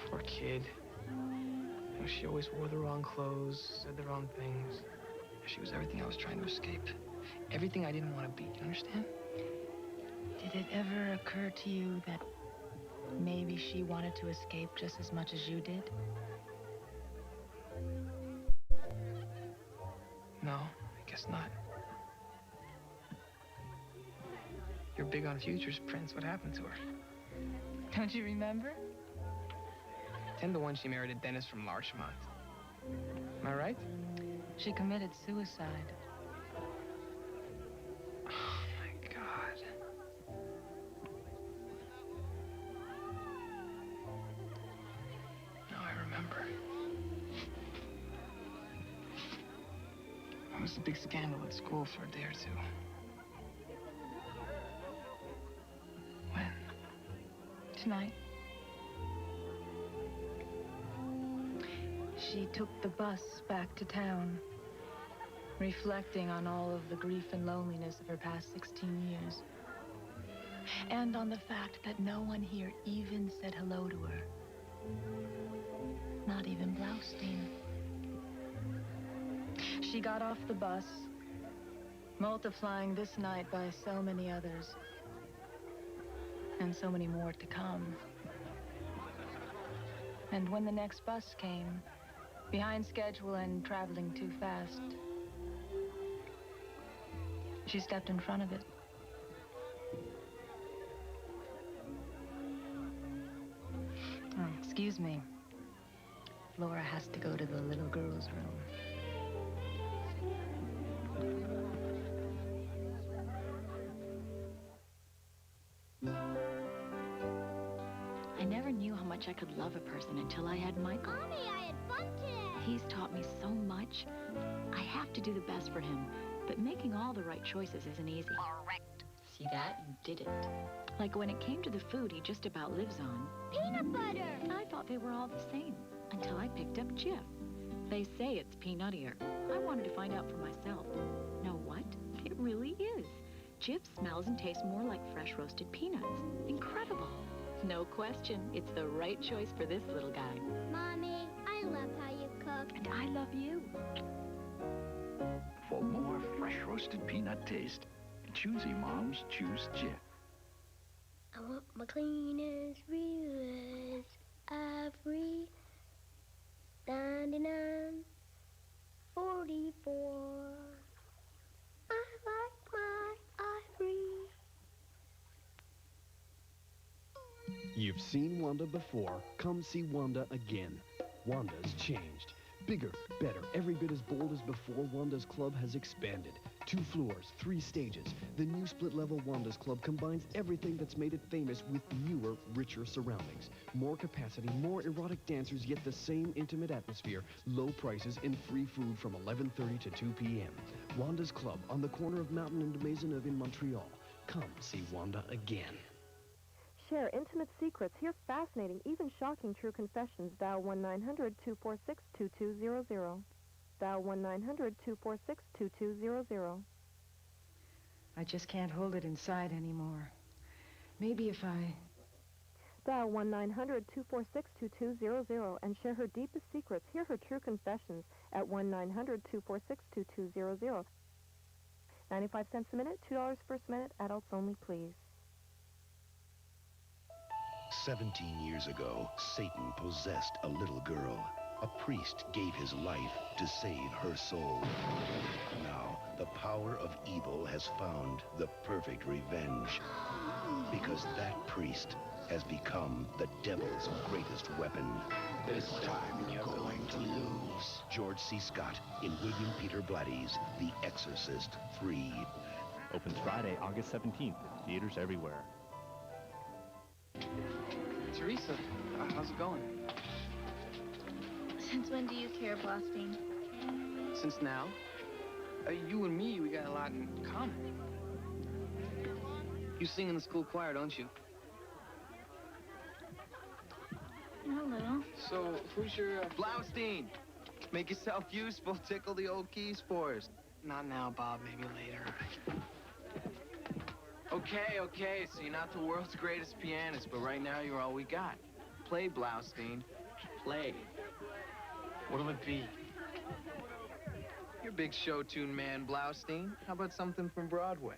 Poor kid. You know, she always wore the wrong clothes, said the wrong things. She was everything I was trying to escape. Everything I didn't want to be, you understand? Did it ever occur to you that maybe she wanted to escape just as much as you did? No, I guess not. You're big on futures, Prince. What happened to her? Don't you remember? 10-1 she married a dentist from Larchmont. Am I right? She committed suicide. Oh, my God. Now I remember. It was a big scandal at school for a day or two. When? Tonight. She took the bus back to town, reflecting on all of the grief and loneliness of her past 16 years. And on the fact that no one here even said hello to her. Not even Blaustein. She got off the bus, multiplying this night by so many others. And so many more to come. And when the next bus came, behind schedule and traveling too fast, she stepped in front of it. Oh, excuse me. Laura has to go to the little girl's room. I never knew how much I could love a person until I had Michael. Mommy, I had fun today. He's taught me so much. I have to do the best for him, but making all the right choices isn't easy. Correct. See that? You did it. Like when it came to the food he just about lives on. Peanut butter. I thought they were all the same until I picked up Jif. They say it's peanuttier. I wanted to find out for myself. Know what? It really is. Jif smells and tastes more like fresh roasted peanuts. Incredible. No question, it's the right choice for this little guy. Mommy, I love how you cook. And I love you. For more fresh roasted peanut taste, choosy moms choose Jif. I want my cleanest real every 99.44. I like You've seen Wanda before. Come see Wanda again. Wanda's changed. Bigger, better, every bit as bold as before. Wanda's Club has expanded. 2 floors, 3 stages. The new split-level Wanda's Club combines everything that's made it famous with newer, richer surroundings. More capacity, more erotic dancers, yet the same intimate atmosphere, low prices, and free food from 11:30 to 2 p.m. Wanda's Club on the corner of Mountain and Maisonneuve in Montreal. Come see Wanda again. Share intimate secrets. Hear fascinating, even shocking true confessions. Dial 1-900-246-2200. Dial 1-900-246-2200. I just can't hold it inside anymore. Maybe if I... Dial 1-900-246-2200 and share her deepest secrets. Hear her true confessions at 1-900-246-2200. 95 cents a minute, $2 first minute, adults only, please. 17 years ago, Satan possessed a little girl. A priest gave his life to save her soul. Now, the power of evil has found the perfect revenge. Because that priest has become the devil's greatest weapon. This time you're going to lose. George C. Scott in William Peter Blatty's The Exorcist 3. Opens Friday, August 17th. Theaters everywhere. Teresa, how's it going? Since when do you care, Blaustein? Since now. You and me, we got a lot in common. You sing in the school choir, don't you? A little. So, who's your... Blaustein! Make yourself useful, tickle the old keys for us. Not now, Bob, maybe later. Okay, so you're not the world's greatest pianist, but right now you're all we got. Play, Blaustein. Play. What'll it be? You're a big show tune man, Blaustein. How about something from Broadway?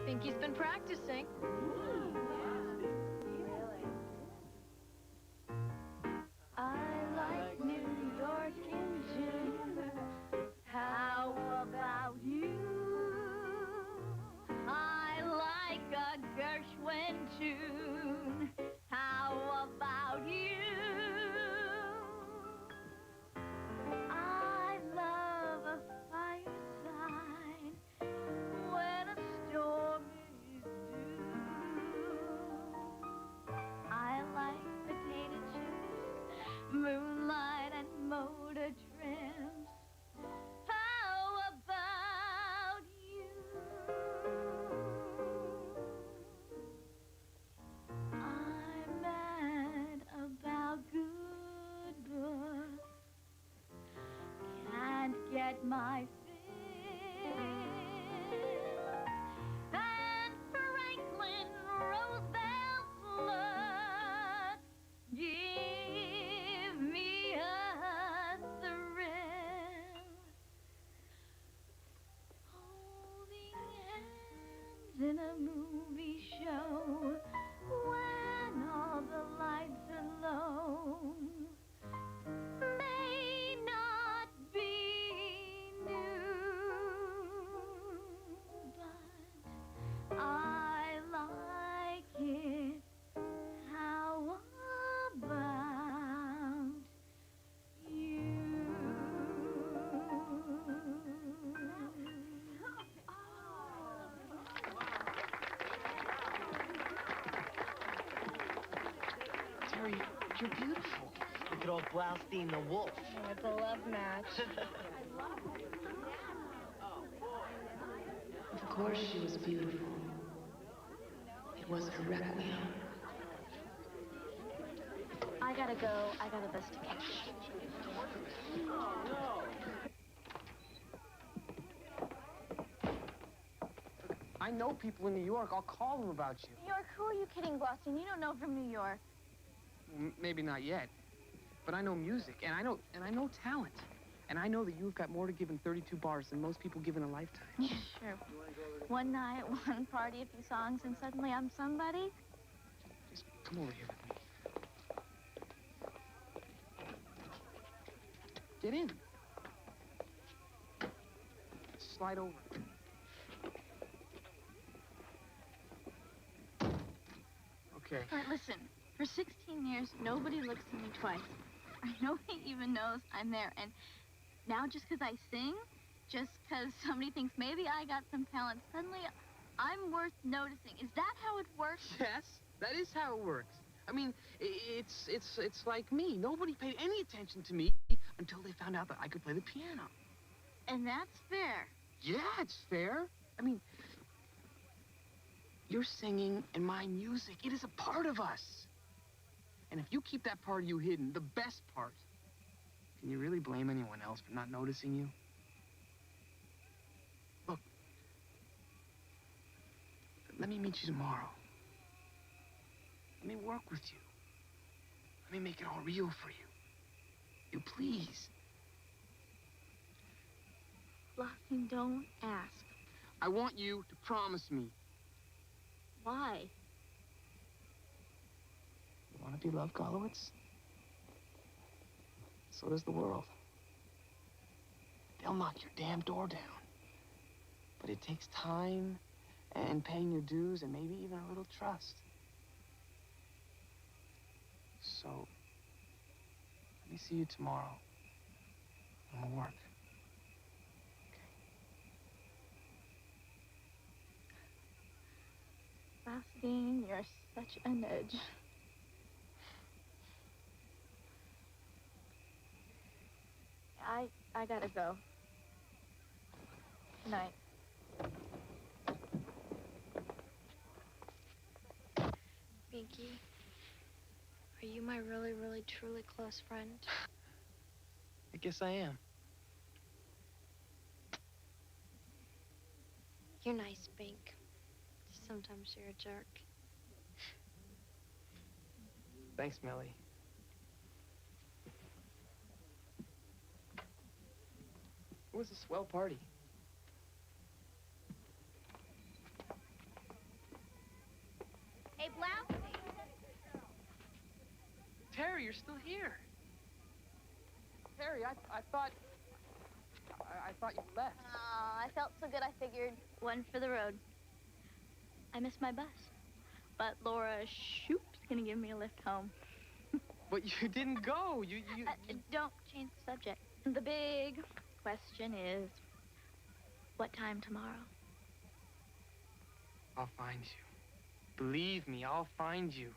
Think he's been practicing. I like New York in June. How about you? I like a Gershwin tune. How about you? I love a fireside when a storm is due. I like potato chips, moonlight and motor trims. How about you? I'm mad about good books. Can't get my fill. And Franklin Roosevelt's look. Give me a thrill. Holding hands in a movie show when all the lights are low may not be new, but I like it. How about you? Terry, you're beautiful. Look at old Blaustein the wolf. Oh, it's a love match. Of course she was beautiful. It was her requiem. I gotta go. I got a bus to catch. I know people in New York. I'll call them about you. New York? Who are you kidding, Boston? You don't know from New York. Well, maybe not yet, but I know music, and I know talent. And I know that you've got more to give in 32 bars than most people give in a lifetime. Yeah, sure. One night, one party, a few songs, and suddenly I'm somebody. Just come over here with me. Get in. Slide over. Okay. All right, listen. For 16 years, nobody looks at me twice. Nobody even knows I'm there. And now just because I sing, just because somebody thinks maybe I got some talent, suddenly I'm worth noticing. Is that how it works? Yes, that is how it works. I mean, it's like me. Nobody paid any attention to me until they found out that I could play the piano. And that's fair. Yeah, it's fair. I mean, your singing and my music, it is a part of us. And if you keep that part of you hidden, the best part, can you really blame anyone else for not noticing you? Look, let me meet you tomorrow. Let me work with you. Let me make it all real for you. You please. Bluffing, don't ask. I want you to promise me. Why? You want to be loved, Golowitz? So does the world. They'll knock your damn door down. But it takes time and paying your dues and maybe even a little trust. So, let me see you tomorrow. And we'll work. Bastine, you're such an edge. I gotta go. Good night. Binky, are you my really, really, truly close friend? I guess I am. You're nice, Bink. Sometimes you're a jerk. Thanks, Millie. It was a swell party. Hey, Blouse. Terry, you're still here. Terry, I thought you left. I felt so good I figured one for the road. I missed my bus. But Laura Shoop's gonna give me a lift home. But you didn't go. You... Don't change the subject. The big question is, what time tomorrow? I'll find you. Believe me, I'll find you.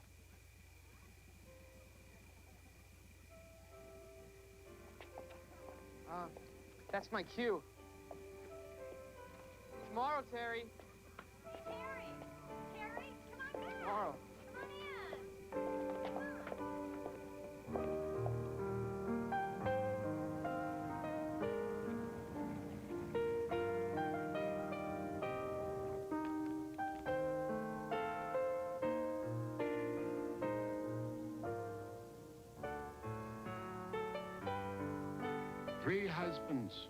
That's my cue. Tomorrow, Terry. Hey, Terry. Terry, come on down. Tomorrow. Come on in. Three husbands,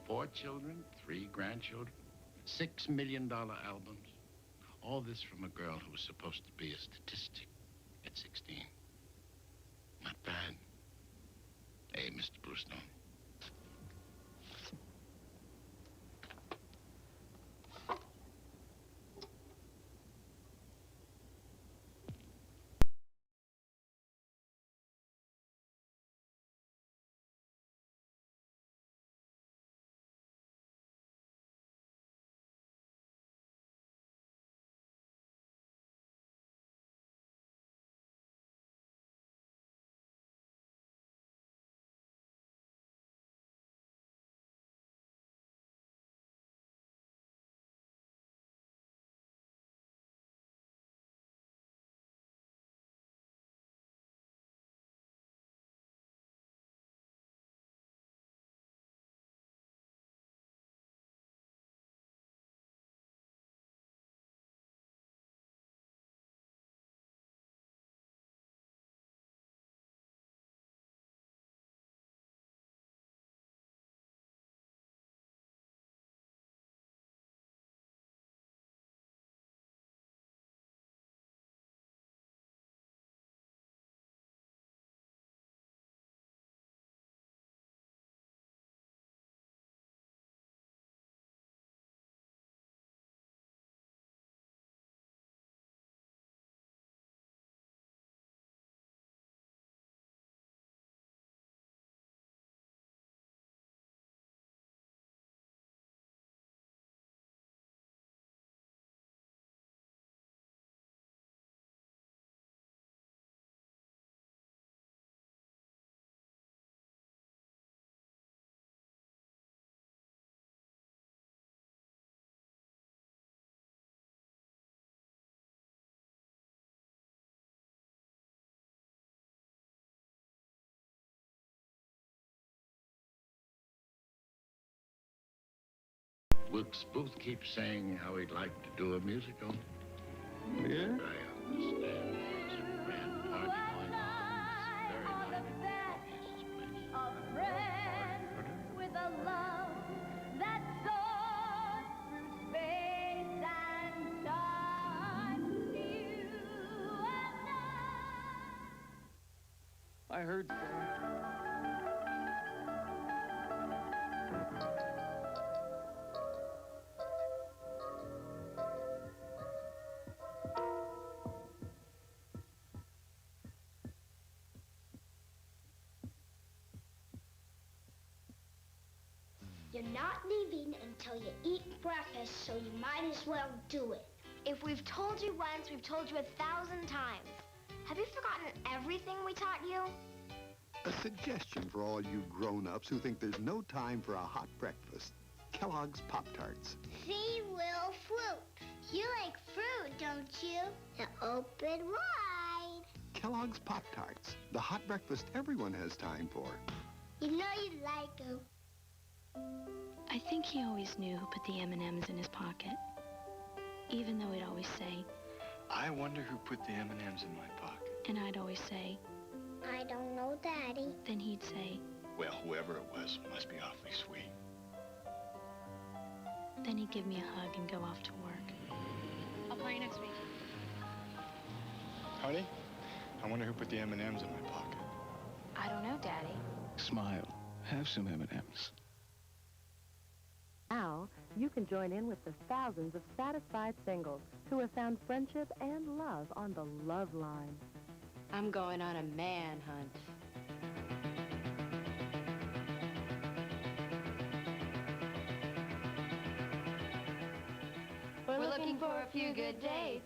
4 children, 3 grandchildren, $6 million albums. All this from a girl who was supposed to be a statistic at 16. Not bad. Hey, Mr. Bluestone. Wilkes Booth keeps saying how he'd like to do a musical. Yeah? I understand. There's a grand party going on. It's very nice. A friend with a love that soars through space and time. You and I heard. You're not leaving until you eat breakfast, so you might as well do it. If we've told you once, we've told you 1,000 times. Have you forgotten everything we taught you? A suggestion for all you grown-ups who think there's no time for a hot breakfast. Kellogg's Pop-Tarts. See, Will, fruit. You like fruit, don't you? Now open wide. Kellogg's Pop-Tarts. The hot breakfast everyone has time for. You know you like them. I think he always knew who put the M&Ms in his pocket. Even though he'd always say, I wonder who put the M&Ms in my pocket. and I'd always say, I don't know, Daddy. then he'd say, Well, whoever it was must be awfully sweet. then he'd give me a hug and go off to work. I'll call you next week. Honey, I wonder who put the M&Ms in my pocket. I don't know, Daddy. Smile. Have some M&Ms. Now, you can join in with the thousands of satisfied singles who have found friendship and love on the Love Line. I'm going on a manhunt. We're looking for a few good dates.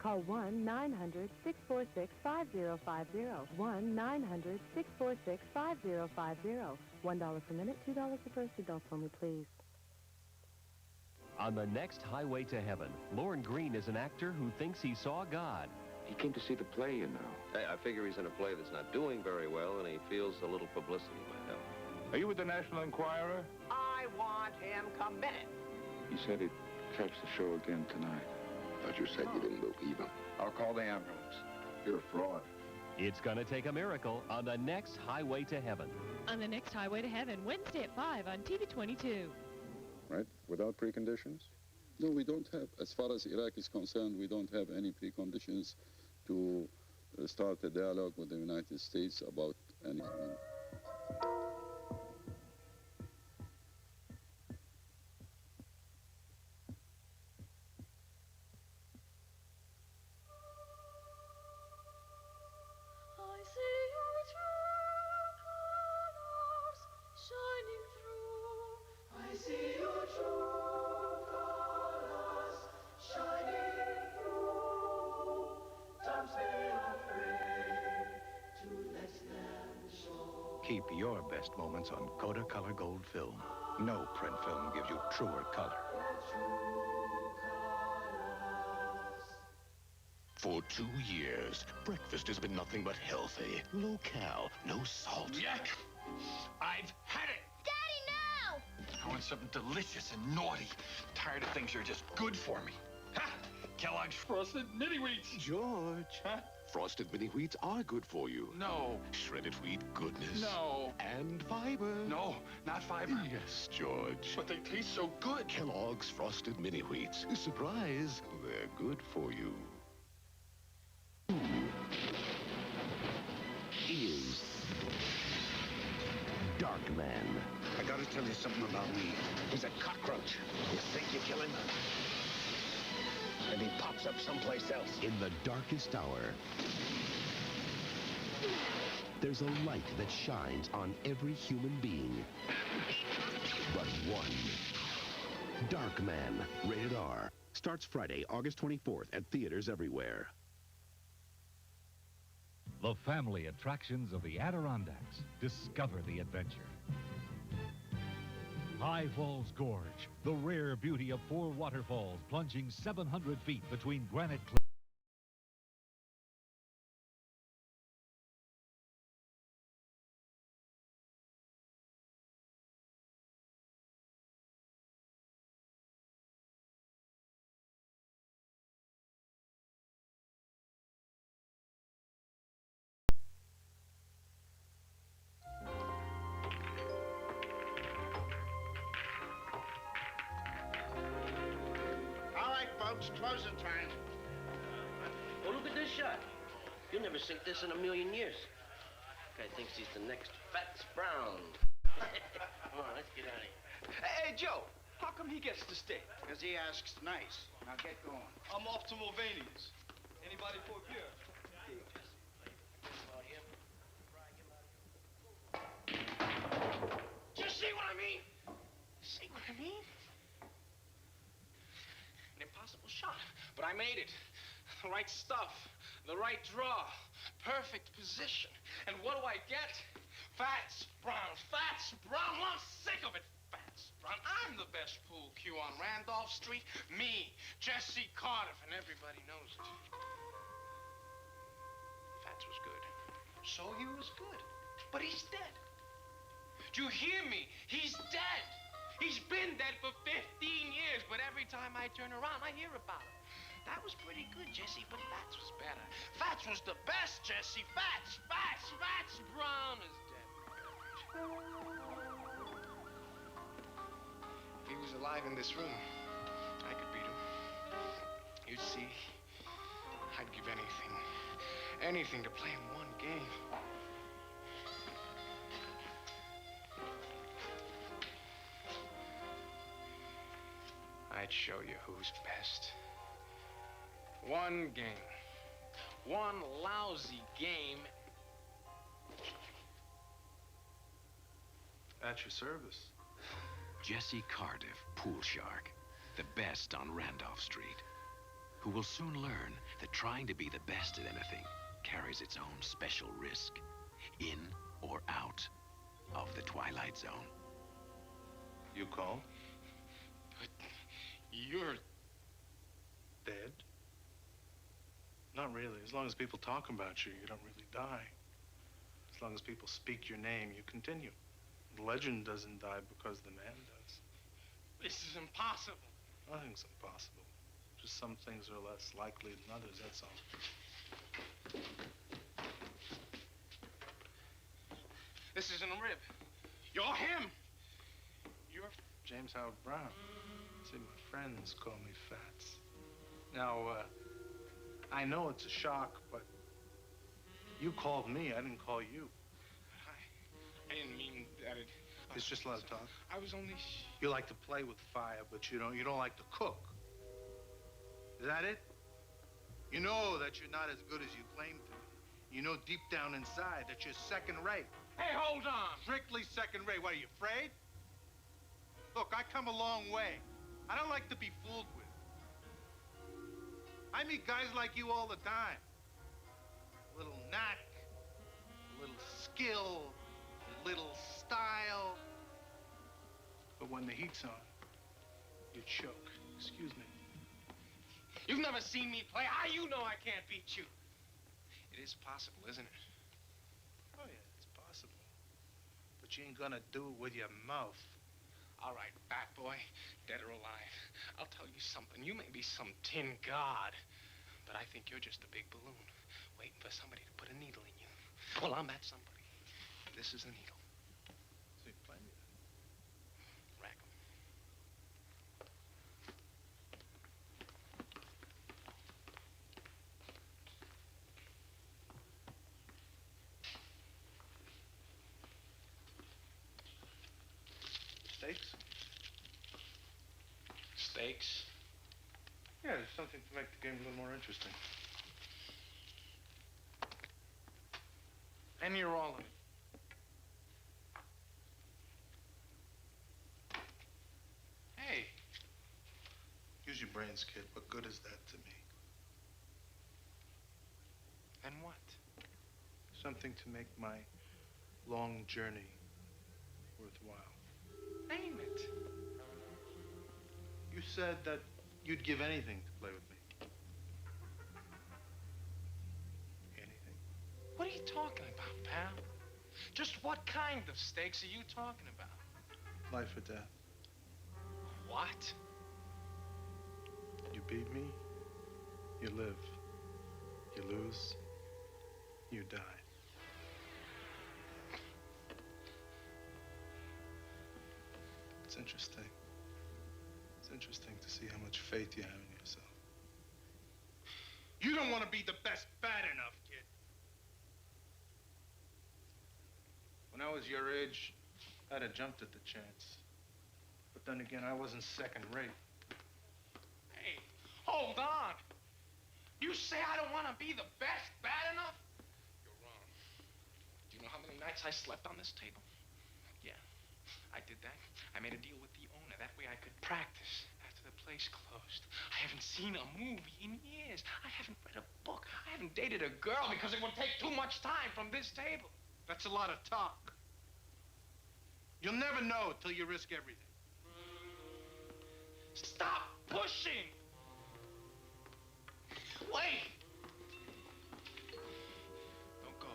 Call 1-900-646-5050. 1-900-646-5050. $1 per minute, $2 per first. Adults only, please. On the next Highway to Heaven, Lorne Greene is an actor who thinks he saw God. He came to see the play, you know. Hey, I figure he's in a play that's not doing very well, and he feels a little publicity might help. Are you with the National Enquirer? I want him committed. He said he'd catch the show again tonight. Thought you said you didn't believe him. I'll call the ambulance. You're a fraud. It's gonna take a miracle on the next Highway to Heaven. On the next Highway to Heaven, Wednesday at 5 on TV 22. Right? Without preconditions? No, we don't have, as far as Iraq is concerned, we don't have any preconditions to start a dialogue with the United States about anything. I see your true colors shining through. I see your true colors shining through. Don't be afraid to let them show. Keep your best moments on Coda Color Gold film. No print film gives you truer color. For 2 years, breakfast has been nothing but healthy, low-cal, no salt. Yuck! I've had it! Daddy, no! I want something delicious and naughty. Tired of things that are just good for me. Ha! Kellogg's Frosted Mini Wheats. George. Huh? Frosted mini wheats are good for you. No. Shredded wheat goodness. No. And fiber. No, not fiber. Yes, George. But they taste so good. Kellogg's Frosted Mini Wheats. Surprise, they're good for you. Is Darkman. I gotta tell you something about me. He's a cockroach. You think you kill him, and he pops up someplace else. In the darkest hour, there's a light that shines on every human being. But one. Darkman, rated R. Starts Friday, August 24th at theaters everywhere. The family attractions of the Adirondacks. Discover the adventure. High Falls Gorge, the rare beauty of 4 waterfalls plunging 700 feet between granite cliffs. It's closing time. Oh, look at this shot. You'll never sink this in a million years. Guy thinks he's the next Fats Brown. Come on, let's get out of here. Hey, Joe, how come he gets to stay? Because he asks nice. Now get going. I'm off to Mulvaney's. Anybody for a beer? Just see what I mean? See what I mean? An impossible shot, but I made it. The right stuff, the right draw, perfect position. And what do I get? Fats Brown, Fats Brown. Well, I'm sick of it, Fats Brown. I'm the best pool cue on Randolph Street. Me, Jesse Cardiff, and everybody knows it. Fats was good. So he was good. But he's dead. Do you hear me? He's dead. He's been dead for 15 years, but every time I turn around, I hear about it. That was pretty good, Jesse, but Fats was better. Fats was the best, Jesse. Fats Brown is dead. If he was alive in this room, I could beat him. You'd see, I'd give anything to play him one game. I'd show you who's best. One game. One lousy game. At your service. Jesse Cardiff, Pool Shark, the best on Randolph Street, who will soon learn that trying to be the best at anything carries its own special risk, in or out of the Twilight Zone. You call? But you're dead? Not really. As long as people talk about you, you don't really die. As long as people speak your name, you continue. The legend doesn't die because the man does. This is impossible. Nothing's impossible. Just some things are less likely than others, that's all. This isn't a rib. You're him. You're James Howard Brown. See, my friends call me Fats. Now, I know it's a shock, but you called me. I didn't call you. I didn't mean that it... It's just a lot of talk. I was only... You like to play with fire, but you don't like to cook. Is that it? You know that you're not as good as you claim to be. You know deep down inside that you're second rate. Hey, hold on. Strictly second rate. What, are you afraid? Look, I come a long way. I don't like to be fooled with. I meet guys like you all the time. A little knack, a little skill, a little style. But when the heat's on, you choke. Excuse me. You've never seen me play. How you know I can't beat you? It is possible, isn't it? Oh, yeah, it's possible. But you ain't gonna do it with your mouth. All right, bat boy, dead or alive. I'll tell you something. You may be some tin god, but I think you're just a big balloon waiting for somebody to put a needle in you. Well, I'm that somebody. This is a needle. See, play me that. Rack 'em. Steaks? Steaks? Yeah, there's something to make the game a little more interesting. And you're all of it. Hey. Use your brains, kid. What good is that to me? And what? Something to make my long journey worthwhile. Name it. You said that you'd give anything to play with me. Anything? What are you talking about, pal? Just what kind of stakes are you talking about? Life or death. What? You beat me, you live. You lose, you die. It's interesting. It's interesting to see how much faith you have in yourself. want to be the best bad enough, kid. When I was your age, I'd have jumped at the chance. But then again, I wasn't second rate. Hey, hold on. You say I don't want to be the best bad enough? You're wrong. Do you know how many nights I slept on this table? Yeah, I did that. I made a deal with the owner. That way I could practice after the place closed. I haven't seen a movie in years. I haven't read a book. I haven't dated a girl because it would take too much time from this table. That's a lot of talk. You'll never know till you risk everything. Stop pushing! Wait! Don't go.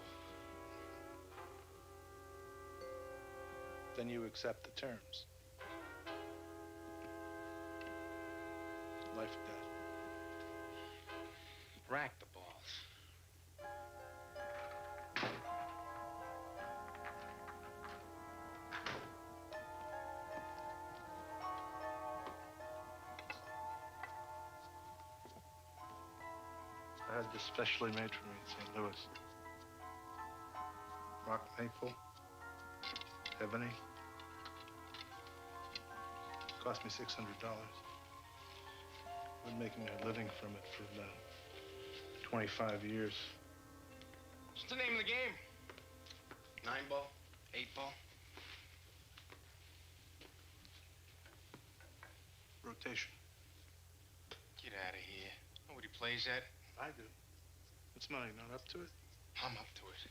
Then you accept the terms. Life or death. Rack the balls. I had this specially made for me in St. Louis. Rock maple, ebony. Cost me $600. Been making a living from it for about 25 years. What's the name of the game? 9-ball? 8-ball? Rotation. Get out of here. Nobody plays that. I do. What's mine? Not up to it? I'm up to it.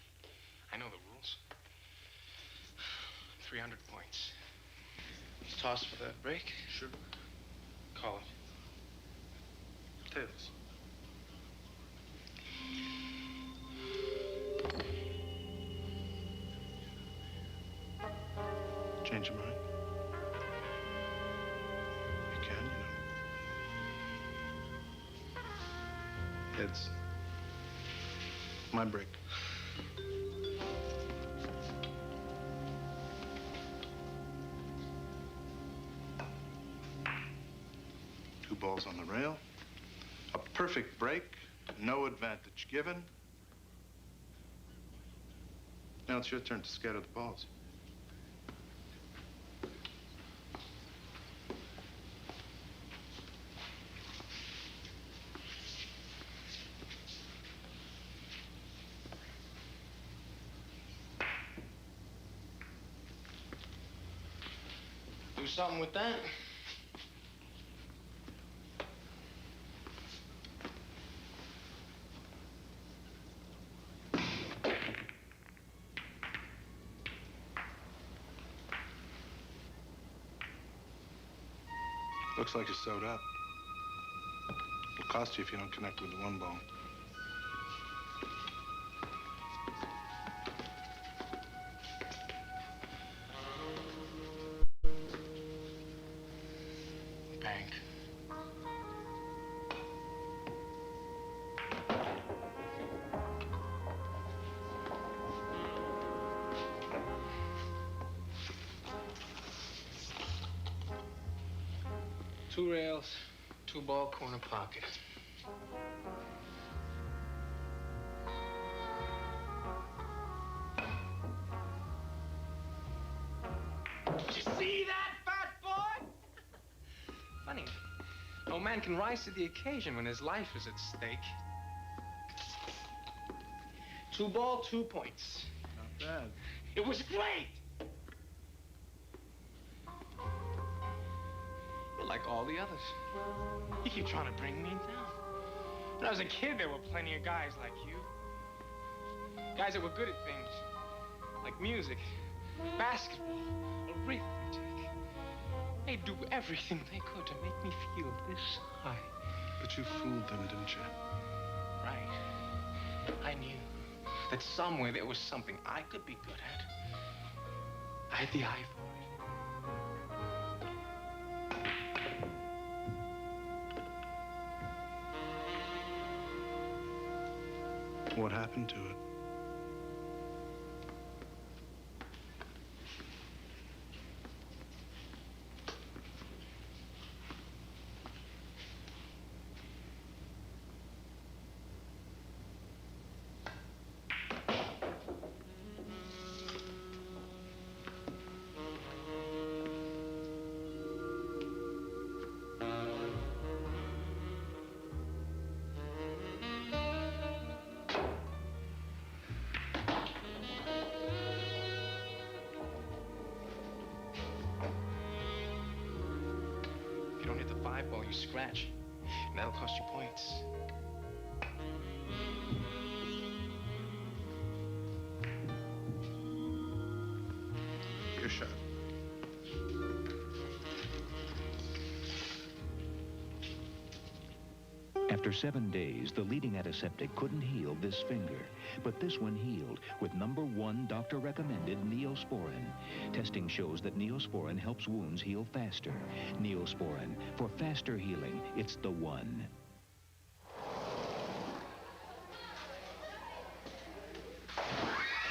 I know the rules. 300 points. Toss for that break? Sure. Call it. Tails. Change your mind? You can, you know. Heads. My break. Two balls on the rail. A perfect break. No advantage given. Now it's your turn to scatter the balls. Do something with that. Looks like you're sewed up. It'll cost you if you don't connect with the one ball. Bank. Two rails, 2-ball corner pocket. Did you see that, fat boy? Funny. No man can rise to the occasion when his life is at stake. 2-ball, 2 points. Not bad. It was great! You're like all the others. You keep trying to bring me down. When I was a kid, there were plenty of guys like you. Guys that were good at things. Like music, basketball, arithmetic. They'd do everything they could to make me feel this high. But you fooled them, didn't you? Right. I knew that somewhere there was something I could be good at. I had the eye for it. What happened to it? You scratch. And that'll cost you points. Your shot. After 7 days, the leading antiseptic couldn't heal this finger, but this one healed with #1 doctor-recommended Neosporin. Testing shows that Neosporin helps wounds heal faster. Neosporin, for faster healing, it's the one.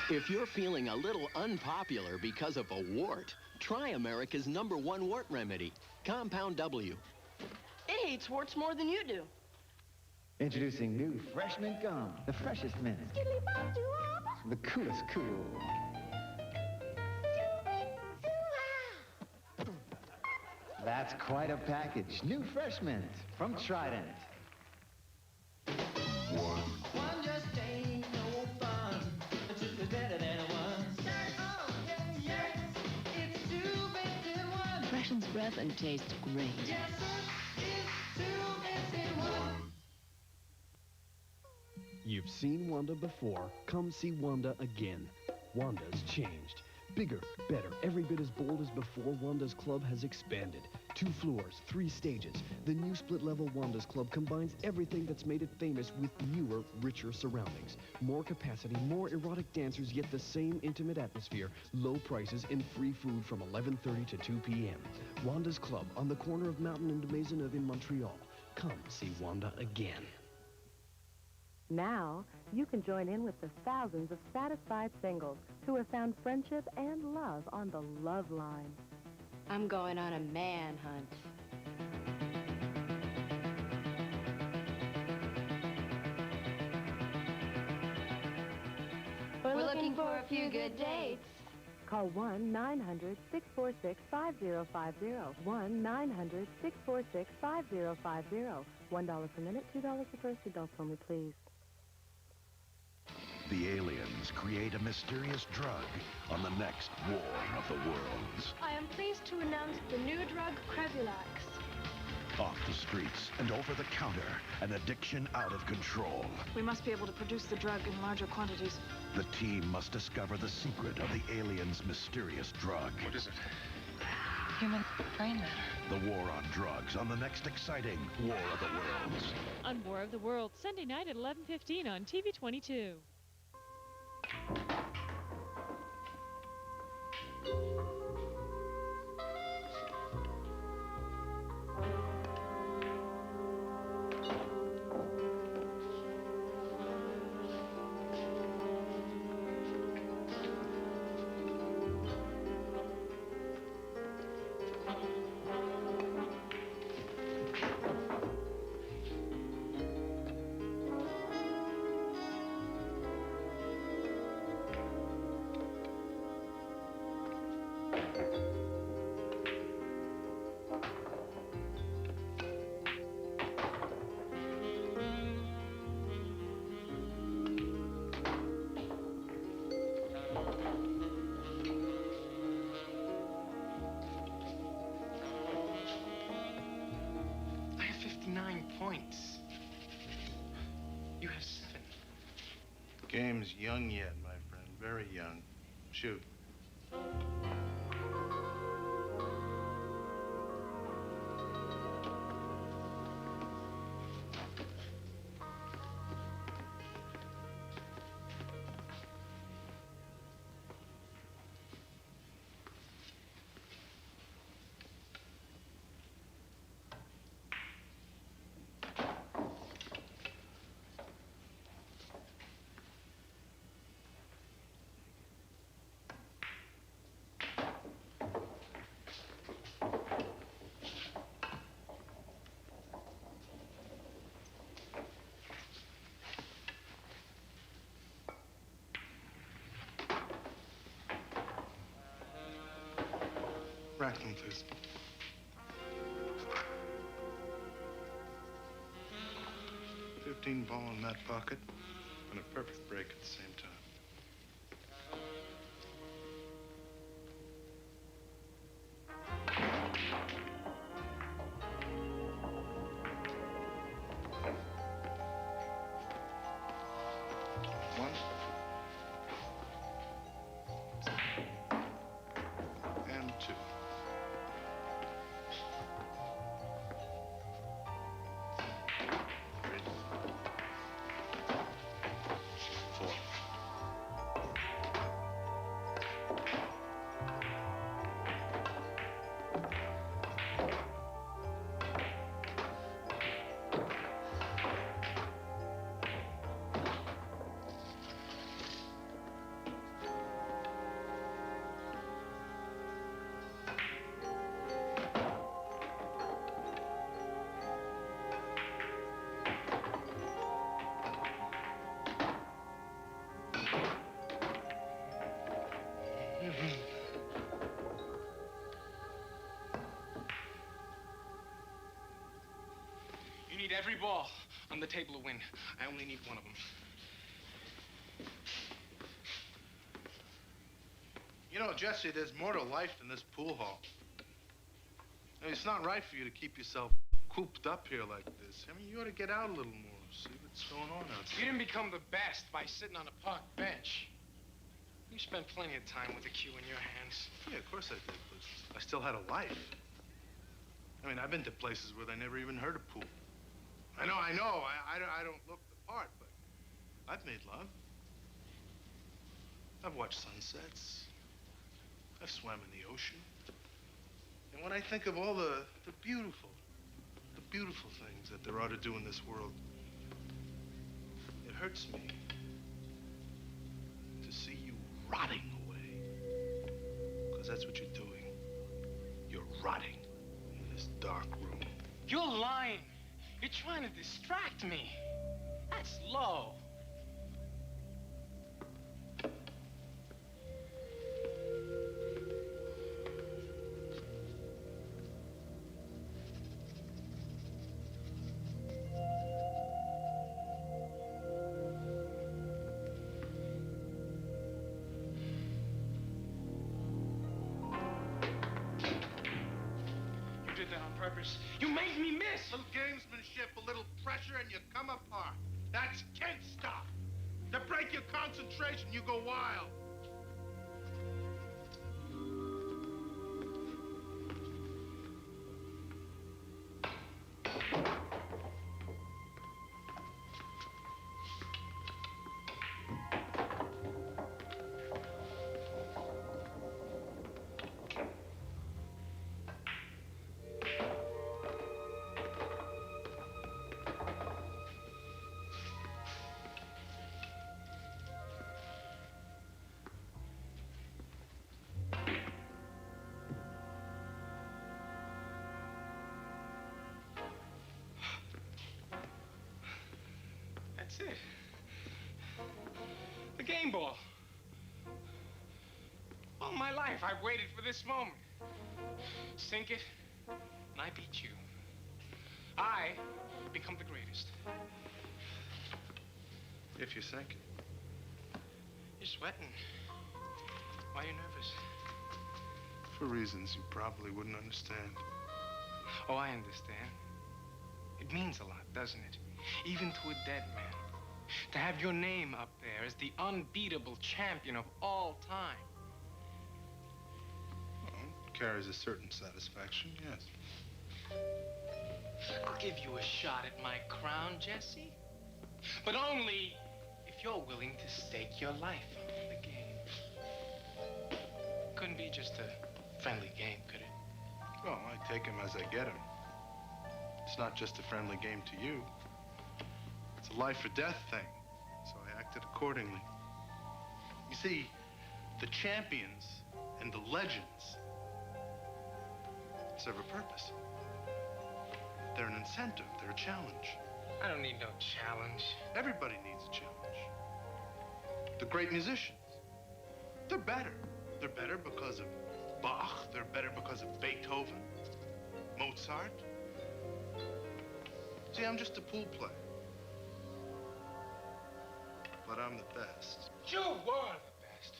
If you're feeling a little unpopular because of a wart, try America's #1 wart remedy, Compound W. It hates warts more than you do. Introducing new Fresh Mint Gum, the freshest mint. The coolest cool. That's quite a package. New Fresh Mint from Trident. One just ain't no fun. Two is better than one. Oh, yes, it's 2 bits in 1. Freshens breath and tastes great. Yes, it's 2 bits in 1. You've seen Wanda before. Come see Wanda again. Wanda's changed. Bigger, better, every bit as bold as before. Wanda's Club has expanded. 2 floors, 3 stages. The new split-level Wanda's Club combines everything that's made it famous with newer, richer surroundings. More capacity, more erotic dancers, yet the same intimate atmosphere. Low prices and free food from 11:30 to 2 p.m. Wanda's Club on the corner of Mountain and Maisonneuve in Montreal. Come see Wanda again. Now, you can join in with the thousands of satisfied singles who have found friendship and love on the Love Line. I'm going on a manhunt. We're looking for a few good dates. Call 1-900-646-5050. 1-900-646-5050. $1 per minute, $2 per first. Adults only, please. The aliens create a mysterious drug on the next War of the Worlds. I am pleased to announce the new drug, Crevulax. Off the streets and over the counter, an addiction out of control. We must be able to produce the drug in larger quantities. The team must discover the secret of the aliens' mysterious drug. What is it? Human brain matter. The war on drugs on the next exciting War of the Worlds. On War of the Worlds, Sunday night at 11:15 on TV 22. I have 59 points. You have 7. Game's young yet, my friend. Very young. Shoot. Rackman, please. $15 in that pocket, and a perfect break at the same time. Every ball on the table to win. I only need one of them. You know, Jesse, there's more to life than this pool hall. I mean, it's not right for you to keep yourself cooped up here like this. I mean, you ought to get out a little more, see what's going on out You there. didn't become the best by sitting on a park bench. You spent plenty of time with the cue in your hands. Yeah, of course I did, but I still had a life. I mean, I've been to places where they never even heard of pool. I know. I don't look the part, but I've made love. I've watched sunsets. I've swam in the ocean. And when I think of all the beautiful things that there are to do in this world, it hurts me to see you rotting away. Because that's what you're doing. You're rotting in this dark room. You're lying. You're trying to distract me. That's low. Purpose. You made me miss. Little gamesmanship, a little pressure, and you come apart. That's kid stuff. To break your concentration, you go wild. That's it. The game ball. All my life, I've waited for this moment. Sink it, and I beat you. I become the greatest. If you sink it. You're sweating. Why are you nervous? For reasons you probably wouldn't understand. Oh, I understand. It means a lot, doesn't it? Even to a dead man. To have your name up there as the unbeatable champion of all time. Well, it carries a certain satisfaction, yes. I'll give you a shot at my crown, Jesse. But only if you're willing to stake your life on the game. Couldn't be just a friendly game, could it? Well, I take him as I get him. It's not just a friendly game to you. It's a life or death thing, so I acted accordingly. You see, the champions and the legends serve a purpose. They're an incentive, they're a challenge. I don't need no challenge. Everybody needs a challenge. The great musicians, they're better. They're better because of Bach. They're better because of Beethoven, Mozart. See, I'm just a pool player. But I'm the best. You were the best.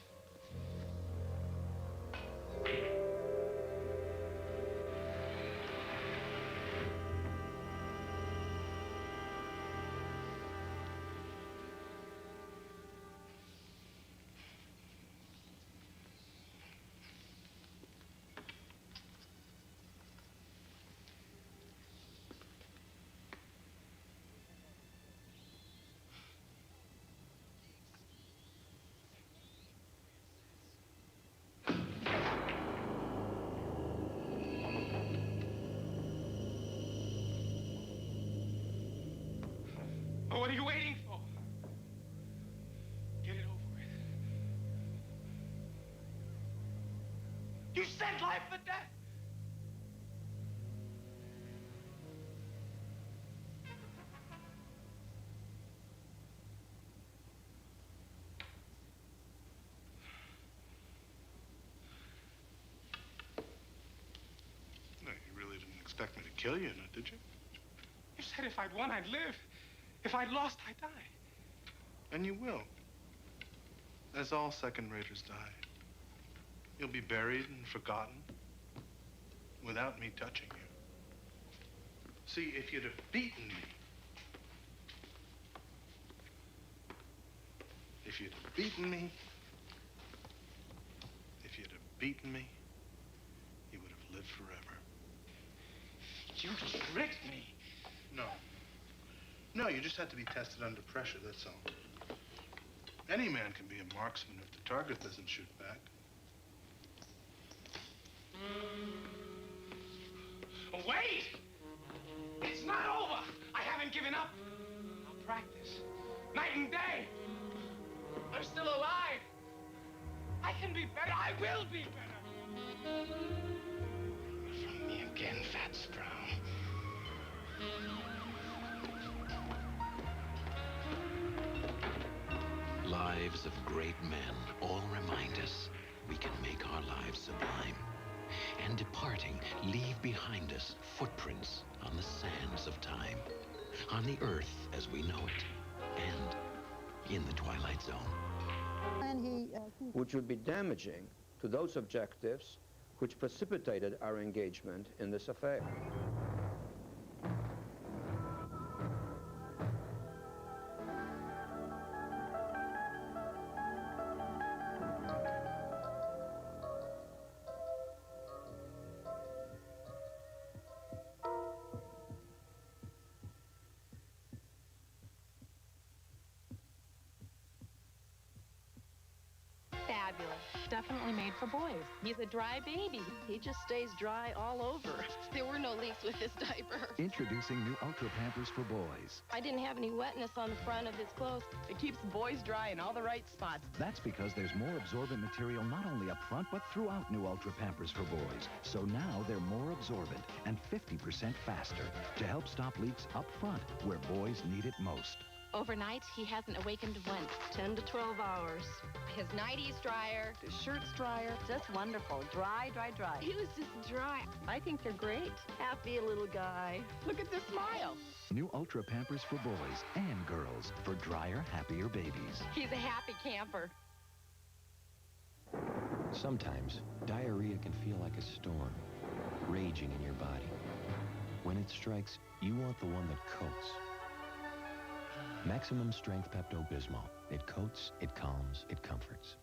Oh, what are you waiting for? Get it over with. You said life or death. No, you really didn't expect me to kill you, did you? You said if I'd won, I'd live. If I'd lost, I'd die. And you will. As all second-raters die. You'll be buried and forgotten without me touching you. See, if you'd have beaten me, if you'd have beaten me, you would have lived forever. You tricked me. No. No, you just had to be tested under pressure, that's all. Any man can be a marksman if the target doesn't shoot back. Wait! It's not over! I haven't given up. I'll practice. Night and day. I'm still alive. I can be better. I will be better. From me again, Fat Sprout. Lives of great men all remind us we can make our lives sublime. And departing, leave behind us footprints on the sands of time, on the earth as we know it, and in the Twilight Zone. Which would be damaging to those objectives which precipitated our engagement in this affair. Fabulous. Definitely made for boys. He's a dry baby. He just stays dry all over. There were no leaks with his diaper. Introducing new Ultra Pampers for boys. I didn't have any wetness on the front of his clothes. It keeps boys dry in all the right spots. That's because there's more absorbent material not only up front, but throughout new Ultra Pampers for boys. So now they're more absorbent and 50% faster to help stop leaks up front where boys need it most. Overnight, he hasn't awakened once. 10 to 12 hours. His nighty's drier. His shirt's drier. Just wonderful. Dry, dry, dry. He was just dry. I think they're great. Happy little guy. Look at this smile. New Ultra Pampers for boys and girls for drier, happier babies. He's a happy camper. Sometimes, diarrhea can feel like a storm, raging in your body. When it strikes, you want the one that coats. Maximum Strength Pepto-Bismol. It coats, it calms, it comforts.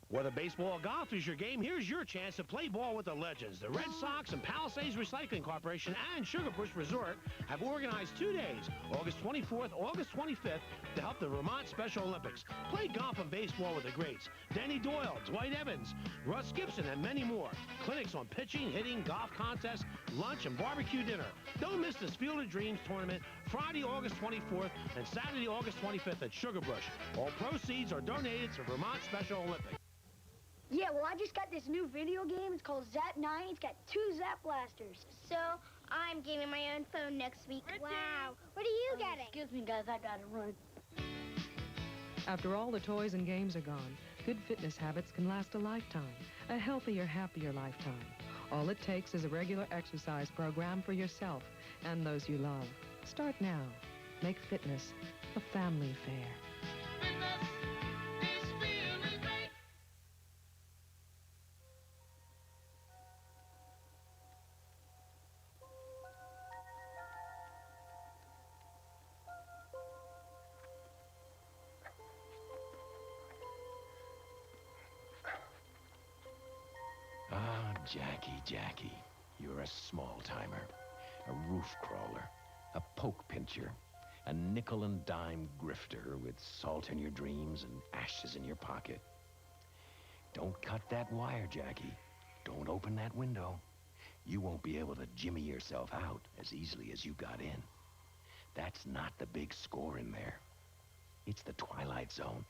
Whether baseball or golf is your game, here's your chance to play ball with the legends. The Red Sox and Palisades Recycling Corporation and Sugar Bush Resort have organized 2 days, August 24th, August 25th, to help the Vermont Special Olympics. Play golf and baseball with the greats. Danny Doyle, Dwight Evans, Russ Gibson, and many more. Clinics on pitching, hitting, golf contests, lunch, and barbecue dinner. Don't miss this Field of Dreams tournament Friday, August 24th, and Saturday, August 25th at Sugar Bush. All proceeds are donated to Vermont Special Olympics. Yeah, well, I just got this new video game. It's called Zap 9. It's got 2 Zap blasters. So, I'm getting my own phone next week. Wow. What are you getting? Excuse me, guys. I gotta run. After all the toys and games are gone, good fitness habits can last a lifetime. A healthier, happier lifetime. All it takes is a regular exercise program for yourself and those you love. Start now. Make fitness a family affair. Jackie, you're a small-timer, a roof crawler, a poke pincher, a nickel and dime grifter with salt in your dreams and ashes in your pocket. Don't cut that wire, Jackie. Don't open that window. You won't be able to jimmy yourself out as easily as you got in. That's not the big score in there. It's the Twilight Zone.